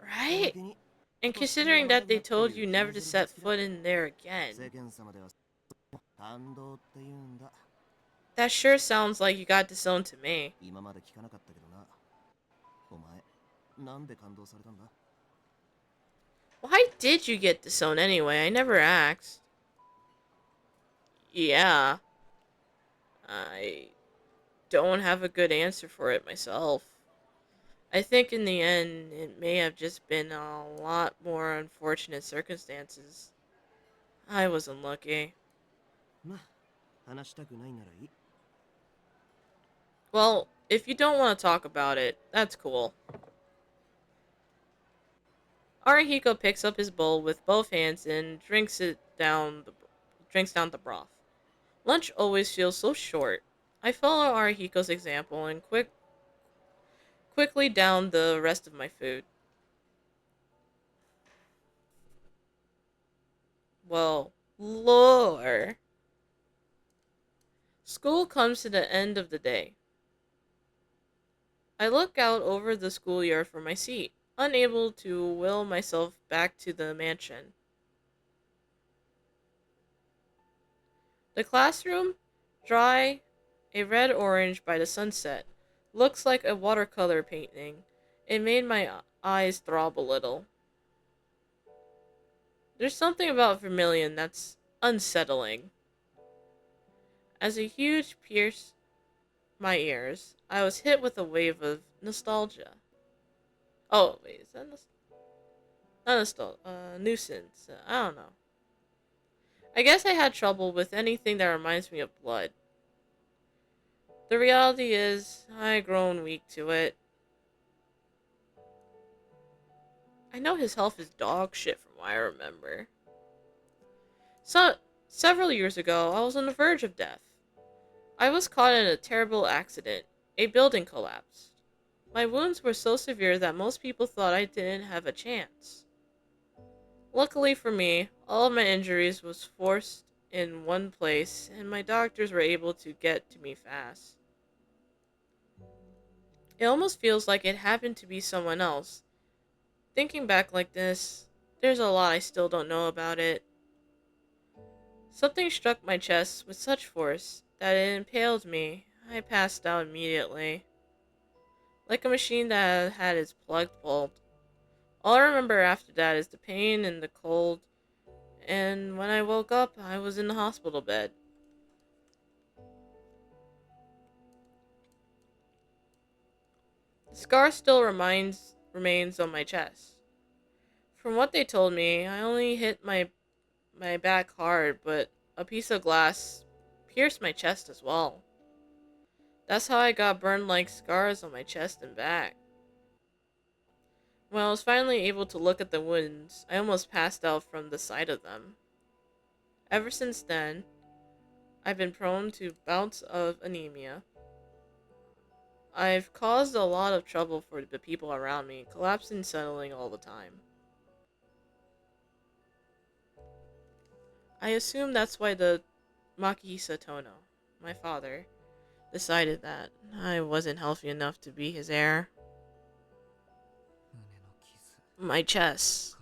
Right? And considering that they told you never to set foot in there again. 世間様では感動って言うんだ。 That sure sounds like you got disowned to me. 今まで聞かなかったけどな。お前、なんで感動されたんだ？ Why did you get disowned anyway? I never asked. Yeah. I don't have a good answer for it myself. I think in the end, it may have just been a lot more unfortunate circumstances. I was unlucky. まあ、話したくないならいい。 Well, if you don't want to talk about it, that's cool. Arihiko picks up his bowl with both hands and drinks down the broth. Lunch always feels so short. I follow Arihiko's example and quickly down the rest of my food. Well, lore. School comes to the end of the day. I look out over the schoolyard for my seat, unable to will myself back to the mansion. The classroom, dry, a red-orange by the sunset, looks like a watercolor painting. It made my eyes throb a little. There's something about Vermilion that's unsettling. As a huge pierced my ears, I was hit with a wave of nostalgia. Oh, wait, is that not nostalgia? Nuisance. I don't know. I guess I had trouble with anything that reminds me of blood. The reality is, I've grown weak to it. I know his health is dog shit from what I remember. Several years ago, I was on the verge of death. I was caught in a terrible accident. A building collapsed. My wounds were so severe that most people thought I didn't have a chance. Luckily for me, all of my injuries was forced in one place, and my doctors were able to get to me fast. It almost feels like it happened to be someone else. Thinking back like this, there's a lot I still don't know about it. Something struck my chest with such force that it impaled me. I passed out immediately. Like a machine that had its plug pulled. All I remember after that is the pain and the cold, and when I woke up, I was in the hospital bed. The scar still remains on my chest. From what they told me, I only hit my back hard, but a piece of glass pierced my chest as well. That's how I got burned like scars on my chest and back. When I was finally able to look at the wounds, I almost passed out from the sight of them. Ever since then, I've been prone to bouts of anemia. I've caused a lot of trouble for the people around me, collapsing and settling all the time. I assume that's why the Makihisa Tono, my father, decided that I wasn't healthy enough to be his heir. My chest.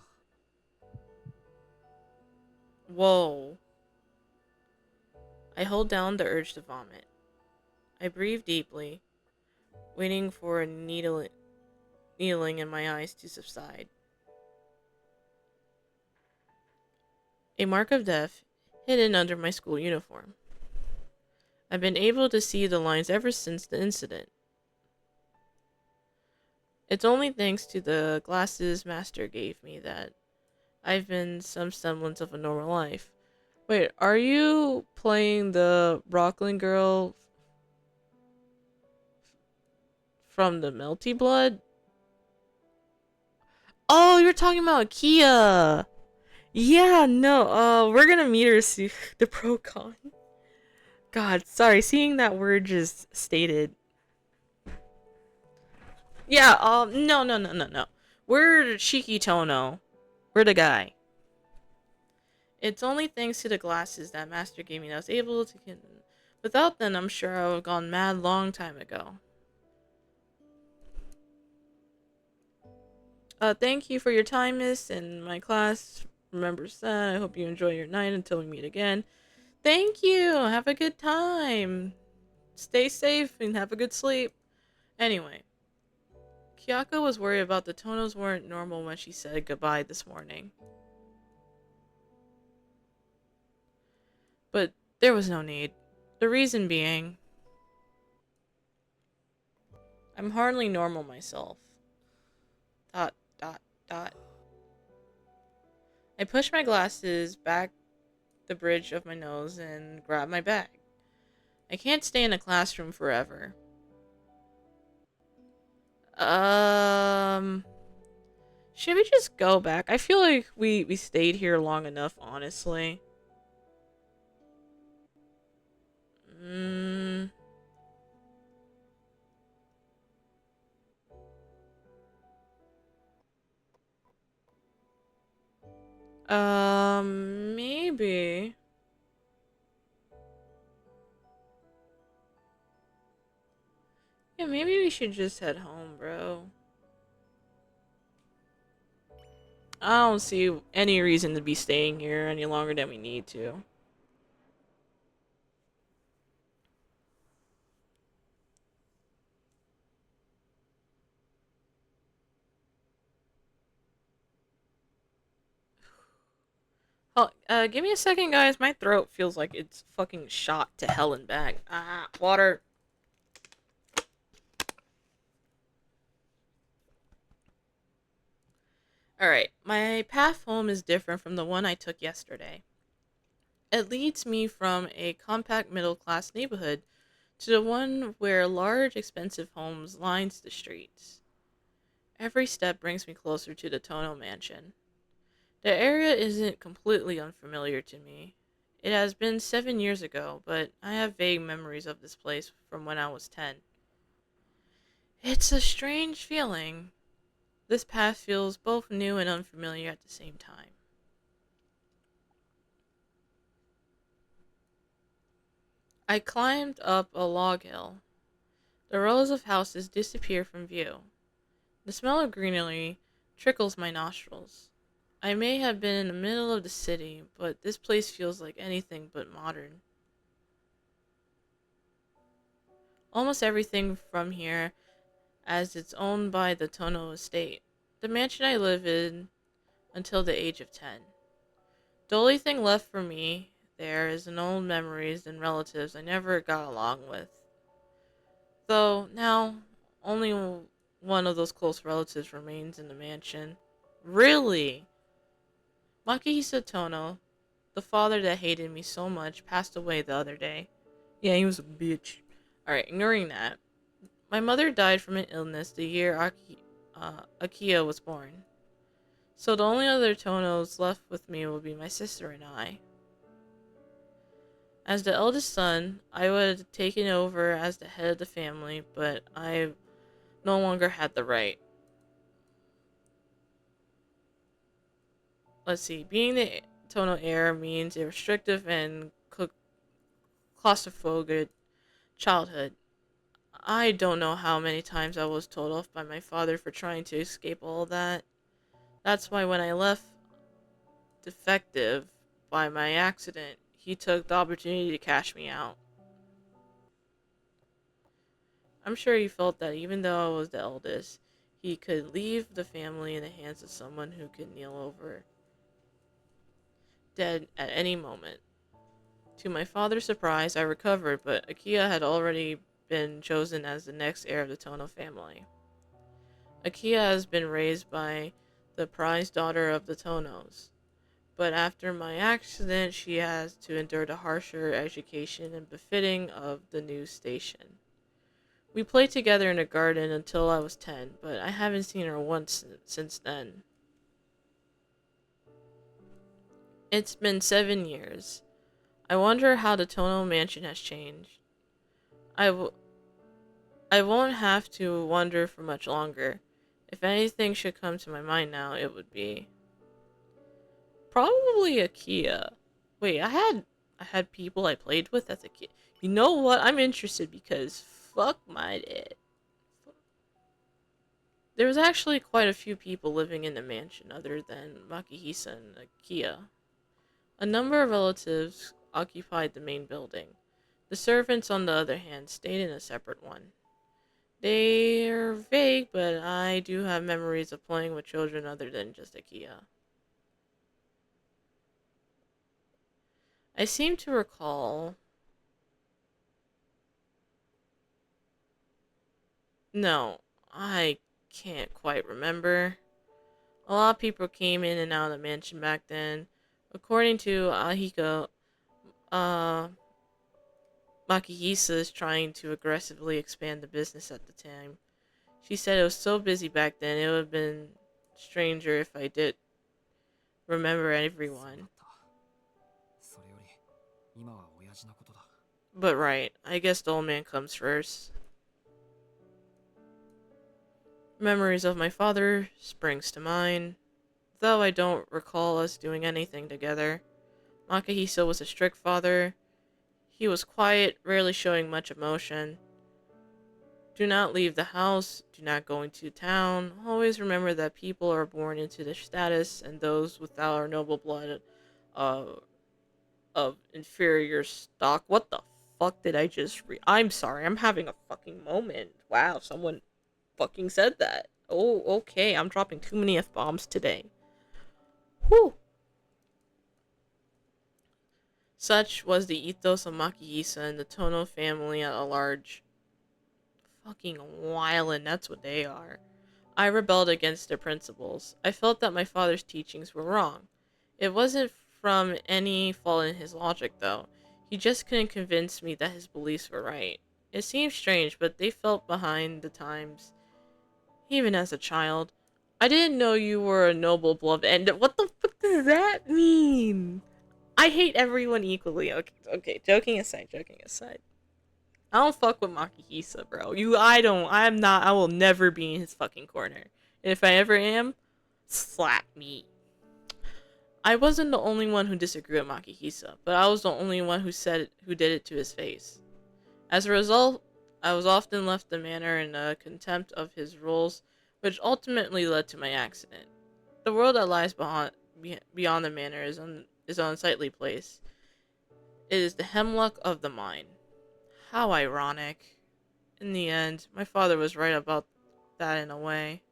Whoa. I hold down the urge to vomit. I breathe deeply, waiting for a needling in my eyes to subside. A mark of death hidden under my school uniform. I've been able to see the lines ever since the incident. It's only thanks to the glasses Master gave me that I've been some semblance of a normal life. Wait, are you playing the Brooklyn girl from the Melty Blood? Oh, you're talking about Kia. Yeah, no, we're gonna meet her soon. The Procon. God, sorry, seeing that word just stated. Yeah, no, no, no, no, no. We're Shiki Tono. We're the guy. It's only thanks to the glasses that Master gave me that I was able to get. Without them, I'm sure I would have gone mad long time ago. Thank you for your time, miss, and my class remembers that. I hope you enjoy your night until we meet again. Thank you. Have a good time. Stay safe and have a good sleep. Anyway, Kyoko was worried about the tonos weren't normal when she said goodbye this morning. But there was no need. The reason being, I'm hardly normal myself. Dot, dot, dot. I pushed my glasses back the bridge of my nose and grabbed my bag. I can't stay in a classroom forever. Should we just go back? I feel like we stayed here long enough, honestly. Mm, maybe. Yeah, maybe we should just head home, bro. I don't see any reason to be staying here any longer than we need to. Oh, give me a second, guys. My throat feels like it's fucking shot to hell and back. Ah, water. Alright, my path home is different from the one I took yesterday. It leads me from a compact middle class neighborhood to the one where large, expensive homes lines the streets. Every step brings me closer to the Tono mansion. The area isn't completely unfamiliar to me. It has been 7 years ago, but I have vague memories of this place from when I was 10. It's a strange feeling. This path feels both new and unfamiliar at the same time. I climbed up a log hill. The rows of houses disappear from view. The smell of greenery trickles my nostrils. I may have been in the middle of the city, but this place feels like anything but modern. Almost everything from here as it's owned by the Tono estate, the mansion I live in until the age of 10. The only thing left for me there is an old memories and relatives I never got along with. Though now only one of those close relatives remains in the mansion. Really? Makihisa Tono, the father that hated me so much, passed away the other day. Yeah, he was a bitch. Alright, ignoring that. My mother died from an illness the year Akiya was born. So the only other Tonos left with me will be my sister and I. As the eldest son, I would have taken over as the head of the family, but I no longer had the right. Let's see, being the Tono heir means a restrictive and claustrophobic childhood. I don't know how many times I was told off by my father for trying to escape all that. That's why when I left defective, by my accident. He took the opportunity to cash me out. I'm sure he felt that even though I was the eldest, he could leave the family in the hands of someone who could kneel over dead at any moment. To my father's surprise, I recovered, but Akia had already been chosen as the next heir of the Tono family. Akia has been raised by the prized daughter of the Tonos, but after my accident, she has to endure the harsher education and befitting of the new station. We played together in the garden until I was 10, but I haven't seen her once since then. It's been 7 years. I wonder how the Tono mansion has changed. I won't have to wonder for much longer. If anything should come to my mind now, it would be probably a Kia. Wait, I had people I played with as a kid. You know what? I'm interested because fuck my dad. There was actually quite a few people living in the mansion other than Makihisa and Akia. A number of relatives occupied the main building. The servants, on the other hand, stayed in a separate one. They're vague, but I do have memories of playing with children other than just Akia. I seem to recall. No, I can't quite remember. A lot of people came in and out of the mansion back then. According to Ahiko, uh, Makihisa is trying to aggressively expand the business at the time. She said it was so busy back then, it would have been stranger if I did remember そうだっ everyone. た。それより、今は親父のことだ。But right, I guess the old man comes first. Memories of my father springs to mind, though I don't recall us doing anything together. Makihisa was a strict father. He was quiet, rarely showing much emotion. Do not leave the house, do not go into town. Always remember that people are born into this status, and those without our noble blood uh, of inferior stock. What the fuck did I just read? I'm sorry, I'm having a fucking moment. Wow, someone fucking said that. Oh, okay, I'm dropping too many F-bombs today. Whew. Such was the ethos of Makihisa and the Tono family at large. Fucking wildin', that's what they are. I rebelled against their principles. I felt that my father's teachings were wrong. It wasn't from any fault in his logic, though. He just couldn't convince me that his beliefs were right. It seemed strange, but they felt behind the times, even as a child. I didn't know you were a noble beloved, and what the fuck does that mean? I hate everyone equally. Okay, okay, joking aside, joking aside. I don't fuck with Makihisa, bro. I will never be in his fucking corner. And if I ever am, slap me. I wasn't the only one who disagreed with Makihisa, but I was the only one who did it to his face. As a result, I was often left the manor in a contempt of his rules, which ultimately led to my accident. The world that lies beyond the manor is an unsightly place. It is the hemlock of the mind. How ironic. In the end, my father was right about that in a way.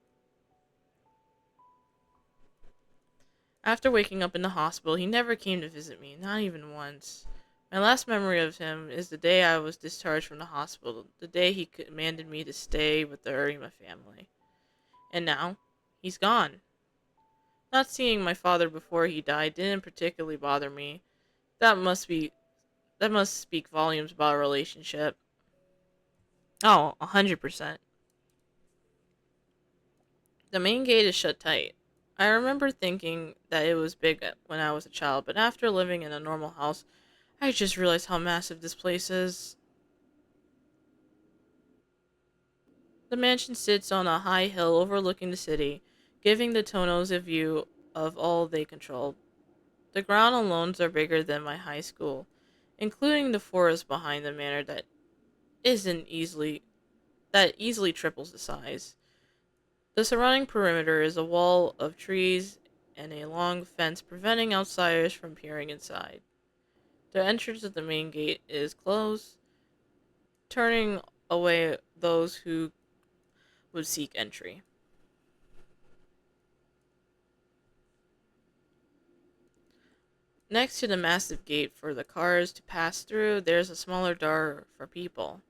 After waking up in the hospital, he never came to visit me, not even once. My last memory of him is the day I was discharged from the hospital, the day he commanded me to stay with the Urima family. And now, he's gone. Not seeing my father before he died didn't particularly bother me. That must be that must speak volumes about our relationship. Oh, 100%. The main gate is shut tight. I remember thinking that it was big when I was a child, but after living in a normal house, I just realized how massive this place is. The mansion sits on a high hill overlooking the city, giving the Tonos a view of all they control. The ground and lawns are bigger than my high school, including the forest behind the manor isn't easily that easily triples the size. The surrounding perimeter is a wall of trees and a long fence preventing outsiders from peering inside. The entrance of the main gate is closed, turning away those who would seek entry. Next to the massive gate for the cars to pass through, there's a smaller door for people.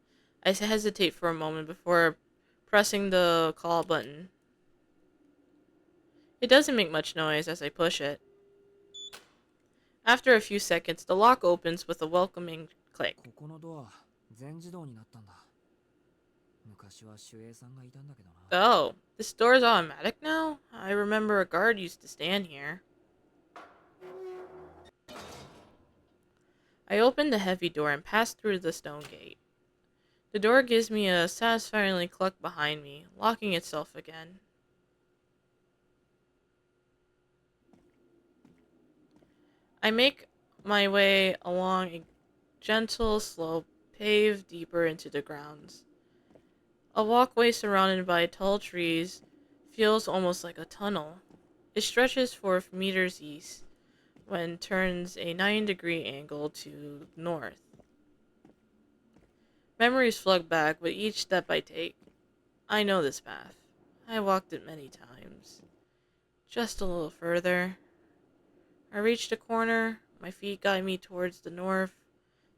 I hesitate for a moment before pressing the call button. It doesn't make much noise as I push it. After a few seconds, the lock opens with a welcoming click. ここのドア全自動になったんだ。昔は守衛さんがいたんだけどな。Oh, this door is automatic now? I remember a guard used to stand here. I opened the heavy door and passed through the stone gate. The door gives me a satisfyingly cluck behind me, locking itself again. I make my way along a gentle slope paved deeper into the grounds. A walkway surrounded by tall trees feels almost like a tunnel. It stretches for meters east, when turns a 90-degree angle to north. Memories flood back with each step I take. I know this path. I walked it many times. Just a little further. I reached a corner. My feet guide me towards the north.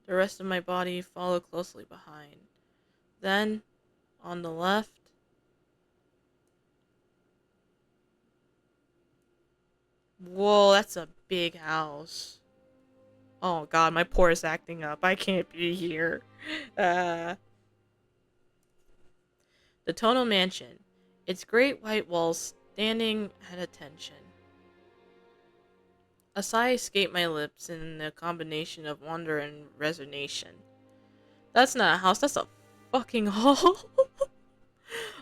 The rest of my body follow closely behind. Then, on the left, whoa, that's a big house. Oh god, my pore is acting up. I can't be here. The Tono Mansion. Its great white walls standing at attention. A sigh escaped my lips in a combination of wonder and resignation. That's not a house, that's a fucking hall.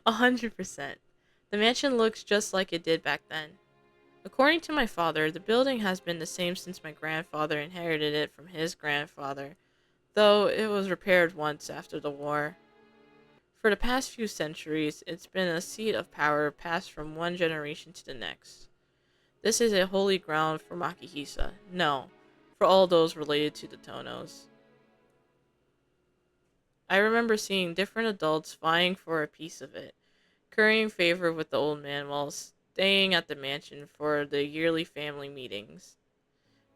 100%. The mansion looks just like it did back then. According to my father, the building has been the same since my grandfather inherited it from his grandfather, though it was repaired once after the war. For the past few centuries, it's been a seat of power passed from one generation to the next. This is a holy ground for Makihisa. No, for all those related to the Tonos. I remember seeing different adults vying for a piece of it, currying favor with the old man while staying at the mansion for the yearly family meetings.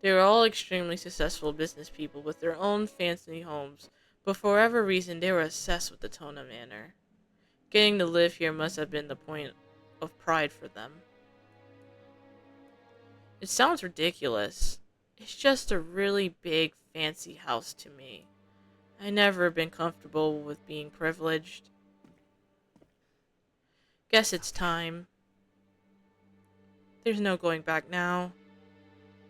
They were all extremely successful business people with their own fancy homes, but for whatever reason they were obsessed with the Tona Manor. Getting to live here must have been the point of pride for them. It sounds ridiculous. It's just a really big, fancy house to me. I never been comfortable with being privileged. Guess it's time. There's no going back now.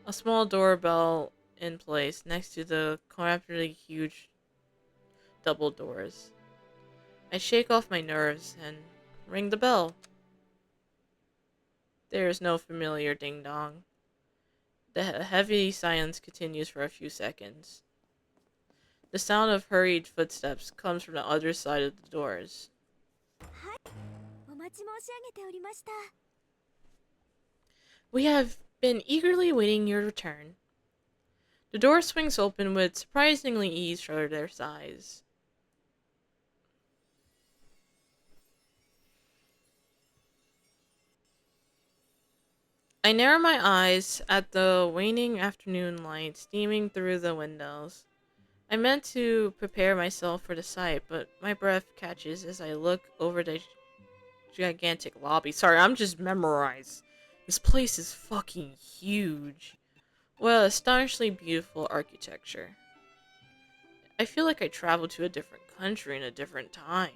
A small doorbell in place next to the comfortably huge double doors. I shake off my nerves and ring the bell. There is no familiar ding-dong. The heavy silence continues for a few seconds. The sound of hurried footsteps comes from the other side of the doors. お待ち申し上げておりました。 We have been eagerly waiting your return. The door swings open with surprisingly ease for their size. I narrow my eyes at the waning afternoon light steaming through the windows. I meant to prepare myself for the sight, but my breath catches as I look over the gigantic lobby. Sorry, I'm just memorized. This place is fucking huge. Well, astonishingly beautiful architecture. I feel like I traveled to a different country in a different time.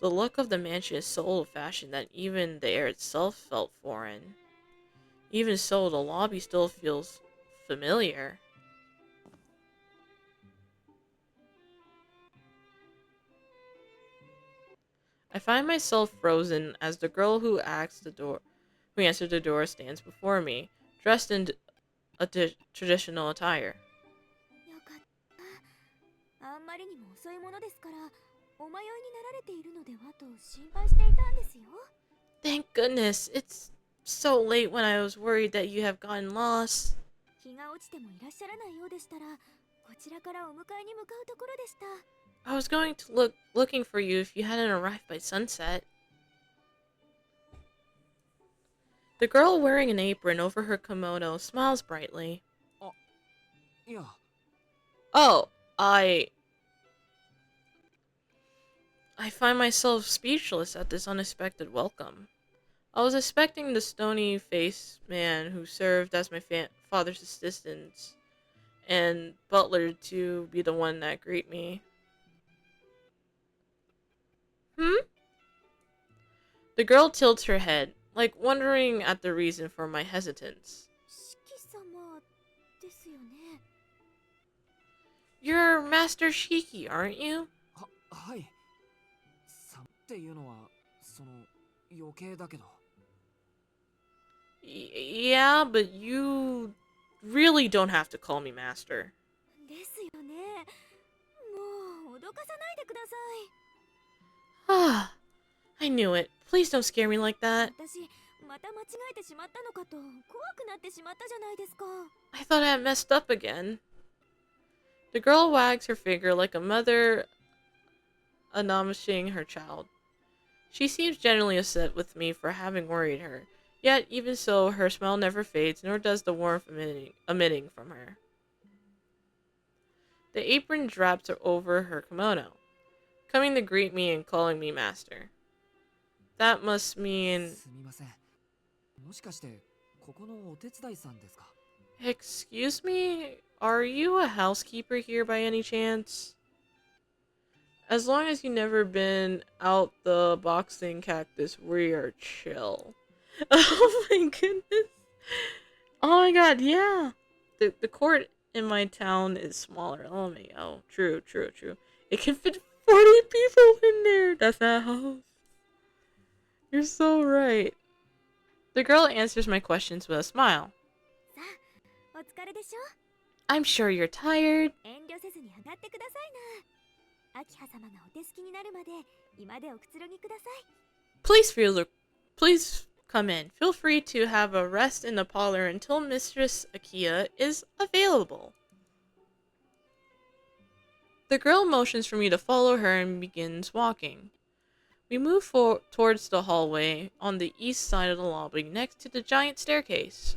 The look of the mansion is so old-fashioned that even the air itself felt foreign. Even so, the lobby still feels familiar. I find myself frozen as the girl who answered the door stands before me, dressed in traditional attire. よかった。あんまりにも遅いものですから、お迷いになられているのではと心配していたんですよ。 Thank goodness, so late when I was worried that you have gotten lost. 日が落ちてもいらっしゃらないようでしたら、こちらからお迎えに向かうところでした。 I was going to looking for you if you hadn't arrived by sunset. The girl wearing an apron over her kimono smiles brightly. いや、 Oh, I find myself speechless at this unexpected welcome. I was expecting the stony-faced man who served as my father's assistant and butler to be the one that greet me. The girl tilts her head, like wondering at the reason for my hesitance. 四季様ですよね。 You're Master Shiki, aren't you? はい。さっていうのは、余計だけど。Yeah, but you really don't have to call me Master. ですよね。もう脅かさないでください。 Ah, I knew it. Please don't scare me like that. 私また間違えてしまったのかと怖くなってしまったじゃないですか。 I thought I had messed up again. The girl wags her finger like a mother admonishing her child. She seems genuinely upset with me for having worried her. Yet, even so, her smile never fades, nor does the warmth emitting from her. The apron drapes over her kimono, coming to greet me and calling me master. That must mean... すみません。もしかしてここのお手伝いさんですか？ Excuse me? Are you a housekeeper here by any chance? As long as you've never been out the boxing cactus, we are chill. Oh my goodness. Oh my god, yeah. The court in my town is smaller. Oh, true. It can fit 40 people in there. That's a house. You're so right. The girl answers my questions with a smile. さあ、お疲れでしょ。 I'm sure you're tired. 遠慮せずに上がってくださいな。秋葉様がお手すきになるまで今でおくつろぎください。 Please come in. Feel free to have a rest in the parlor until Mistress Akia is available. The girl motions for me to follow her and begins walking. We move towards the hallway on the east side of the lobby next to the giant staircase.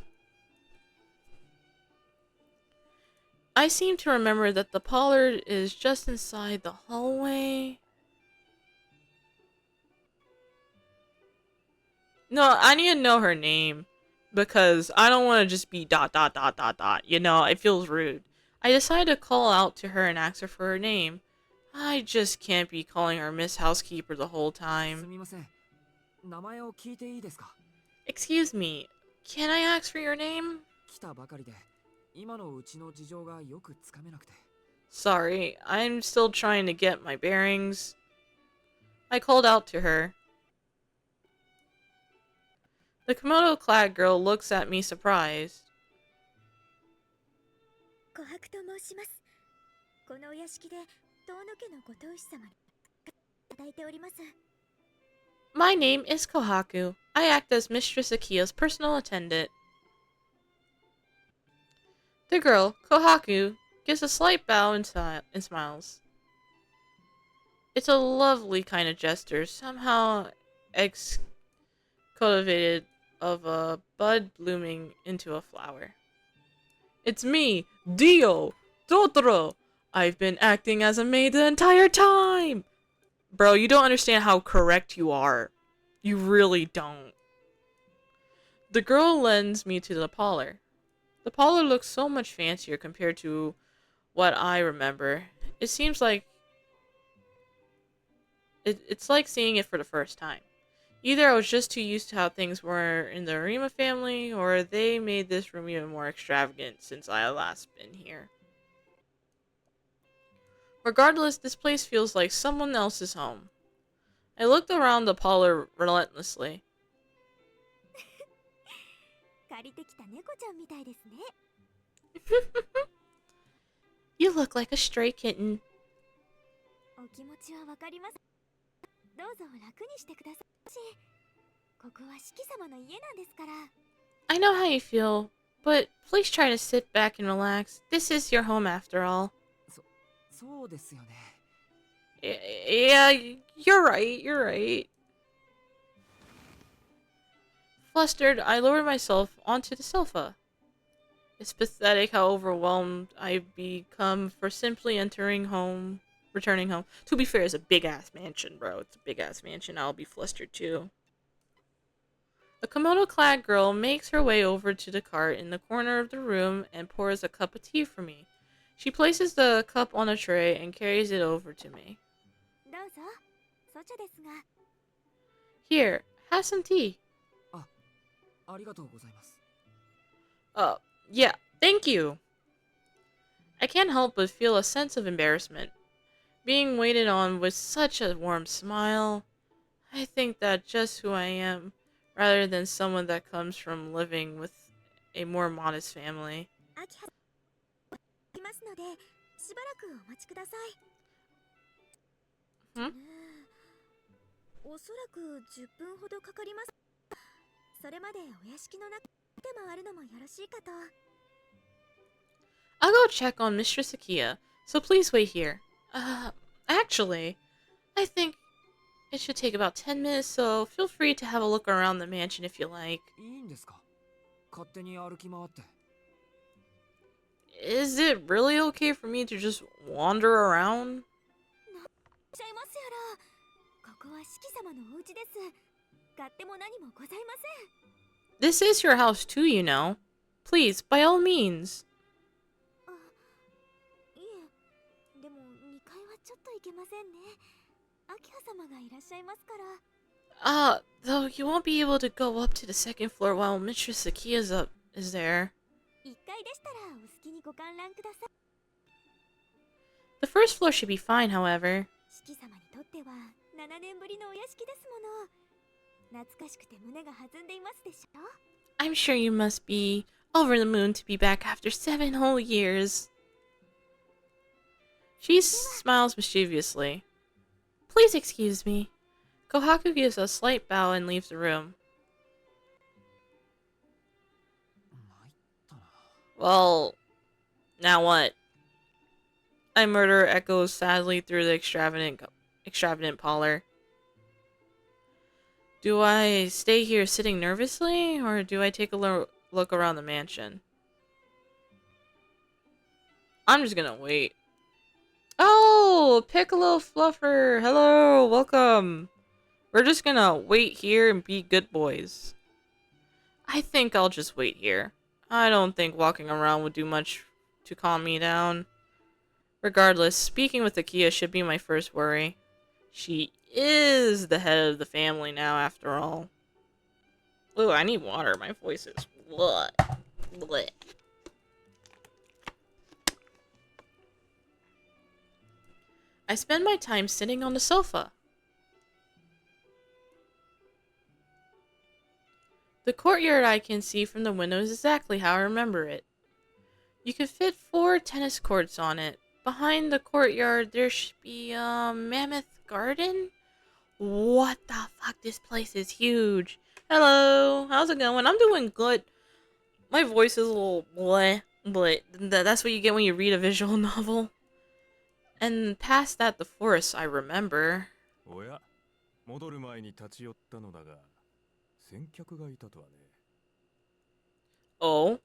I seem to remember that the parlor is just inside the hallway. No, I need to know her name. Because I don't want to just be ... You know, it feels rude. I decided to call out to her and ask her for her name. I just can't be calling her Miss Housekeeper the whole す time. みません。名前を聞いていいですか？ Excuse me, can I ask for your name? 来たばかりで、今のうちの事情がよくつかめなくて。 Sorry, I'm still trying to get my bearings. I called out to her. The kimono-clad girl looks at me surprised. 琥珀と申します。このお屋敷で遠野家のご当主様に与えております。 My name is Kohaku. I act as Mistress Akia's personal attendant. The girl, Kohaku, gives a slight bow and smiles. It's a lovely kind of gesture, somehow cultivated of a bud blooming into a flower. It's me, Dio, Totoro. I've been acting as a maid the entire time. Bro, you don't understand how correct you are. You really don't. The girl lends me to the parlor. The parlor looks so much fancier compared to what I remember. It seems like it's like seeing it for the first time. Either I was just too used to how things were in the Arima family, or they made this room even more extravagant since I had last been here. Regardless, this place feels like someone else's home. I looked around the parlor relentlessly. 借りてきた猫ちゃんみたいですね。 You look like a stray kitten. お気持ちはわかります。どうぞ楽にしてください。ここは四季様の家なんですから。 I know how you feel, but please try to sit back and relax. This is your home after all. そうですよね。Yeah, you're right, you're right. Flustered, I lowered myself onto the sofa. It's pathetic how overwhelmed I've become for simply returning home. To be fair, it's a big-ass mansion, bro. It's a big-ass mansion. I'll be flustered too. A kimono-clad girl makes her way over to the cart in the corner of the room and pours a cup of tea for me. She places the cup on a tray and carries it over to me. どうぞ。そちですが。 Here, have some tea. ありがとうございます。 Yeah, thank you. I can't help but feel a sense of embarrassment. Being waited on with such a warm smile. I think that just who I am, rather than someone that comes from living with a more modest family. 秋葉いますので、しばらくお待ちください。Hmm? おそらく10分ほどかかります。それまでお屋敷の中で回るのもよろしいかと。 I'll go check on Mistress Akia, so please wait here. Actually, I think it should take about 10 minutes, so feel free to have a look around the mansion if you like. いいんですか？勝手に歩き回って。 Is it really okay for me to just wander around? ちゃいますやら。ここは四季様のお家です。勝手も何もございません。 This is your house too, you know. Please, by all means. いえ、でも2階はちょっと行けませんね。秋葉様がいらっしゃいますから。Though you won't be able to go up to the second floor while Mistress Akia's is there. 1階でしたらお好きにご観覧ください。 The first floor should be fine, however. 四季様にとっては7年ぶりのお屋敷ですもの。懐かしくて胸が弾んでいますでしょ。 I'm sure you must be over the moon to be back after 7 whole years. She smiles mischievously. Please excuse me. Kohaku gives a slight bow and leaves the room. 参ったな。 Well, now what? I murder echoes sadly through the extravagant parlor. Do I stay here sitting nervously, or do I take a look around the mansion? I'm just gonna wait. Oh, Piccolo Fluffer! Hello, welcome! We're just gonna wait here and be good boys. I think I'll just wait here. I don't think walking around would do much to calm me down. Regardless, speaking with Akia should be my first worry. She is the head of the family now, after all. Ooh, I need water. My voice is bleh. Bleh. I spend my time sitting on the sofa. The courtyard I can see from the window is exactly how I remember it. You could fit 4 tennis courts on it. Behind the courtyard, there should be a mammoth garden? What the fuck? This place is huge. Hello, how's it going? I'm doing good. My voice is a little bleh, but that's what you get when you read a visual novel. And past that, the forest I remember. おや、戻る前に立ち寄ったのだが、先客がいたとはね。Oh?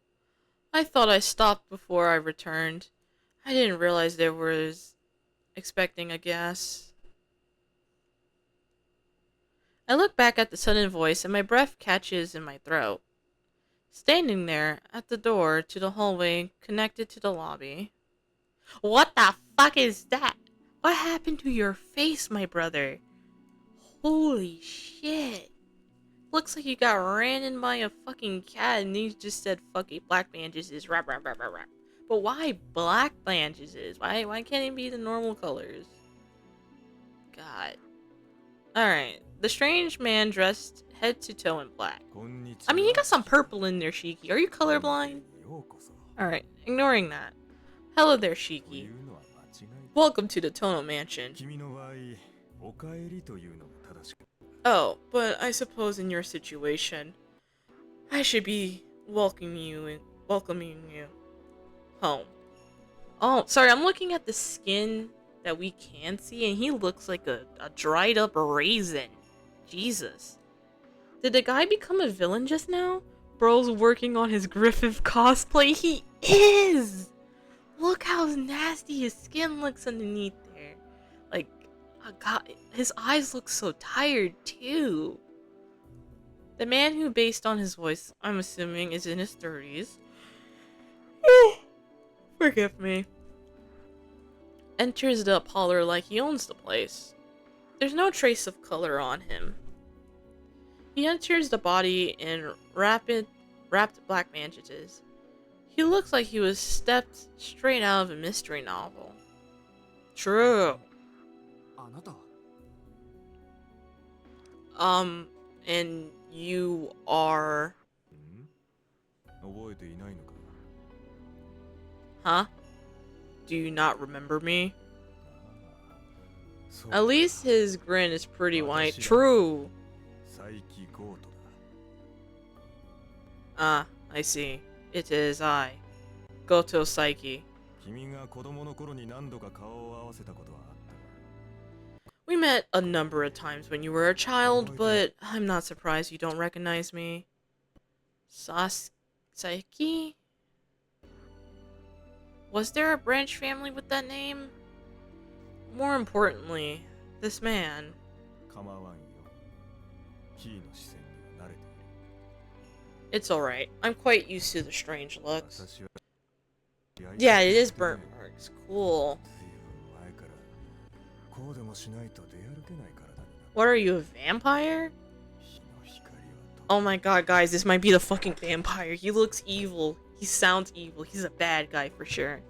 I thought I stopped before I returned. I didn't realize there was expecting a guest. I look back at the sudden voice and my breath catches in my throat. Standing there at the door to the hallway connected to the lobby. What the fuck is that? What happened to your face, my brother? Holy shit. Looks like you got ran in by a fucking cat and you just said fuck it, black bandages, rap rap rap rap rap. But why black bandages? Why can't it be the normal colors? God. Alright. The strange man dressed head to toe in black. I mean, you got some purple in there, Shiki. Are you colorblind? Alright, ignoring that. Hello there, Shiki. Welcome to the Tono Mansion. Oh, but I suppose in your situation, I should be welcoming you home. Oh, sorry, I'm looking at the skin that we can see, and he looks like a dried up raisin. Jesus. Did the guy become a villain just now? Bro's working on his Griffith cosplay. He is! Look how nasty his skin looks underneath there. Like, oh god, his eyes look so tired too. The man who, based on his voice, I'm assuming is in his 30s. Forgive me. Enters the parlor like he owns the place. There's no trace of color on him. He enters the body in wrapped black bandages. He looks like he was stepped straight out of a mystery novel. True. あなた And you are... 覚えていないのか Huh? Do you not remember me? そう At least his grin is pretty wide. True. 佐伯ゴートだ Ah, I see. It is I, Goto Saiki. 君が子供の頃に何度か顔を合わせたことはあった We met a number of times when you were a child, but I'm not surprised you don't recognize me. Saiki? Was there a branch family with that name? More importantly, this man. 構わんよキーの視線には慣れている It's alright. I'm quite used to the strange looks. 私は Yeah, it is burnt marks. Cool. 随分前からこうでもしないと出歩けない体にな What are you, a vampire? 日の光は Oh my god, guys, this might be the fucking vampire. He looks evil. He sounds evil. He's a bad guy for sure.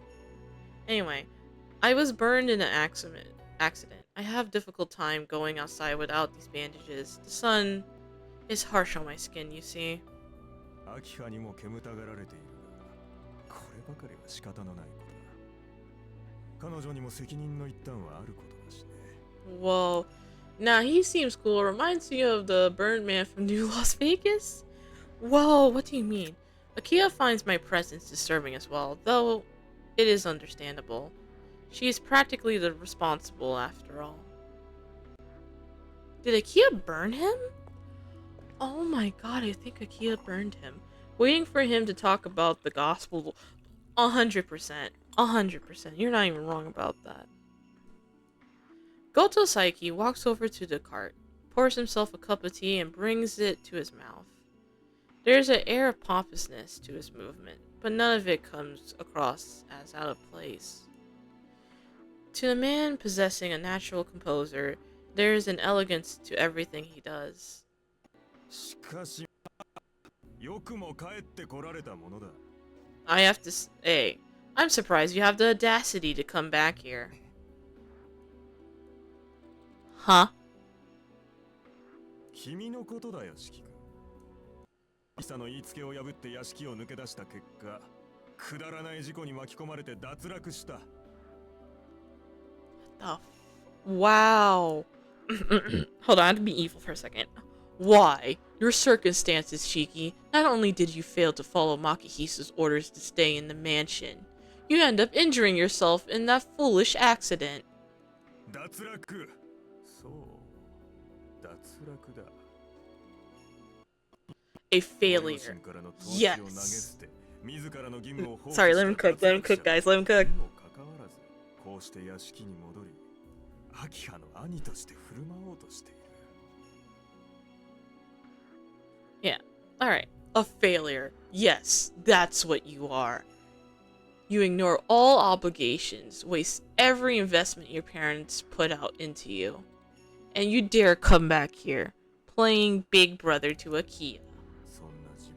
Anyway, I was burned in an accident. I have difficult time going outside without these bandages. The sun is harsh on my skin, you see. 秋葉にも煙たがられているがこればかりは仕方のないことだ彼女にも責任の一端はあることだしね Whoa. Nah, he seems cool. Reminds me of the burned man from New Las Vegas. Whoa, what do you mean? Akia finds my presence disturbing as well, though it is understandable. She is practically the responsible after all. Did Akia burn him? Oh my god, I think Akia burned him. Waiting for him to talk about the gospel. 100%. 100%. You're not even wrong about that. Goto Saiki walks over to the cart, pours himself a cup of tea, and brings it to his mouth. There's an air of pompousness to his movement, but none of it comes across as out of place. To the man possessing a natural composure, there is an elegance to everything he does. しかしよくも帰ってこられたものだ I have to say, I'm surprised you have the audacity to come back here. Huh? 君のことだよ四季君イサの言いつけを破って屋敷を抜け出した結果くだらない事故に巻き込まれて脱落した Wow. Hold on, I have to be evil for a second. Why? Your circumstances, Shiki. Not only did you fail to follow Makihisa's orders to stay in the mansion, you end up injuring yourself in that foolish accident. 脱落そう脱落だ A failure. 両親からの投資を Yes. 投げ捨て自らの義務を放棄 Sorry, let him cook. Let him cook, guys. Let him cook. にもかかわらずこうして屋敷に戻り秋葉の兄として振る舞おうとしている Yeah. Alright. A failure. Yes, that's what you are. You ignore all obligations, waste every investment your parents put out into you. And you dare come back here, playing big brother to Akia. そんな自分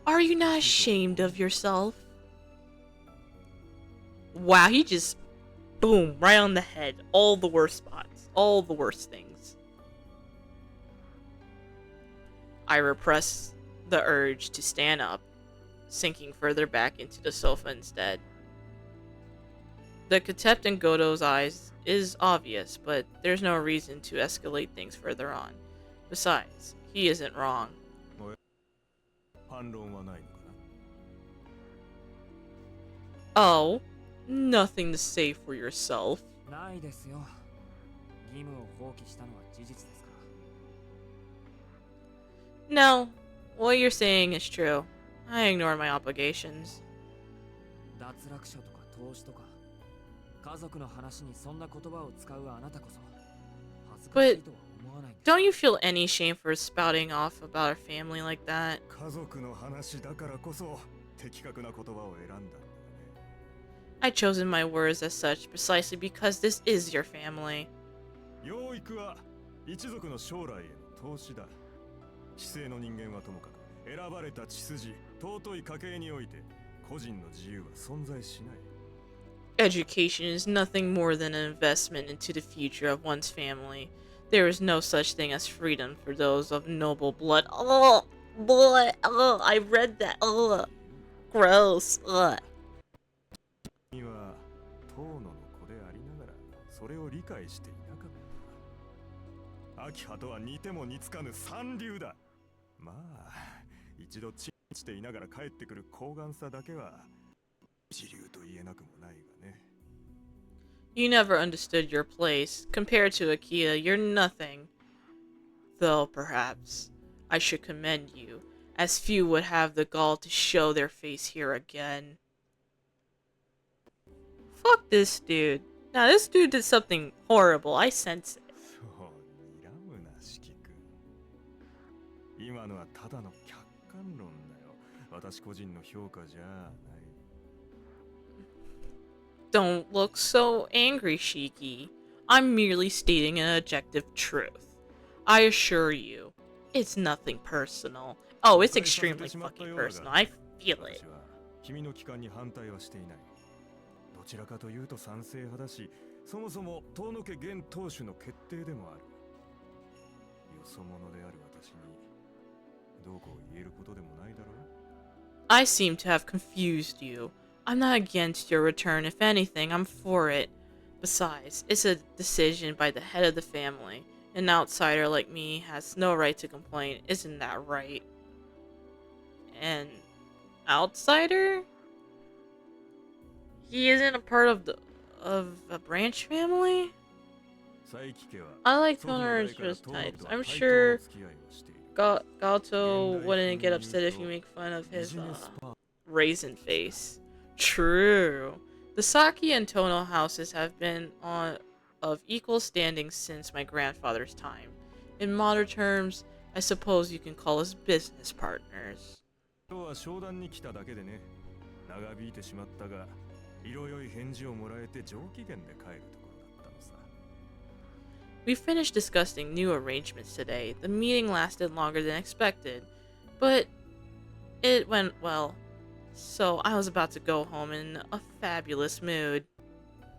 が Are you not ashamed of yourself? Wow, he just... Boom, right on the head. All the worst spots. All the worst things. I repress the urge to stand up, sinking further back into the sofa instead. The contempt in Goto's eyes is obvious, but there's no reason to escalate things further on. Besides, he isn't wrong. 反論はないのかな。 Oh, nothing to say for yourself. ないですよ。義務を放棄したのは事実ですから。 No, what you're saying is true. I ignore my obligations. 脱落者とか投資とか家族の話にそんな言葉を使うあなたこそ恥ずかしいとは思わないんです。 Don't you feel any shame for spouting off about our family like that? 家族の話だからこそ的確な言葉を選んだんだよね。 I chosen my words as such precisely because this is your family. 養育は一族の将来への投資だ。知性の人間はともかく選ばれた血筋、尊い家系において個人の自由は存在しない。 Education is nothing more than an investment into the future of one's family. There is no such thing as freedom for those of noble blood. Oh, boy. Oh, I read that. Oh, gross. Ugh. 君は遠野の子でありながらそれを理解していなかった。秋葉とは似ても似つかぬ三流だ。まあ一度チンしていながら帰ってくる高顔さだけは一流と言えなくもないがね。 You never understood your place. Compared to Akia, you're nothing. Though, perhaps, I should commend you, as few would have the gall to show their face here again. Fuck this dude. Now, this dude did something horrible. I sense it. そう睨むな四季君。今のはただの客観論だよ。私個人の評価じゃない。 Don't look so angry, Shiki. I'm merely stating an objective truth. I assure you, it's nothing personal. Oh, it's extremely fucking personal. I feel it. 私は君の帰還に反対はしていない。どちらかというと賛成派だし、そもそも遠野家現当主の決定でもある。よそ者である私にどうこう言えることでもないだろう。 I seem to have confused you. I'm not against your return. If anything, I'm for it. Besides, it's a decision by the head of the family. An outsider like me has no right to complain. Isn't that right? An outsider? He isn't a part of a branch family? I like Toner's types. I'm sure Gato wouldn't get upset if you make fun of his raisin face. True. The Saki and Tono houses have been of equal standing since my grandfather's time. In modern terms, I suppose you can call us business partners. 今日は商談に来ただけでね。長引いてしまったが、色良い返事をもらえて上機嫌で帰るところだったのさ。 We finished discussing new arrangements today. The meeting lasted longer than expected, but it went well. So I was about to go home in a fabulous mood.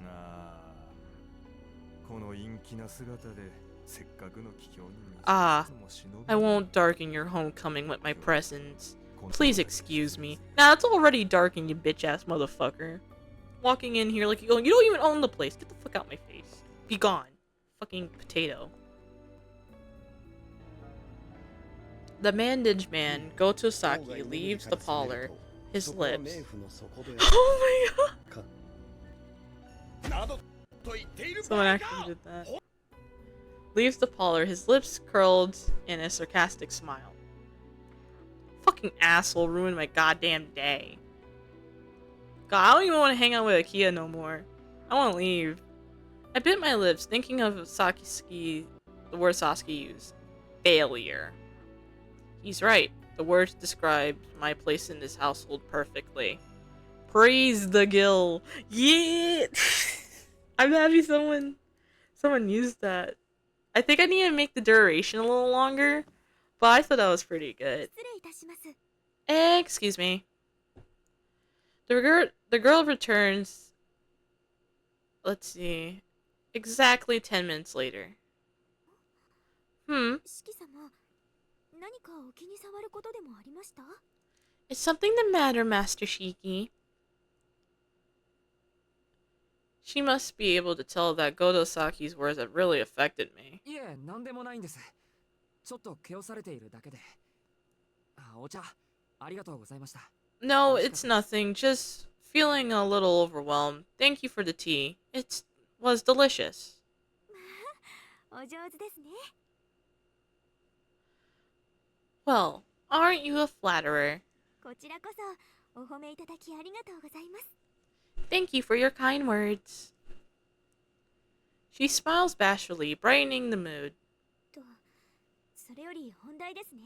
ああ、この陰気な姿でせっかくの帰郷に Ah, I won't darken your homecoming with my presence. Please excuse me. Nah, it's already dark, you bitch ass motherfucker. Walking in here like you don't even own the place. Get the fuck out my face. Be gone. Fucking potato. The bandaged man, Goto Saki, leaves the parlor. His lips. Oh my god! Someone actually did that. Leaves the parlor, his lips curled in a sarcastic smile. Fucking asshole ruined my goddamn day. God, I don't even want to hang out with Akia no more. I want to leave. I bit my lips, thinking of the word Sasuke used. Failure. He's right. The words describe my place in this household perfectly. Praise the Gill. Yeah! I'm happy someone used that. I think I need to make the duration a little longer, but I thought that was pretty good. Excuse me. The girl returns. Let's see. Exactly 10 minutes later. Is something the matter, Master Shiki? She must be able to tell that Godosaki's words have really affected me. いえ、なんでもないんです。ちょっと気をされているだけで。お茶、ありがとうございました。No, 美味しかっ it's たです。nothing. Just feeling a little overwhelmed. Thank you for the tea. It was delicious. お上手ですね。 Well, aren't you a flatterer? こちらこそお褒めいただきありがとうございます。 Thank you for your kind words. She smiles bashfully, brightening the mood. と、それより本題ですね。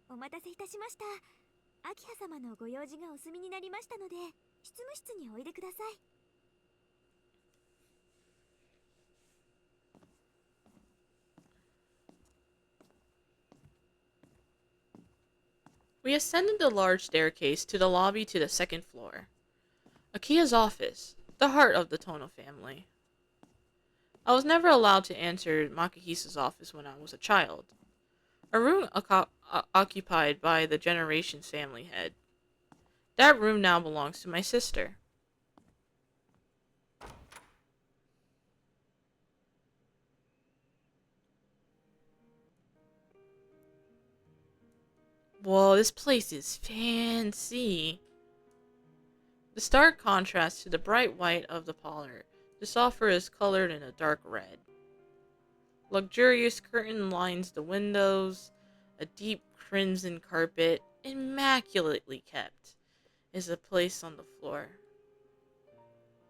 お待たせいたしました。明葉様のご用事がお済みになりましたので、執務室においでください。 We ascended the large staircase to the lobby to the second floor. Akia's office, the heart of the Tono family. I was never allowed to enter Makihisa's office when I was a child. A room occupied by the Generations family head. That room now belongs to my sister. Whoa, this place is fancy. The stark contrast to the bright white of the parlor. The sofa is colored in a dark red. Luxurious curtain lines the windows. A deep crimson carpet, immaculately kept, is placed on the floor.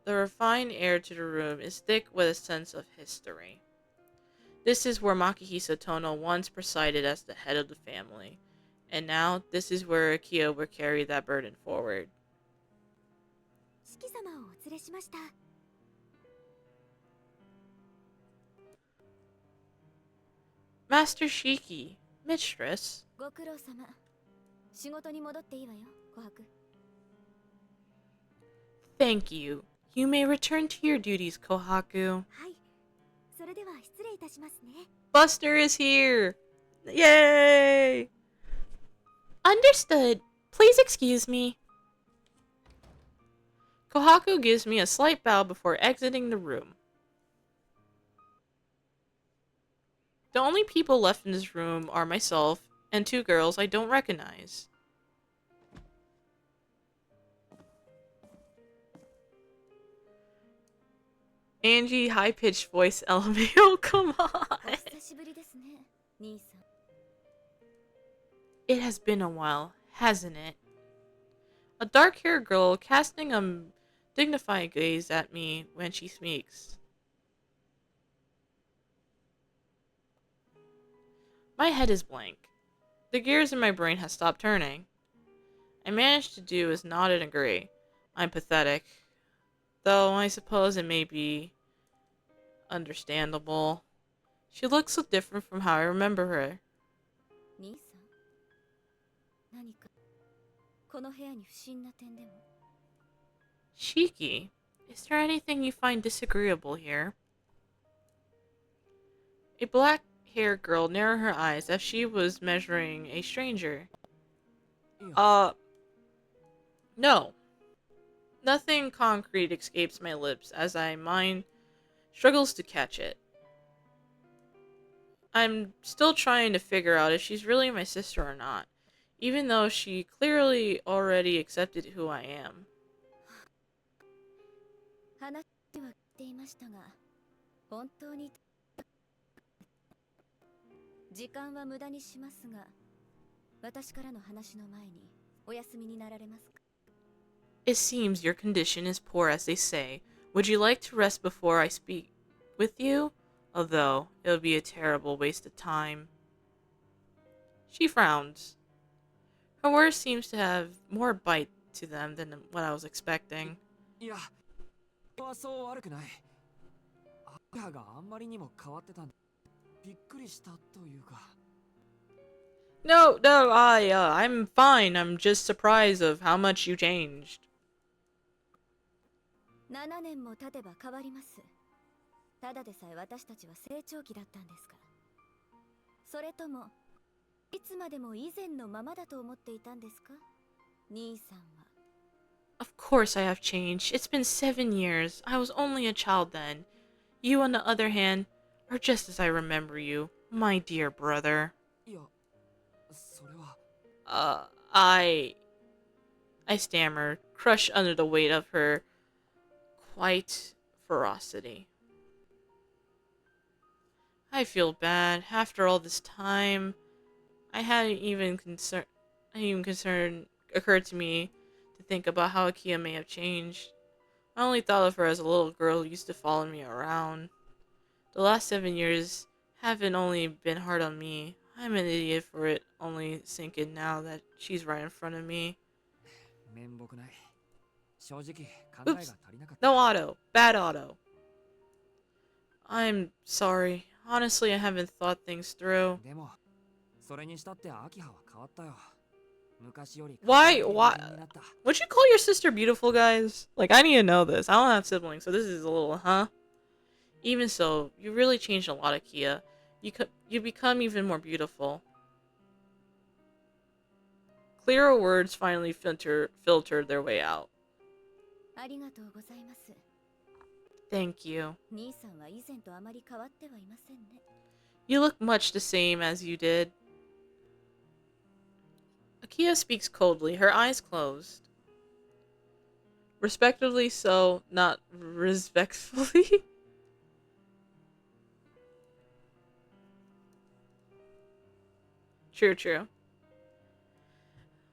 The refined air to the room is thick with a sense of history. This is where Makihisa Tono once presided as the head of the family, and now this is where Akia will carry that burden forward. 四季様をお連れしました。 Master Shiki, mistress. ご苦労様。仕事に戻っていいわよ、琥珀。 Thank you. You may return to your duties, Kohaku. はい。それでは失礼いたしますね。 Buster is here! Yay! Understood. Please excuse me. Kohaku gives me a slight bow before exiting the room. The only people left in this room are myself and two girls I don't recognize. Angie, high-pitched voice LMAO, come お on! 久しぶりですね、兄さん。 It has been a while, hasn't it? A dark-haired girl casting a dignified gaze at me when she speaks. My head is blank. The gears in my brain have stopped turning. I managed to do is nod and agree. I'm pathetic. Though I suppose it may be understandable. She looks so different from how I remember her. 兄さん、何かこの部屋に不審な点でも？ Shiki, is there anything you find disagreeable here? A black-haired girl narrowed her eyes as she was measuring a stranger. いや、 No. Nothing concrete escapes my lips as my mind struggles to catch it. I'm still trying to figure out if she's really my sister or not, even though she clearly already accepted who I am. 話は聞いていましたが、本当に時間は無駄にしますが、私からの話の前にお休みになられますか？ It seems your condition is poor, as they say. Would you like to rest before I speak with you? Although, it would be a terrible waste of time. She frowns. Her words seems to have more bite to them than what I was expecting. いや、はそう悪くない。母があんまりにも変わってたんで、びっくりしたというか。No, I'm fine. I'm just surprised of how much you changed. 7年も経てば変わります。ただでさえ私たちは成長期だったんですから。それともいつまでも以前のままだと思っていたんですか、兄さんは。Of course I have changed. It's been 7 years. I was only a child then. You, on the other hand, are just as I remember you, my dear brother. いや、それは。Uh, I... I stammered, crushed under the weight of her quite ferocity. I feel bad. After all this time, I hadn't even concern. I even concern occurred to me to think about how Akia may have changed. I only thought of her as a little girl who used to follow me around. The last 7 years haven't only been hard on me. I'm an idiot for it only sinking now that she's right in front of me. 面目ない。正直考えが Oops. 足りなかった。No auto. Bad auto. I'm sorry. Honestly, I haven't thought things through. でも、それにしたってアキハは変わったよ。昔より Why? 人 Why? 間になった。 Would you call your sister beautiful, guys? Like, I need to know this. I don't have siblings, so this is a little, huh? Even so, you really changed a lot, Akia. You become even more beautiful. Clearer words finally filtered their way out. ありがとうございます。 Thank you. 兄さんは以前とあまり変わってはいませんね。 You look much the same as you did. Akia speaks coldly, her eyes closed. Respectively so, not respectfully. True.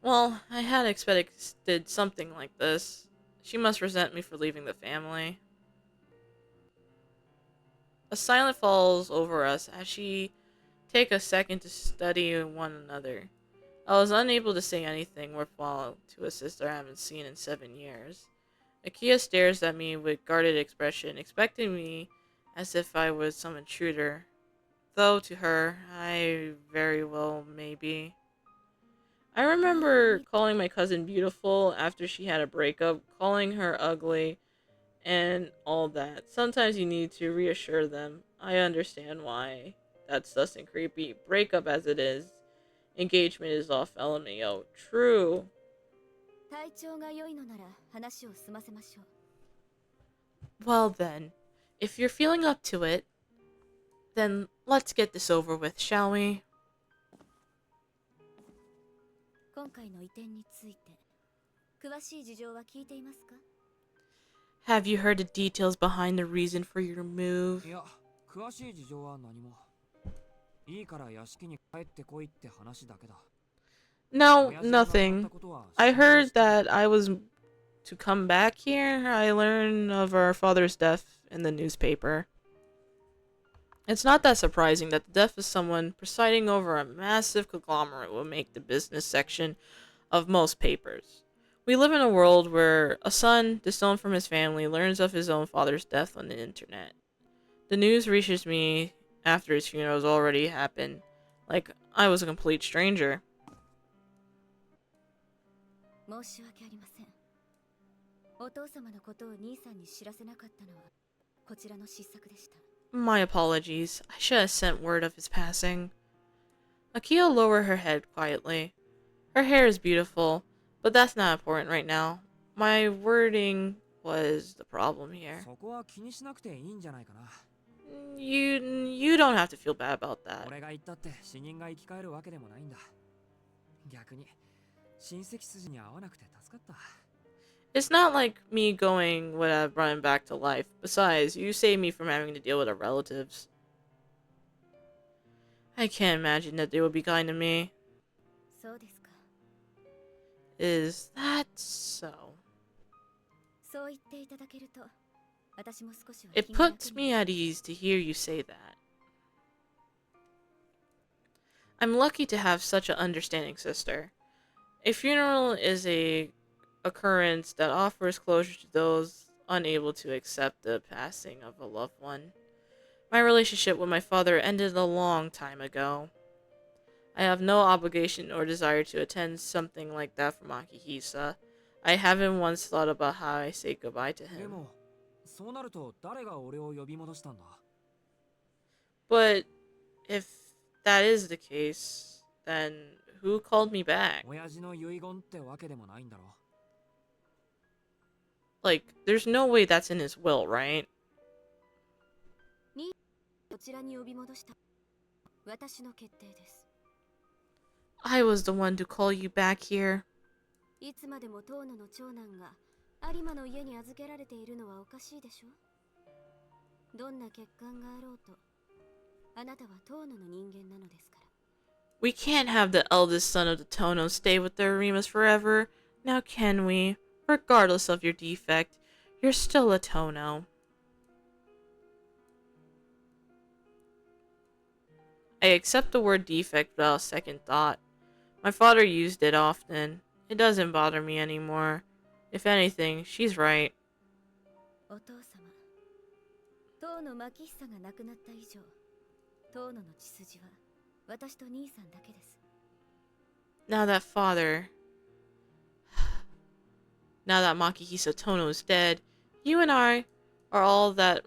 Well, I had expected something like this. She must resent me for leaving the family. A silence falls over us as she take a second to study one another. I was unable to say anything worthwhile to a sister I haven't seen in 7 years. Akia stares at me with guarded expression, expecting me as if I was some intruder. Though to her, I very well may be. I remember calling my cousin beautiful after she had a breakup, calling her ugly, and all that. Sometimes you need to reassure them. I understand why. That's thus and creepy. Breakup as it is. Engagement is off LMAO. True. 体調が良いのなら話を済ませましょう。 Well then, if you're feeling up to it, then let's get this over with, shall we? 今回の移転について詳しい事情は聞いていますか？ Have you heard the details behind the reason for your move? いや、詳しい事情は何も。いいから屋敷に帰ってこいって話だけだ。 No, nothing. I heard that I was to come back here. I learned of our father's death in the newspaper. It's not that surprising that the death of someone presiding over a massive conglomerate will make the business section of most papers. We live in a world where a son, disowned from his family, learns of his own father's death on the internet. The news reaches me after his funeral has already happened, like I was a complete stranger. 申し訳ありません。お父様のことを兄さんに知らせなかったのはこちらの失策でした。 My apologies. I should have sent word of his passing. Akio lowered her head quietly. Her hair is beautiful, but that's not important right now. My wording was the problem here. そこは気にしなくていいんじゃないかな。 You don't have to feel bad about that. 俺が言ったって死人が生き返るわけでもないんだ。逆に親戚筋に合わなくて助かった。 It's not like me going would have brought him back to life. Besides, you saved me from having to deal with our relatives. I can't imagine that they would be kind to me. そうですか。 Is that so? そう言っていただけると私も少しは It 気が楽 puts に。 me at ease to hear you say that. I'm lucky to have such an understanding sister. A funeral is a occurrence that offers closure to those unable to accept the passing of a loved one. My relationship with my father ended a long time ago. I have no obligation or desire to attend something like that for Makihisa. I haven't once thought about how I say goodbye to で him. も、そうなると誰が俺を呼び戻したんだ？ But if that is the case, then who called me back? 親父の遺言ってわけでもないんだろ。Like, there's no way that's in his will, right? こちらに呼び戻した私の決定です。 I was the one to call you back here. いつまでも遠野の長男が有馬の家に預けられているのはおかしいでしょ。どんな欠陥があろうとあなたは遠野の人間なのですから。 We can't have the eldest son of the Tono stay with the Arimas forever. Now can we? Regardless of your defect, you're still a Tono. I accept the word defect without a second thought. My father used it often. It doesn't bother me anymore. If anything, she's right. お父様、遠野牧久が亡くなった以上、遠野の血筋は私と兄さんだけです。 Now that Makihisa Tono is dead, you and I are all that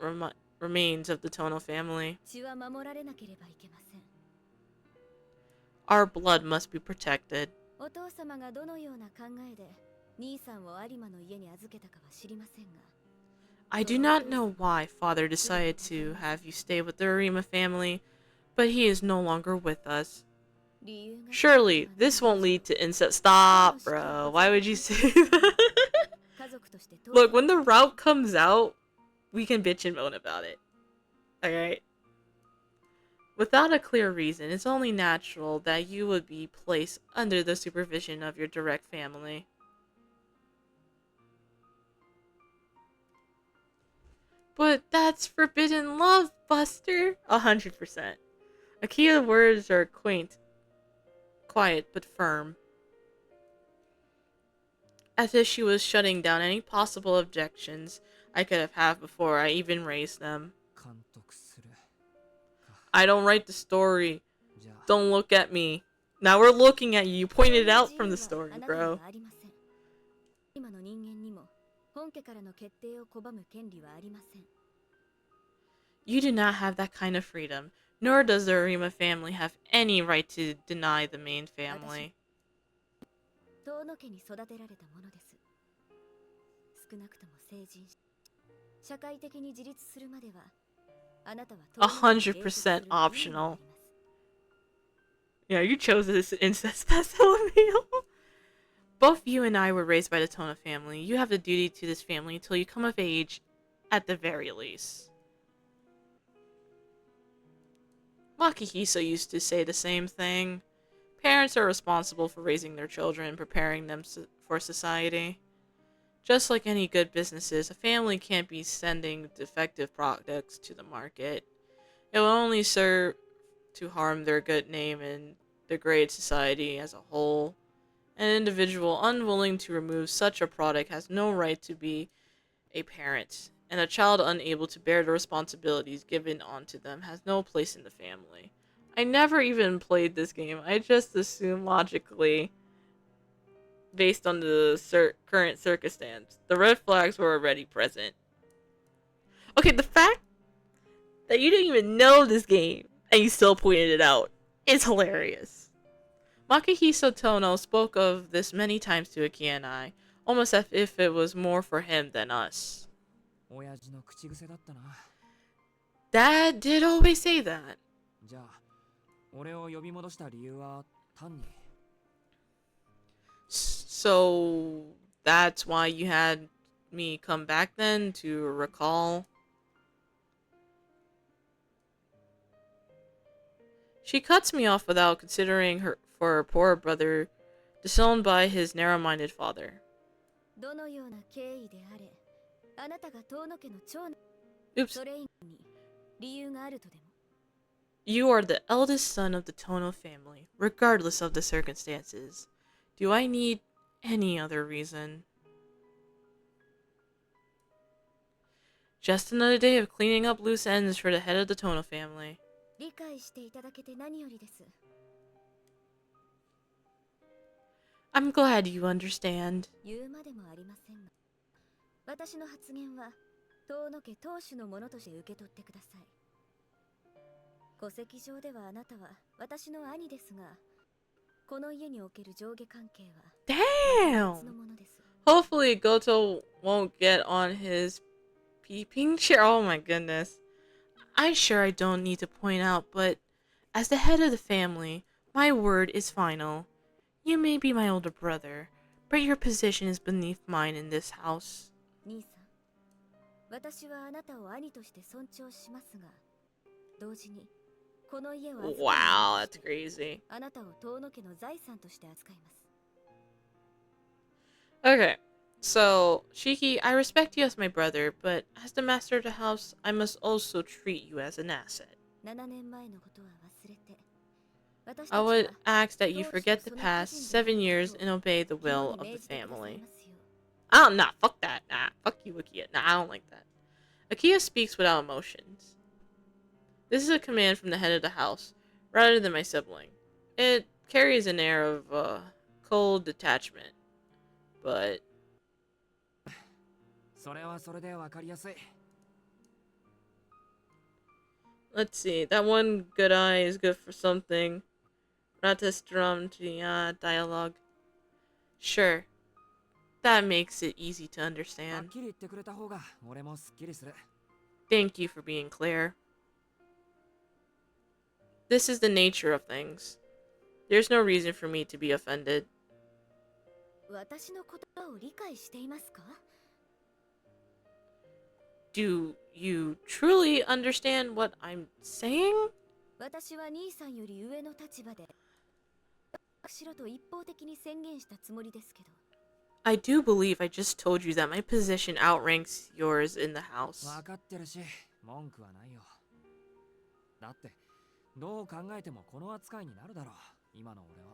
remains of the Tono family. 血は守られなければいけません。 Our blood must be protected. お父様がどのような考えで兄さんを有馬の家に預けたかは知りませんが、 I do not know why father decided to have you stay with the Arima family, but he is no longer with us. 理由が Surely, this won't lead to incest. Stop, bro. Why would you say that? 家族として遠 Look, when the route comes out, we can bitch and moan about it. Alright? Without a clear reason, it's only natural that you would be placed under the supervision of your direct family. But that's forbidden love, Buster! 100%. Akia's words are quaint, quiet, but firm. As if she was shutting down any possible objections I could have had before I even raised them. 監督する I don't write the story. じゃあ Don't look at me. Now we're looking at you. You pointed it out from the 自由 story, はあなたに bro. はありません。今の人間にも本家からの決定を拒む権利はありません。 You do not have that kind of freedom, nor does the Arima family have any right to deny the main family. 遠野家に育てられたものです。少なくとも成人し、社会的に自立するまでは、あなたは遠野家に永続する義務があります。 optional. Yeah, you chose this incest past LMAO. Both you and I were raised by the Tona family. You have a duty to this family until you come of age, at the very least. Makihisa used to say the same thing. Parents are responsible for raising their children and preparing them for society. Just like any good businesses, a family can't be sending defective products to the market. It will only serve to harm their good name and degrade society as a whole. An individual unwilling to remove such a product has no right to be a parent, and a child unable to bear the responsibilities given onto them has no place in the family. I never even played this game. I just assumed logically, based on the current circumstance, the red flags were already present. Okay, the fact that you didn't even know this game and you still pointed it out is hilarious. Makihisa Tono spoke of this many times to Aki and I, almost as if it was more for him than us. 親父の口癖だったな。 Dad did always say that. じゃあ俺を呼び戻した理由は単に So that's why you had me come back then to recall. She cuts me off without considering her for her poor brother, disowned by his narrow-minded father. どのような経緯であれ、あなたが遠野家の長男、 Oops. それ以外に理由があるとでも。 You are the eldest son of the Tono family, regardless of the circumstances. Do I need any other reason? Just another day of cleaning up loose ends for the head of the Tono family. 理解していただけて何よりです。 I'm glad you understand. 言うまでもありませんが、私の発言は遠野家当主のものとして受け取ってください。戸籍上ではあなたは私の兄ですが、この家における上下関係は別の Damn! ものです。Hopefully Goto won't get on his peeping chair. Oh my goodness. I'm sure I don't need to point out, but as the head of the family, my word is final. You may be my older brother, but your position is beneath mine in this house. 兄さん、私はあなたを兄として尊重しますが、同時にこの家を預かる Wow, 者 that's として crazy. あなたを遠野家の財産として扱います。 Okay, so, Shiki, I respect you as my brother, but as the master of the house, I must also treat you as an asset. 7年前のことは忘れて、私 I たち would は ask that you 同志と forget そ the の個 past 人である 7 years ことを and obey the 肝 will に of the 銘じてください family. ますよ。 Oh, nah, fuck that. Nah, fuck you, Akia. Nah, I don't like that. Akia speaks without emotions. This is a command from the head of the house, rather than my sibling. It carries an air of, cold detachment. But それはそれでわかりやすい。 let's see. That one good eye is good for something. Ratastrum dialogue. Sure. That makes it easy to はっ understand. きり言ってくれた方が俺もすっきりする。 Thank you for being clear. This is the nature of things. There's no reason for me to be offended. 私の言葉を理解していますか？ Do you truly understand what I'm saying? 私は兄さんより上の立場でしろと一方的に宣言したつもりですけど。 I do believe I just told you that my position outranks yours in the house. わかってるし、文句はないよ。だって、どう考えてもこの扱いになるだろう、今の俺は。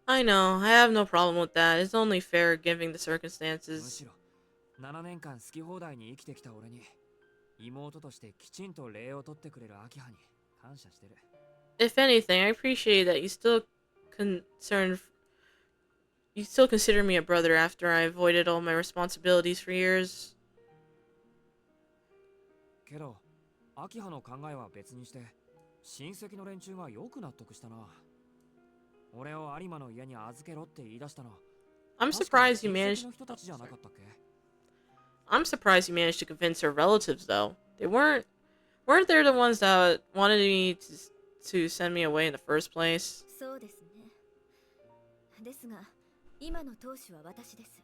I know, I have no problem with that. It's only fair given the む circumstances. しろ、7年間好き放題に生きてきた俺に、妹としてきちんと礼を取ってくれる明葉に感謝してる。 If anything, I appreciate that you still consider me a brother after I avoided all my responsibilities for years. けど、明葉の考えは別にして、親戚の連中がよく納得したな。俺を有馬の家に預けろって言い出したの。 I'm surprised you managed. の人たちじゃなかったっけ？ I'm surprised you managed to convince her relatives, though. They weren't they the ones that wanted me to send me away in the first place? そうですね。ですが、今の当主は私です。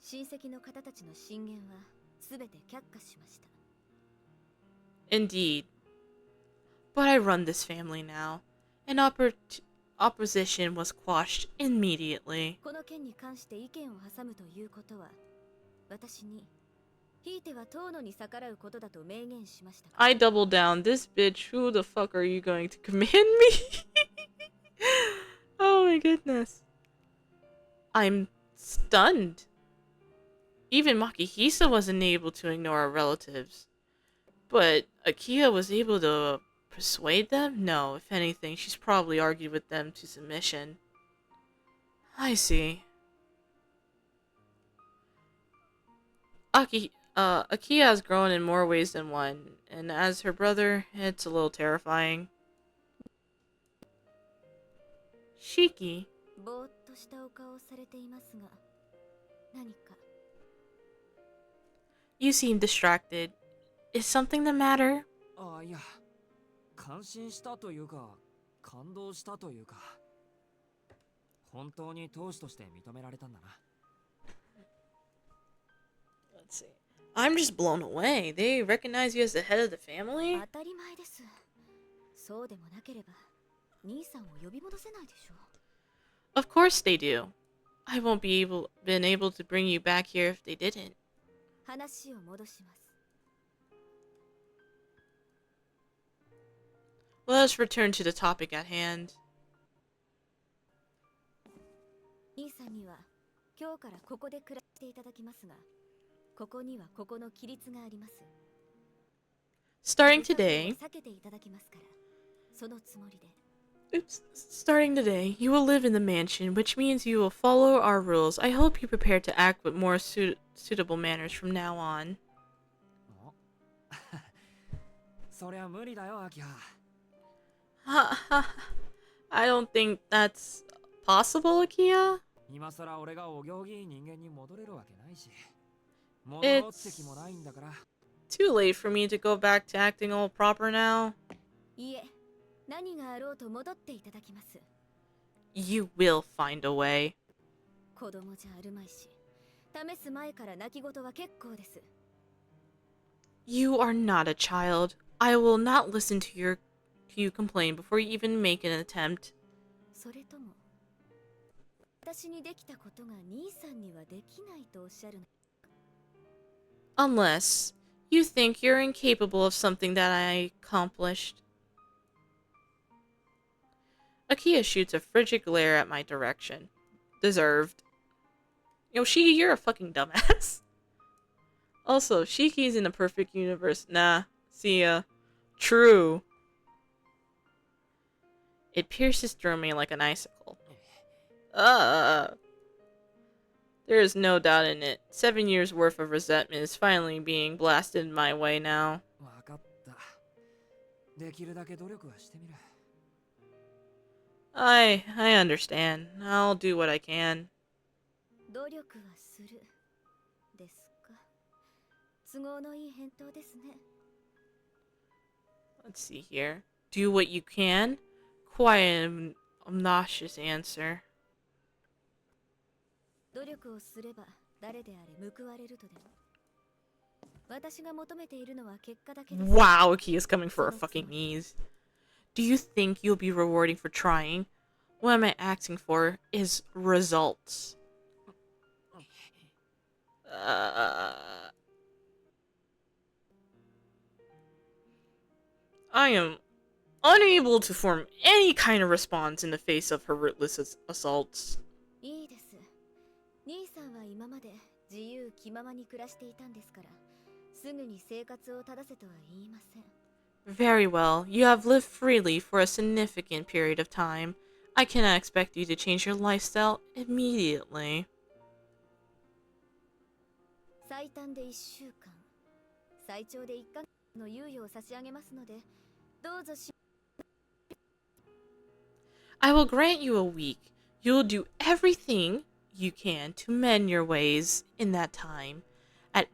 親戚の方たちの進言はすべて却下しました。 Indeed. But I run this family now, and opposition was quashed immediately. この件に関して意見を挟むということは、私に、ひいては遠野に逆らうことだと明言しました。 I doubled down. This bitch, who the fuck are you going to command me? Oh my goodness. I'm stunned. Even Makihisa wasn't able to ignore our relatives. But Akia was able to persuade them? No, if anything, she's probably argued with them to submission. I see. Akia has grown in more ways than one, and as her brother, it's a little terrifying. Shiki. ぼーっとしたお顔をされていますが、何か。 You seem distracted. Is something the matter? ああ、いや、感心したというか、感動したというか、本当に当主として認められたんだな。 Let's see. I'm just blown away. They recognize you as the head of the family? 当たり前です。そうでもなければ、兄さんを呼び戻せないでしょう。 Of course they do. I won't been able to bring you back here if they didn't. 話を戻します。 Let us return to the topic at hand. 兄さんには今日からここで暮らしていただきますが、ここにはここの規律があります。 Starting today, 避けていただきますから、そのつもりで。 starting today, you will live in the mansion, which means you will follow our rules. I hope you prepare to act with more suitable manners from now on. そりゃ無理だよ、明葉。 I don't think that's possible, Akia. 今さら俺がお行儀いい人間に戻れるわけないし、戻ろうって気もないんだから。 too late for me to go back to acting all proper now. いえ、何があろうと戻っていただきます。 You will find a way. 子供じゃあるまいし、試す前から泣き言は結構です。 You are not a child. I will not listen to you complain before you even make an attempt. それとも私にできたことが兄さんにはできないとおっしゃるの？ Unless you think you're incapable of something that I accomplished. Akia shoots a frigid glare at my direction. Deserved. Yo, Shiki, you're a fucking dumbass. Also, Shiki's in a perfect universe. Nah. See ya. True. It pierces through me like an icicle. There is no doubt in it. 7 years worth of resentment is finally being blasted my way now. わかった。できるだけ努力はしてみる。 I understand. I'll do what I can. 努力はするですか。都合のいい返答ですね。 Let's see here. Do what you can? Quite an obnoxious answer. 努力をすれば誰であれ報われるとでも。私が求めているのは結果だけです。 Wow, Akia's coming for her fucking knees. Do you think you'll be rewarding for trying? What am I asking for is results. I am unable to form any kind of response in the face of her rootless assaults. いいです。兄さんは今まで自由気ままに暮らしていたんですから、すぐに生活を正せとは言いません。 Very well. You have lived freely for a significant period of time. I cannot expect you to change your lifestyle immediately. 最短で1週間、最長で1ヶ月の猶予を差し上げますので、どうぞし。 I will grant you a week. You will do everything you can to mend your ways in that time. At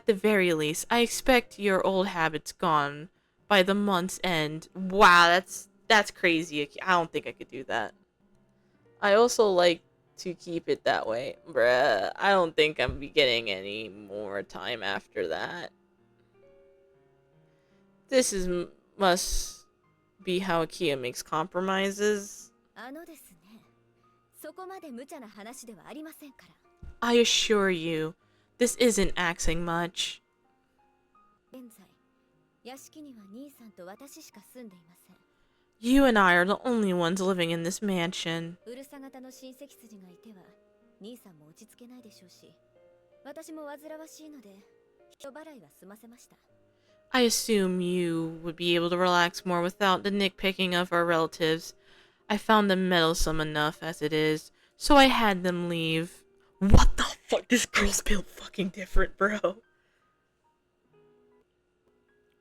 the very least, I expect your old habits gone by the month's end. Wow, that's crazy. I don't think I could do that. I also like to keep it that way. Bruh, I don't think I'm be getting any more time after that. This must be how Akia makes compromises. ですね。そこまで無茶な話ではありませんから。 I assure you, this isn't asking much. 現在、屋敷には兄さんと私しか住んでいません。 You and I are the only ones living in this mansion. うるさ型の親戚筋がいては、兄さんも落ち着けないでしょうし、私も煩わしいので、人払いは済ませました。 I assume you would be able to relax more without the nitpicking of our relatives. I found them meddlesome enough as it is, so I had them leave. What the fuck? This girl's built fucking different, bro.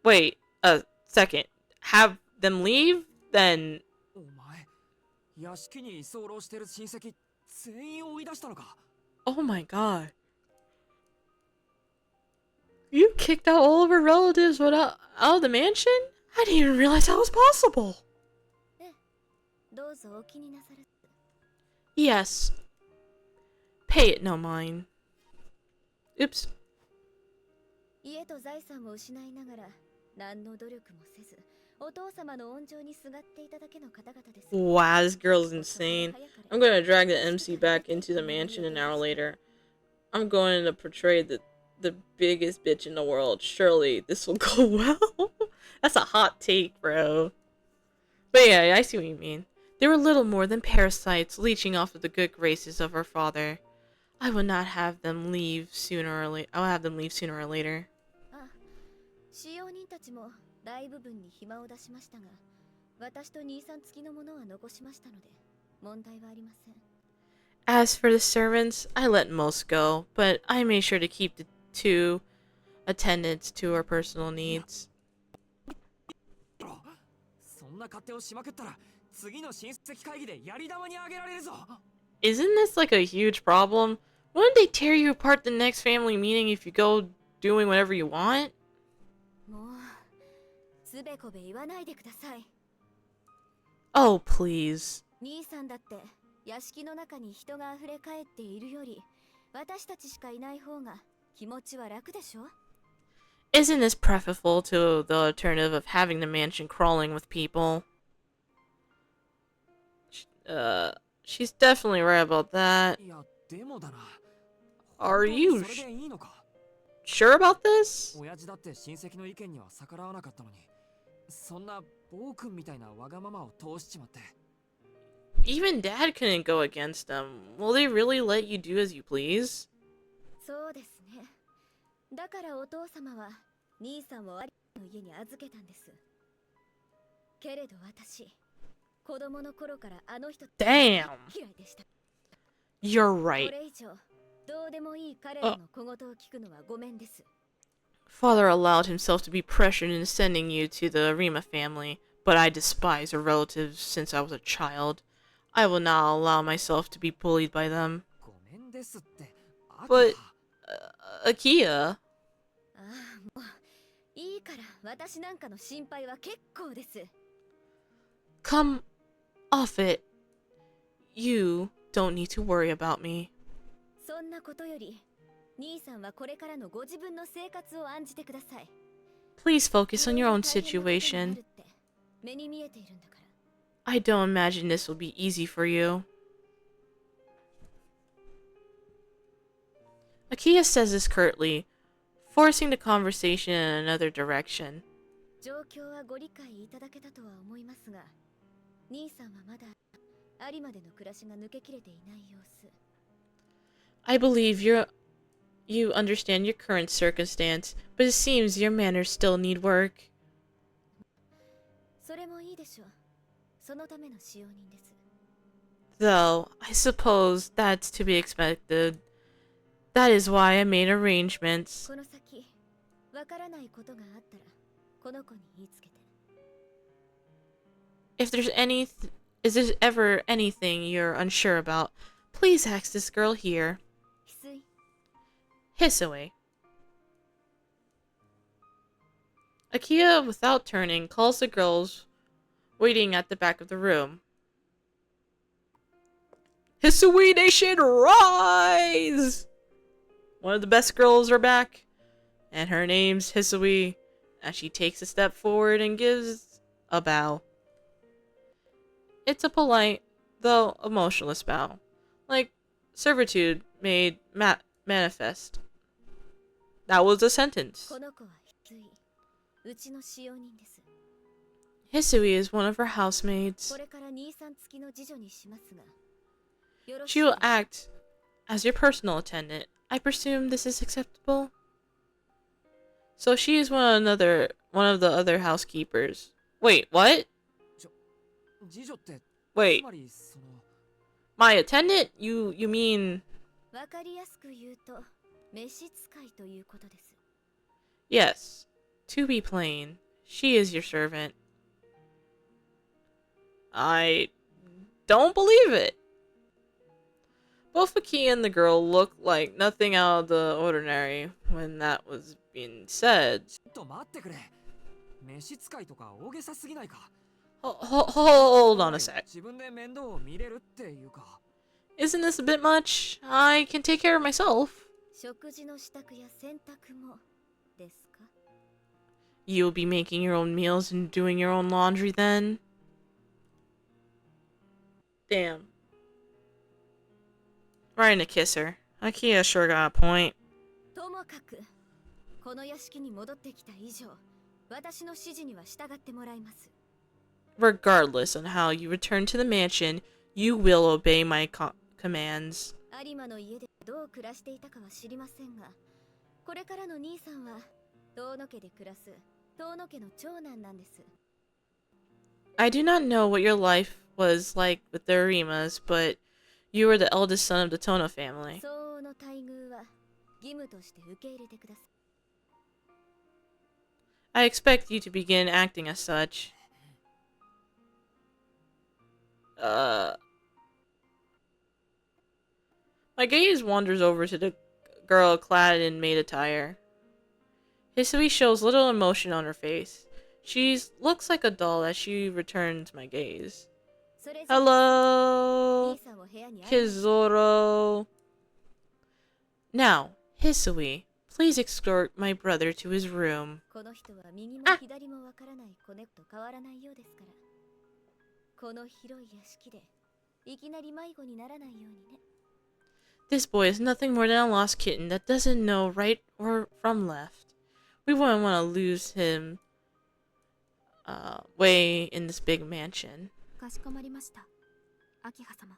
Wait a second. Have them leave? Then... お前、屋敷に居候してる親戚全員追い出したのか？ Oh my god. You kicked out all of her relatives out of the mansion? I didn't even realize that was possible. どうぞお気になさる。 Yes. Pay it no mind. Oops. 家と財産を失いながら何の努力もせず、お父様の温情にすがっていただけの方々です。 Wow, this girl's insane. I'm gonna drag the MC back into the mansion an hour later. I'm going to portray the biggest bitch in the world. Surely this will go well. That's a hot take, bro. But yeah, I see what you mean. They were little more than parasites leeching off of the good graces of her father. I will not have them leave sooner or later. I'll have them leave sooner or later. あ、使用人たちも大部分に暇を出しましたが、私と兄さん付きのものは残しましたので、問題はありません。 As for the servants, I let most go, but I made sure to keep the 2 attendants to her personal needs. そんな勝手をしまくったら次の親戚会議でやり玉にあげられるぞ。 Isn't this like a huge problem? Wouldn't they tear you apart the next family meeting if you go doing whatever you want? もうつべこべ言わないでください。 Oh, please. 兄さんだって屋敷の中に人があふれかえっているより私たちしかいない方が気持ちは楽でしょ。 Isn't this preferable to the alternative of having the mansion crawling with people? She's definitely right about that. いやでもだな。 Are you それでいいのか。 sure about this? 親父だって親戚の意見には逆らわなかったのに、そんな暴君みたいなわがままを通しちまって。 Even Dad couldn't go against them. Will they really let you do as you please? そうですね。だからお父様は兄さんをアリの家に預けたんです。けれど私、子供の頃からあの人 Damn. 嫌いでした。 You're こ right. れ以上どうでもいい彼らの小言を聞くのはごめんです。 Father allowed himself to be pressured into sending you to the Arima family, but I despise her relatives since I was a child. I will not allow myself to be bullied by them. ごめんですって。 But, Akia, ああ、もういいから私なんかの心配は結構です。 come off it. You don't need to worry about me. そんなことより兄さんはこれからのご自分の生活を案じてください。 Please focus on your own 大変なことになる situation. って目に見えているんだから。 I don't imagine this will be easy for you. Akia says this curtly, forcing the conversation in another direction. 状況はご理解いただけたとは思いますが、兄さんはまだ有馬での暮らしが抜けきれていない様子。 I believe you understand your current circumstance, but it seems your manners still need work. それもいいでしょう。そのための使用人です。 Though, I suppose that's to be expected. That is why I made arrangements. この先、わからないことがあったら、この子に言いつけて。 If there's is there ever anything you're unsure about, please ask this girl here. 翡翠、 Hisaway. Akia, without turning, calls the girls waiting at the back of the room. Hisaway Nation, rise! One of the best girls are back, and her name's Hisaway, as she takes a step forward and gives a bow. It's a polite, though emotionless bow, like servitude made manifest. That was a sentence. この子は翡翠、うちの使用人です。 Hisui is one of her housemaids. これから兄さん付きの次女にしますが、よろし She く will act as your personal attendant. I presume this is acceptable? So she is one of the other housekeepers. Wait, what? 次女って、 Wait, つまりその my attendant? You mean... わかりやすく言うと、召使いということです。 Yes. To be plain, she is your servant. I don't believe it. Both Aki and the girl looked like nothing out of the ordinary when that was being said. ちょっと待ってくれ。召使いとか大げさすぎないか。 Hold on a sec. 自分で面倒を見れるっていうか。 Isn't this a bit much? I can take care of myself. 食事の支度や洗濯もですか？ You'll be making your own meals and doing your own laundry then? Damn. Right to kiss her. Akia sure got a point. ともかく、この屋敷に戻ってきた以上、私の指示には従ってもらいます。 Regardless on how you return to the mansion, you will obey my commands. 有馬の家でどう暮らしていたかは知りませんが、これからの兄さんは遠野家で暮らす遠野家の長男なんです。 I do not know what your life was like with the Arimas, but you were the eldest son of the Tono family. 相応の待遇は義務として受け入れてください。 I expect you to begin acting as such. Uh, my gaze wanders over to the girl clad in maid attire. Hisui shows little emotion on her face. She looks like a doll as she returns my gaze. それじゃ Hello, 兄さんを部屋に会いましょう Kizoro. Now, Hisui, please escort my brother to his room. この人は右も左もわからない子猫と変わらないようですからこの広い屋敷でいきなり迷子にならないようにね This boy is nothing more than a lost kitten that doesn't know right or from left. We wouldn't want to lose him way in this big mansion. かしこまりました明葉様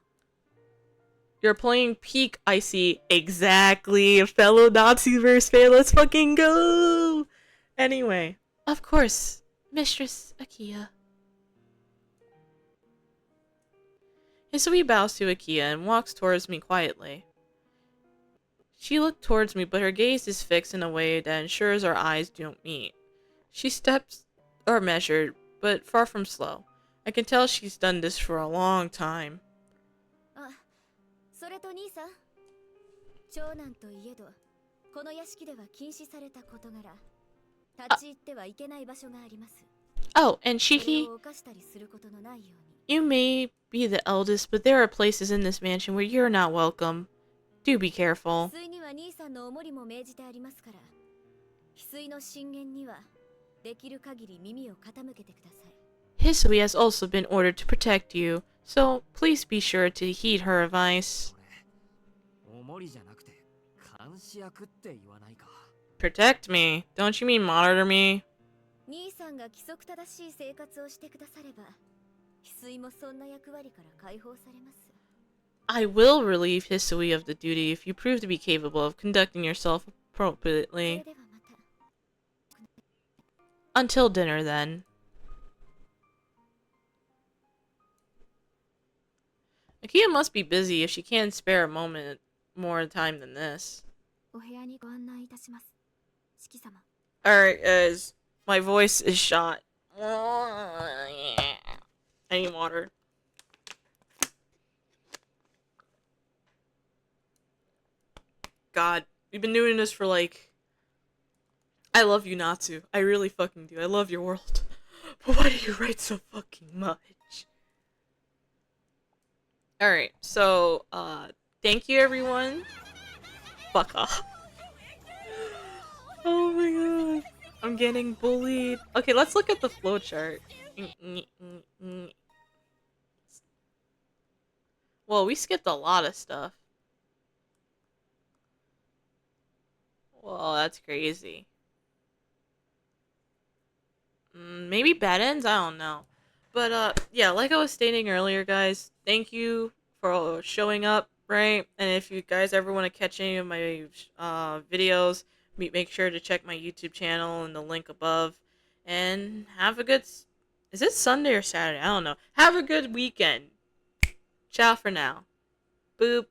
You're playing Peak, I see. Exactly. A fellow Natsuverse fan. Let's fucking go. Anyway, of course, Mistress Akia. Hisui bows to Akia and walks towards me quietly. She looked towards me, but her gaze is fixed in a way that ensures our eyes don't meet. She steps are measured, but far from slow. I can tell she's done this for a long time. あそれと兄さん長男といえどこの屋敷では禁止された事柄立ち入ってはいけない場所があります Oh, and それ Shiki, を犯したりすることのないように you may be the eldest, but there are places in this mansion where you're not welcome. Do be careful. 翡翠には兄さんのお守りも命じてありますから翡翠の進言にはできる限り耳を傾けてください Hisui has also been ordered to protect you, so please be sure to heed her advice. おもりじゃなくて監視役って言わないか Protect me? Don't you mean monitor me? 兄さんが規則正しい生活をしてくだされば翡翠もそんな役割から解放されます I will relieve Hisui of the duty if you prove to be capable of conducting yourself それ appropriately. ではまた Until dinner, then. Akia must be busy if she can't spare a moment more time than this. お部屋にご案内いたします四季様 Alright, guys. My voice is shot. I need water. God, we've been doing this for like... I love you, Natsu. I really fucking do. I love your world. But why do you write so fucking much? Alright, so, thank you everyone. Fuck off. Oh my god. I'm getting bullied. Okay, let's look at the flowchart. Well, we skipped a lot of stuff. Well, that's crazy. Maybe bad ends? I don't know. But, yeah, like I was stating earlier, guys, thank you for showing up, right? And if you guys ever want to catch any of my, videos, make sure to check my YouTube channel and the link above. And have a good... Is it Sunday or Saturday? I don't know. Have a good weekend. Ciao for now. Boop.